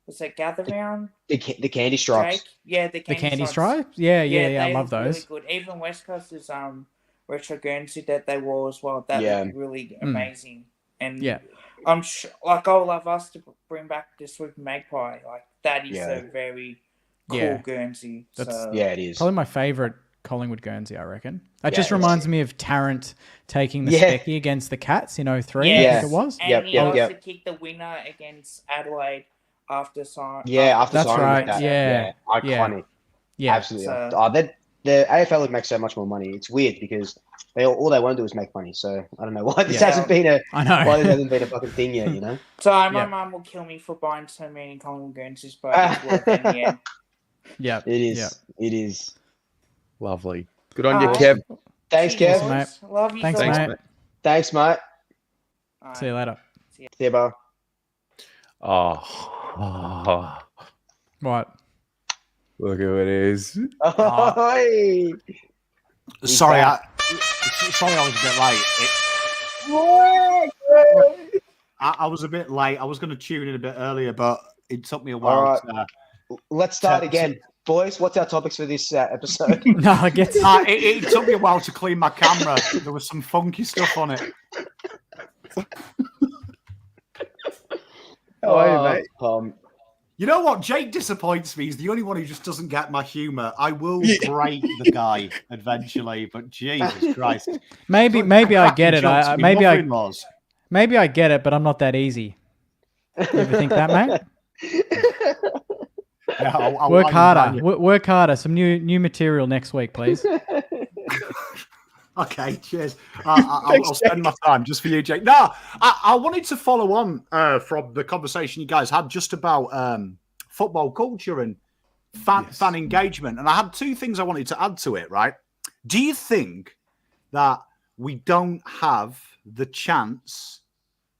Was that Gather Round? The candy stripes. Jake? Yeah, the candy stripes. Yeah. I love those. Really good. Even West Coast's retro Guernsey that they wore as well. That looked really amazing. And I'm sure, like, I would love us to bring back the Swoop Magpie. Like that is a very cool Guernsey. It is probably my favourite Collingwood Guernsey, I reckon. It just reminds me of Tarrant taking the Specky against the Cats in 03, I think it was. And he also kicked the winner against Adelaide after sign. That's right. Iconic. Yeah. Absolutely. The AFL would make so much more money. It's weird because all they want to do is make money. So I don't know why this hasn't been a fucking thing yet, So my mum will kill me for buying so many Collingwood Guernseys, but it's worth it in the end. Yeah. It is. It is. Lovely. Good on you, Kev. Thanks, Kev. Mate. Love you. Thanks, mate. Thanks, mate. See you later. See you, bro. What? Look who it is. Sorry, I was a bit late. I was a bit late. I was going to tune in a bit earlier, but it took me a while. All right. Let's start again. Boys, what's our topics for this episode? No, I get it took me a while to clean my camera. There was some funky stuff on it. How are you, mate? You know what? Jake disappoints me. He's the only one who just doesn't get my humour. I will break the guy eventually, but Jesus Christ. Maybe I get it. Maybe I get it, but I'm not that easy. You ever think that, mate? Yeah, I'll work harder. Work harder. Some new material next week, please. Okay, cheers. I'll spend my time just for you, Jake. No, I wanted to follow on from the conversation you guys had just about football culture and fan engagement. And I had 2 things I wanted to add to it, right? Do you think that we don't have the chance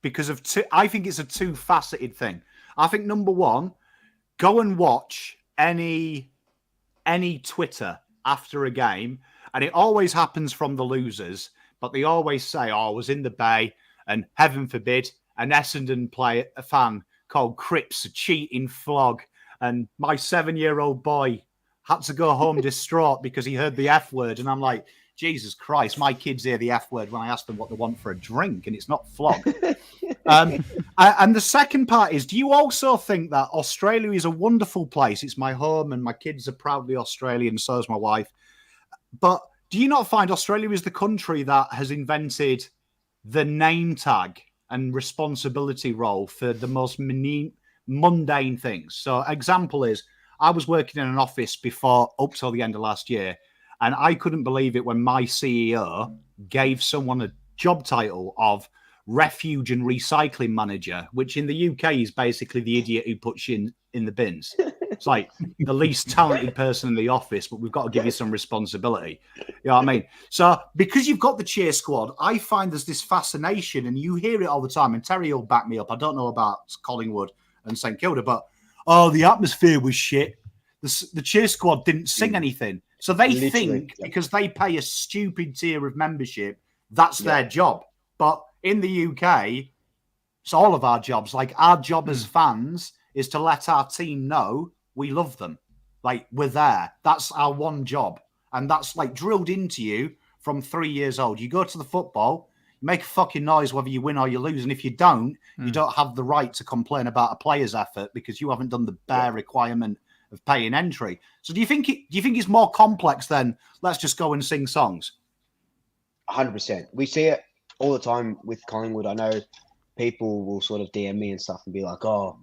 because of I think it's a 2-faceted thing. I think, number one, go and watch any Twitter after a game, and it always happens from the losers, but they always say, I was in the Bay, and heaven forbid, an Essendon a fan called Cripps a cheating flog, and my 7-year-old boy had to go home distraught because he heard the F word. And I'm like, Jesus Christ, my kids hear the F word when I ask them what they want for a drink, and it's not flog. And the second part is, do you also think that Australia is a wonderful place? It's my home, and my kids are proudly Australian, so is my wife. But do you not find Australia is the country that has invented the name tag and responsibility role for the most mundane things? So example is, I was working in an office before up till the end of last year, and I couldn't believe it when my CEO gave someone a job title of refuge and recycling manager, which in the UK is basically the idiot who puts you in the bins. It's like the least talented person in the office, but we've got to give you some responsibility. You know what I mean? So because you've got the cheer squad, I find there's this fascination, and you hear it all the time, and Terry will back me up. I don't know about Collingwood and St Kilda, but the atmosphere was shit. The cheer squad didn't sing anything. So they think because they pay a stupid tier of membership, that's their job. But in the UK, it's all of our jobs. Like, our job as fans is to let our team know we love them. Like, we're there. That's our one job. And that's like drilled into you from 3 years old. You go to the football, you make a fucking noise whether you win or you lose. And if you don't, you don't have the right to complain about a player's effort because you haven't done the bare requirement of paying entry. So do you think it's more complex than let's just go and sing songs? 100%. We see it all the time with Collingwood. I know people will sort of DM me and stuff and be like, oh,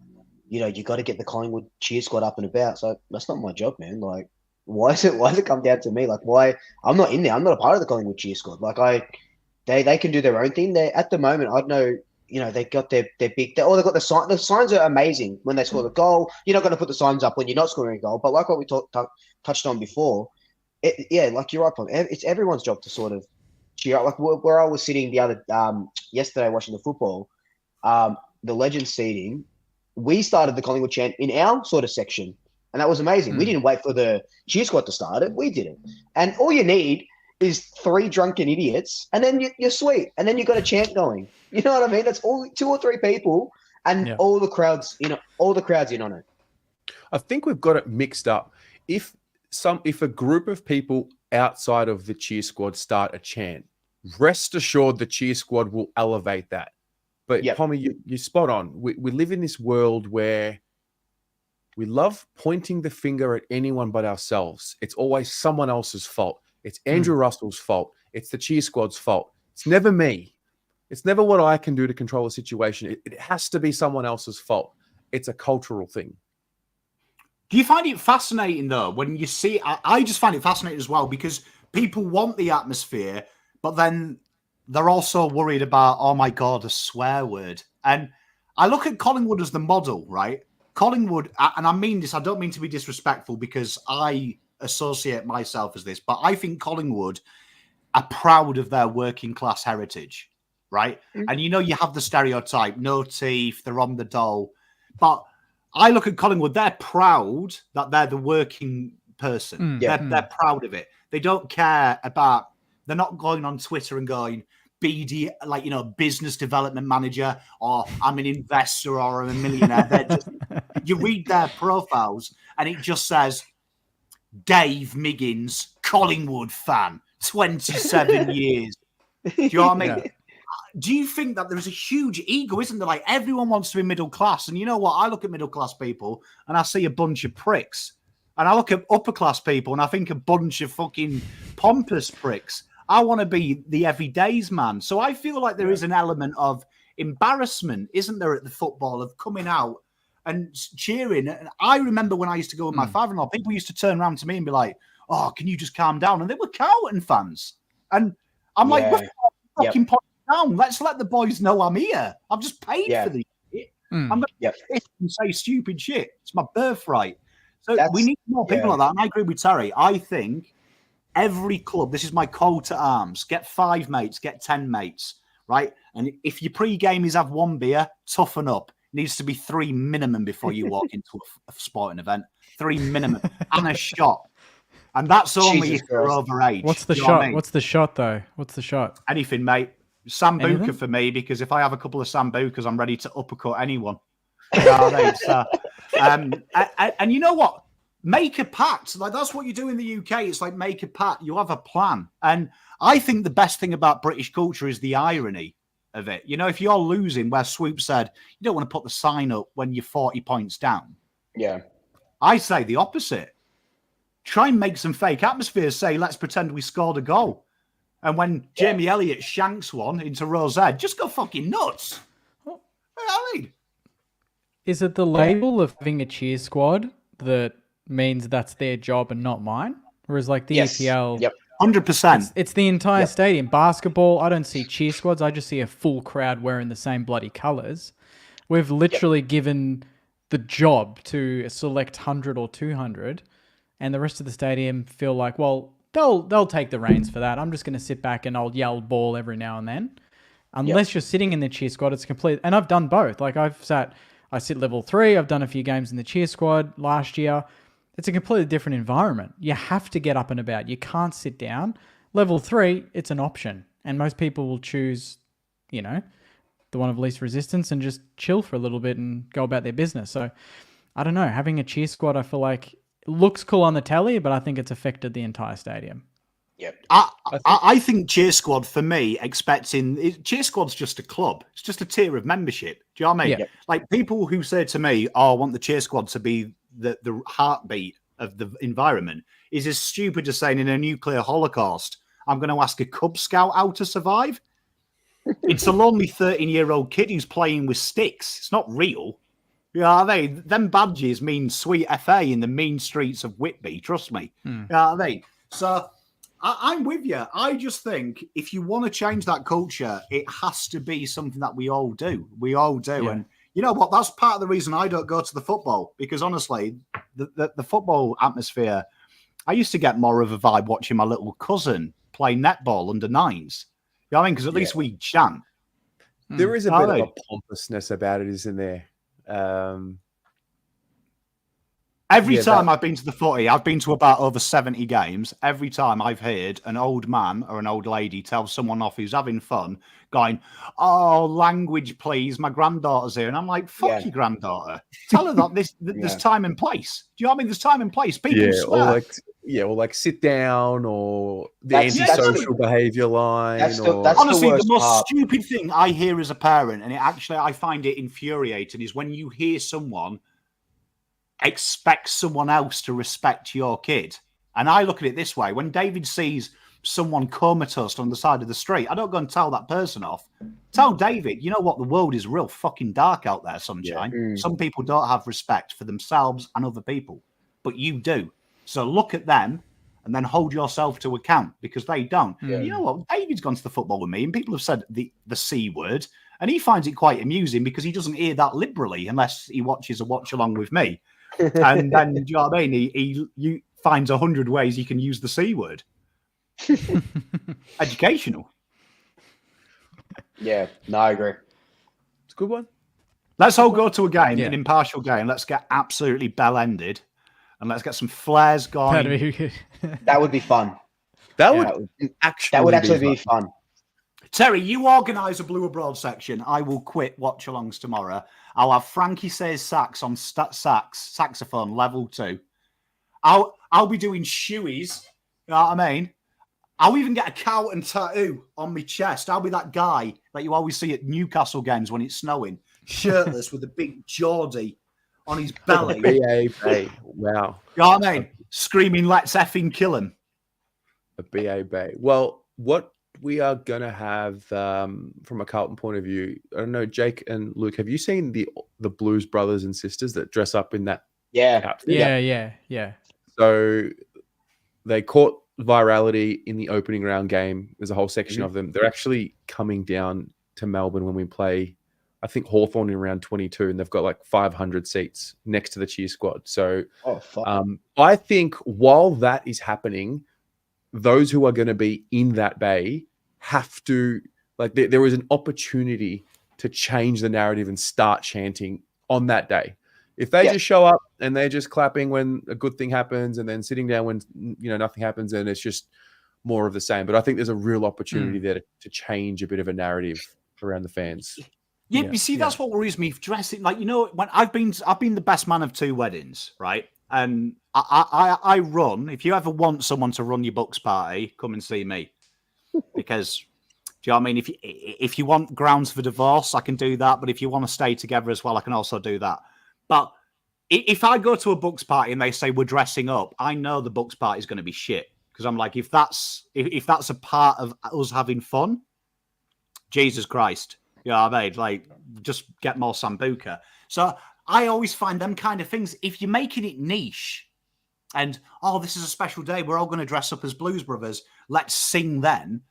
you know, you got to get the Collingwood cheer squad up and about. So that's not my job, man. Like, why does it come down to me? Like, why? I'm not in there. I'm not a part of the Collingwood cheer squad. Like, they can do their own thing. They, at the moment, I know, you know, they got their big, they've got the sign. The signs are amazing when they score the goal. You're not going to put the signs up when you're not scoring a goal. But like what we touched on before, like you're right, it's everyone's job to sort of cheer up. Like where I was sitting the other yesterday watching the football, the Legends seating, we started the Collingwood chant in our sort of section, and that was amazing. We didn't wait for the cheer squad to start it. We did it, and all you need is 3 drunken idiots, and then you're sweet, and then you got a chant going. You know what I mean? That's all 2 or 3 people, and all the crowds, all the crowds in on it. I think we've got it mixed up. If a group of people outside of the cheer squad start a chant, rest assured the cheer squad will elevate that. But Pommy, you're spot on. We live in this world where we love pointing the finger at anyone but ourselves. It's always someone else's fault. It's Andrew Russell's fault. It's the cheer squad's fault. It's never me. It's never what I can do to control a situation. It has to be someone else's fault. It's a cultural thing. Do you find it fascinating, though, when you see... I just find it fascinating as well, because people want the atmosphere, but then they're also worried about, oh, my God, a swear word. And I look at Collingwood as the model, right? Collingwood, and I mean this, I don't mean to be disrespectful because I associate myself as this, but I think Collingwood are proud of their working class heritage, right? And you know, you have the stereotype, no teeth, they're on the dole. But I look at Collingwood, they're proud that they're the working person. They're proud of it. They don't care about, they're not going on Twitter and going, BD, like, you know, business development manager, or I'm an investor, or I'm a millionaire. They're just, you read their profiles and it just says, Dave Miggins, Collingwood fan, 27 years. Do you know what I mean? Do you think that there's a huge ego, isn't there? Like, everyone wants to be middle class. And you know what? I look at middle class people and I see a bunch of pricks. And I look at upper class people and I think a bunch of fucking pompous pricks. I want to be the everydays man. So I feel like there is an element of embarrassment, isn't there, at the football, of coming out and cheering. And I remember when I used to go with my father-in-law, people used to turn around to me and be like, oh, can you just calm down? And they were Carlton fans. And I'm like, fucking put down. Let's let the boys know I'm here. I've just paid for this shit. I'm going to say stupid shit. It's my birthright. So we need more people like that. And I agree with Terry. I think every club, this is my call to arms, get 5 mates, get 10 mates, right? And if your pre-game is have 1 beer, toughen up. It needs to be 3 minimum before you walk into a sporting event. 3 minimum. And a shot. And that's only if you're over age. What's the shot? I mean? What's the shot, though? What's the shot? Anything, mate. Sambuca for me, because if I have a couple of Sambucas, I'm ready to uppercut anyone. You know what I mean? So, and you know what? make a pact. Like that's what you do in the UK. It's like make a pact. You have a plan. And I think the best thing about British culture is the irony of it. You know, if you're losing, where Swoop said, you don't want to put the sign up when you're 40 points down. Yeah. I say the opposite. Try and make some fake atmospheres. Say, let's pretend we scored a goal. And when Jamie Elliott shanks one into Rosette, just go fucking nuts. You know what I mean? Is it the label of having a cheer squad that means that's their job and not mine? Whereas like the EPL... Yep. 100%. It's the entire stadium. Basketball, I don't see cheer squads. I just see a full crowd wearing the same bloody colours. We've literally given the job to a select 100 or 200, and the rest of the stadium feel like, well, they'll take the reins for that. I'm just going to sit back and I'll yell ball every now and then. Unless you're sitting in the cheer squad, it's complete. And I've done both. Like I sit level 3. I've done a few games in the cheer squad last year. It's a completely different environment. You have to get up and about. You can't sit down. Level 3, it's an option. And most people will choose, you know, the one of least resistance and just chill for a little bit and go about their business. So, I don't know. Having a cheer squad, I feel like it looks cool on the telly, but I think it's affected the entire stadium. Yep. I think cheer squad, for me, cheer squad's just a club. It's just a tier of membership. Do you know what I mean? Yeah. Like people who say to me, oh, I want the cheer squad to be the heartbeat of the environment is as stupid as saying in a nuclear holocaust, I'm going to ask a Cub Scout how to survive. It's a lonely 13-year-old kid who's playing with sticks. It's not real. You know what I mean? Them badges mean sweet FA in the mean streets of Whitby. Trust me. You know what I mean? So I'm with you. I just think if you want to change that culture, it has to be something that we all do. We all do. Yeah. And you know what? That's part of the reason I don't go to the football, because honestly, the football atmosphere, I used to get more of a vibe watching my little cousin play netball under 9s. You know what I mean? Because at least we chant. There is a bit of a pompousness about it, isn't there? Every time I've been to the footy, I've been to about over 70 games. Every time I've heard an old man or an old lady tell someone off who's having fun, going, oh, language, please. My granddaughter's here. And I'm like, fuck your granddaughter. Tell her that there's time and place. Do you know what I mean? There's time and place. People swear. Or like sit down, or the antisocial behaviour line. That's honestly, the most part. stupid thing I hear as a parent, and I find it infuriating, is when you hear someone expect someone else to respect your kid. And I look at it this way: when David sees someone comatose on the side of the street, I don't go and tell that person off. Tell David, you know what? The world is real fucking dark out there, sunshine. Some people don't have respect for themselves and other people, but you do. So look at them and then hold yourself to account, because they don't. You know what? David's gone to the football with me, and people have said the C word, and he finds it quite amusing because he doesn't hear that liberally unless he watches a watch along with me. And then, do you know what I mean? He finds 100 ways you can use the C word. Educational. Yeah, no, I agree. It's a good one. Let's all go to a game, an impartial game. Let's get absolutely bell-ended, and let's get some flares going. That would be fun. That would actually be fun. Terry, you organise a Blue Abroad section. I will quit watch-alongs tomorrow. I'll have Frankie Says Sax on saxophone level 2. I'll be doing shoeies. You know what I mean? I'll even get a Carlton tattoo on my chest. I'll be that guy that you always see at Newcastle games when it's snowing, shirtless with a big Geordie on his belly. B.A.B. Wow. You know what I mean? Screaming, let's effing kill him. A B.A.B. Well, what we are going to have from a Carlton point of view, I don't know, Jake and Luke, have you seen the Blues brothers and sisters that dress up in that outfit? Yeah. So they caught virality in the opening round game. There's a whole section of them. They're actually coming down to Melbourne when we play, I think, Hawthorn in round 22, and they've got like 500 seats next to the cheer squad. So I think while that is happening, those who are going to be in that bay have to, like, there is an opportunity to change the narrative and start chanting on that day. If they just show up and they're just clapping when a good thing happens and then sitting down when nothing happens, and it's just more of the same. But I think there's a real opportunity there to change a bit of a narrative around the fans. Yeah, you see, that's what worries me. Dressing when I've been the best man of 2 weddings, right? And I run. If you ever want someone to run your Bucks party, come and see me. Because, do you know what I mean? If you want grounds for divorce, I can do that. But if you want to stay together as well, I can also do that. But if I go to a Bucks party and they say we're dressing up, I know the Bucks party is going to be shit. Because I'm like, if that's a part of us having fun, Jesus Christ. You know what I mean? Like, just get more Sambuca. So I always find them kind of things. If you're making it niche and, this is a special day, we're all going to dress up as Blues Brothers, let's sing then.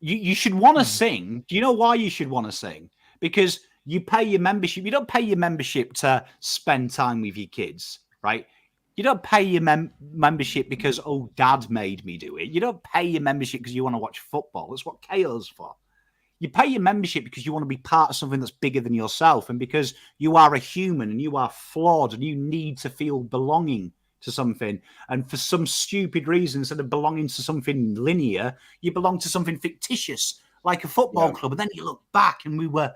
You should want to sing. Do you know why you should want to sing? Because you pay your membership. You don't pay your membership to spend time with your kids, right? You don't pay your membership because, dad made me do it. You don't pay your membership because you want to watch football. That's what KO's for. You pay your membership because you want to be part of something that's bigger than yourself and because you are a human and you are flawed and you need to feel belonging to something. And for some stupid reason, instead of belonging to something linear, you belong to something fictitious, like a football club. And then you look back and we were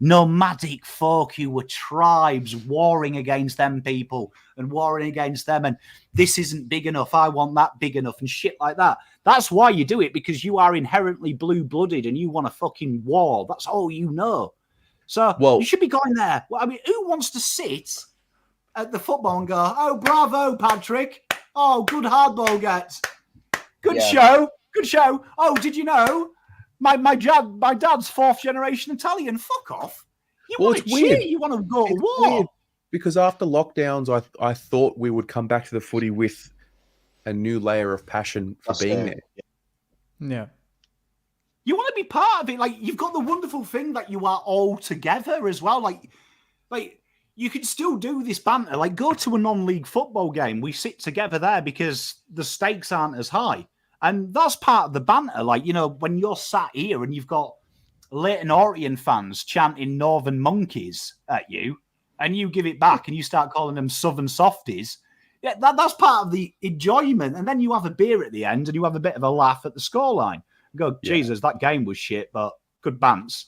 nomadic folk who were tribes warring against them people and warring against them. And this isn't big enough. I want that big enough and shit like that. That's why you do it, because you are inherently blue-blooded and you want a fucking war. That's all you know. So you should be going there. Well, I mean, who wants to sit at the football and go, oh, bravo, Patrick. Oh, good hardball gets. Good show. Good show. Oh, did you know my dad's fourth generation Italian? Fuck off. You want to cheer. You want to go to war. Weird, because after lockdowns, I thought we would come back to the footy with a new layer of passion for being there. Yeah. You want to be part of it. Like, you've got the wonderful thing that you are all together as well. Like you can still do this banter. Like, go to a non-league football game. We sit together there because the stakes aren't as high. And that's part of the banter. Like, you know, when you're sat here and you've got Leyton Orient fans chanting Northern Monkeys at you, and you give it back and you start calling them Southern Softies, yeah, that's part of the enjoyment. And then you have a beer at the end and you have a bit of a laugh at the scoreline. Go, Jesus, that game was shit, but good bants.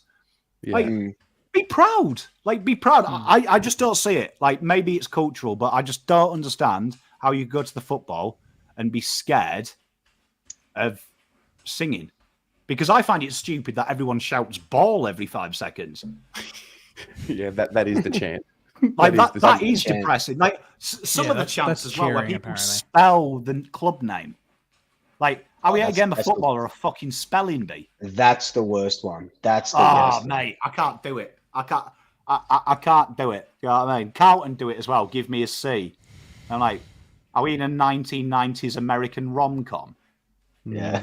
Yeah. Like, be proud. Like, be proud. I just don't see it. Like, maybe it's cultural, but I just don't understand how you go to the football and be scared of singing. Because I find it stupid that everyone shouts ball every 5 seconds. Yeah, that is the chant. Like, that is depressing. Like, some of the chants as well, where people spell the club name. Like, are we at a game of football or a fucking spelling bee? That's the worst one. That's the worst. Oh, mate, I can't do it. I can't do it. You know what I mean? Carlton do it as well. Give me a C. I'm like, are we in a 1990s American rom-com? Yeah.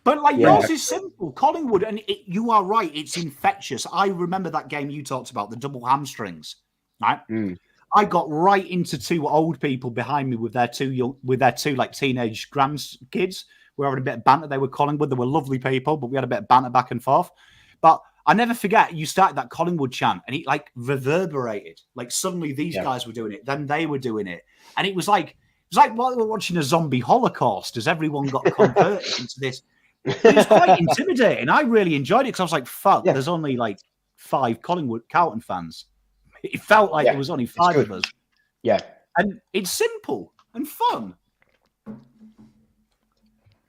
But, like, yours is simple. Collingwood, and you are right, it's infectious. I remember that game you talked about, the double hamstrings, right? I got right into two old people behind me with their two like teenage grandkids. We were having a bit of banter. They were Collingwood. They were lovely people, but we had a bit of banter back and forth. But I never forget, you started that Collingwood chant and it like reverberated. Like suddenly these guys were doing it, then they were doing it. And it was like while we were watching a zombie holocaust as everyone got converted into this. It was quite intimidating. I really enjoyed it because I was like, fuck, there's only like 5 Carlton fans. It felt like there was only 5 of us. Yeah. And it's simple and fun.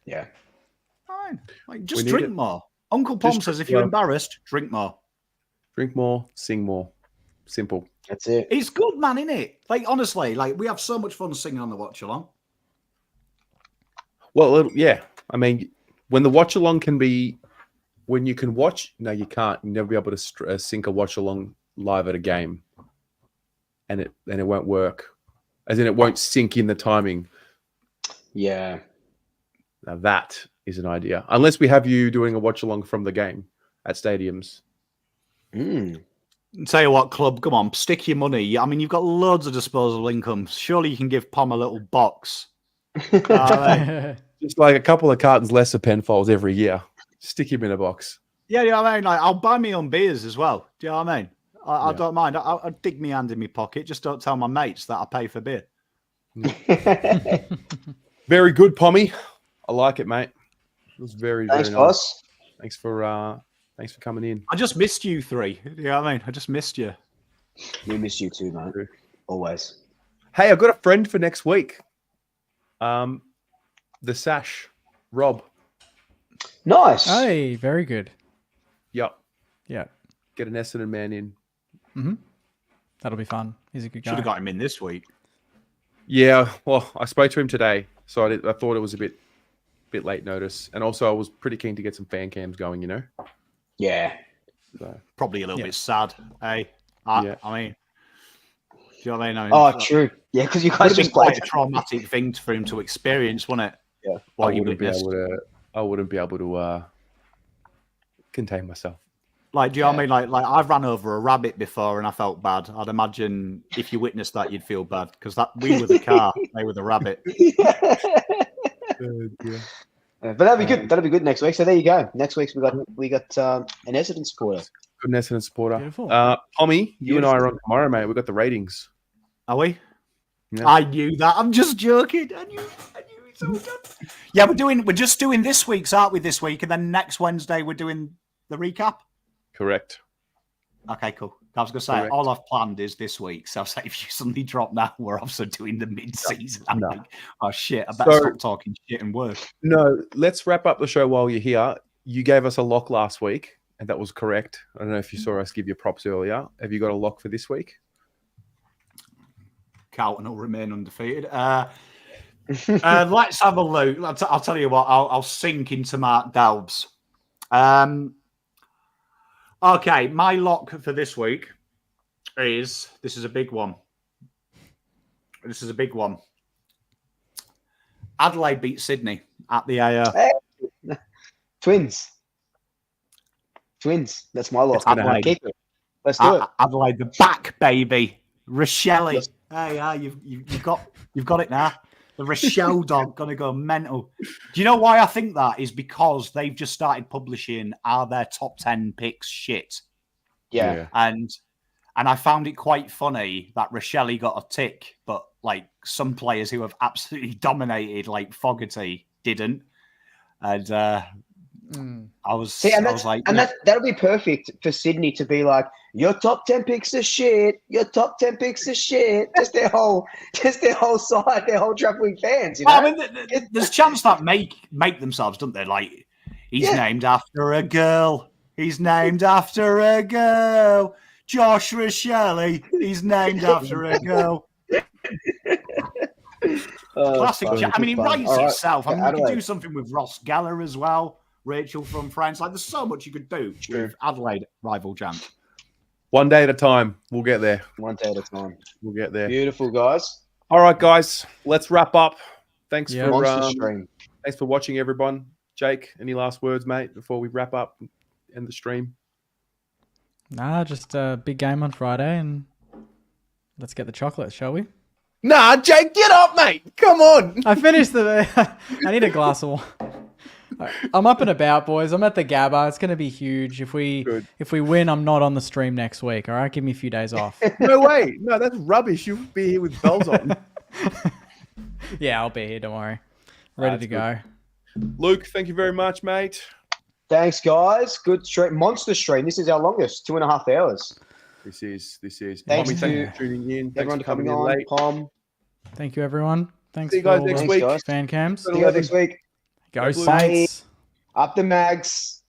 Yeah. Fine. Like, just drink more. Uncle Pom says if you're embarrassed, drink more. Drink more, sing more. Simple. That's it. It's good, man, isn't it? Like, honestly, like, we have so much fun singing on the watch along. Well, yeah. I mean, when the watch along can be, when you can watch, no, you can't. You'll never be able to sync a watch along live at a game, and it won't work, as in it won't sync in the timing. Yeah. Now that is an idea, unless we have you doing a watch along from the game at stadiums. Tell you what, club, come on, stick your money. I mean, you've got loads of disposable income. Surely you can give Pom a little box. Just like a couple of cartons less of Penfolds every year. Stick him in a box. Yeah, you know what I mean? Like, I'll buy me own beers as well. Do you know what I mean? I don't mind. I'll dig me hand in my pocket. Just don't tell my mates that I pay for beer. Very good, Pommy. I like it, mate. It was very, Thanks, very nice. boss. Thanks for coming in. I just missed you 3. You know what I mean? I just missed you. We miss you too, mate. Always. Hey, I've got a friend for next week. The Sash, Rob. Nice. Hey, very good. Yep. Yeah. Get an Essendon man in. Mm-hmm. That'll be fun. He's a good guy. Should have got him in this week. Yeah, well, I spoke to him today, so I thought it was a bit late notice, and also I was pretty keen to get some fan cams going. Yeah. So, Probably a little Yeah. bit sad. Hey, Yeah. I mean, do you know what I mean? Oh, true. Yeah, because you Would guys have been just quite played. a traumatic thing for him to experience, wouldn't it? Yeah. What I you wouldn't be witnessed. able to contain myself. Like, do you know what I mean? Like I've ran over a rabbit before and I felt bad. I'd imagine if you witnessed that, you'd feel bad because we were the car, they were the rabbit. Yeah. But that'll be good. That'll be good next week. So there you go. Next week we got an Essendon supporter. Good Essendon supporter. Beautiful. Tommy, you and I are on tomorrow, mate. We've got the ratings. Are we? Yeah. I knew that. I'm just joking. I knew it's all done. Yeah, we're just doing this week's, aren't we? This week, and then next Wednesday we're doing the recap. Correct. Okay, cool. I was going to say, Correct. all I've planned is this week. So I was like, if you suddenly drop now, we're also doing the mid-season. I'm No. like, oh, shit, I better stop talking shit and work. No, let's wrap up the show while you're here. You gave us a lock last week, and that was correct. I don't know if you saw us give you props earlier. Have you got a lock for this week? Carlton will remain undefeated. Let's have a look. I'll tell you what, I'll sink into Mark Dalbs. Okay, my lock for this week this is a big one. Adelaide beat Sydney at the AO. Hey. Twins. That's my lock. Adelaide. Keep it. Let's do it. Adelaide, the back, baby. Rochelle. Hey, you've got it now. The Rochelle dog gonna go mental. Do you know why I think that is? Because they've just started publishing their top 10 picks shit. Yeah. And I found it quite funny that Rochelle got a tick, but like some players who have absolutely dominated, like Fogarty, didn't. And I was like, that'll be perfect for Sydney to be like, your top 10 picks are shit. Your top 10 picks are shit. Just their whole side, their whole travelling fans. You know? I mean, there's chance that make themselves, don't they? Like, he's named after a girl. He's named after a girl. Josh Rochelle. He's named after a girl. Classic. I mean, it writes itself. I mean, you could do something with Ross Geller as well. Rachel from France. Like, there's so much you could do with Adelaide rival jam. One day at a time. We'll get there. One day at a time. We'll get there. Beautiful, guys. All right, guys. Let's wrap up. Thanks Monster stream. Thanks for watching, everyone. Jake, any last words, mate, before we wrap up and end the stream? Nah, just a big game on Friday, and let's get the chocolate, shall we? Nah, Jake, get up, mate. Come on. I finished I need a glass of water. I'm up and about, boys. I'm at the Gabba. It's going to be huge. If we win, I'm not on the stream next week. All right, give me a few days off. No way. No, that's rubbish. You'll be here with bells on. Yeah, I'll be here. Don't worry. Ready to go. Luke, thank you very much, mate. Thanks, guys. Good stream. Monster stream. This is our longest, 2.5 hours. This is. Thanks Tommy, thank you for tuning in. Thanks everyone for coming coming in on. late. Pom. Thank you, everyone. Thanks See you for guys all next the week. guys. fan cams. See you guys next week. Go Bye. Saints. Up the Mags.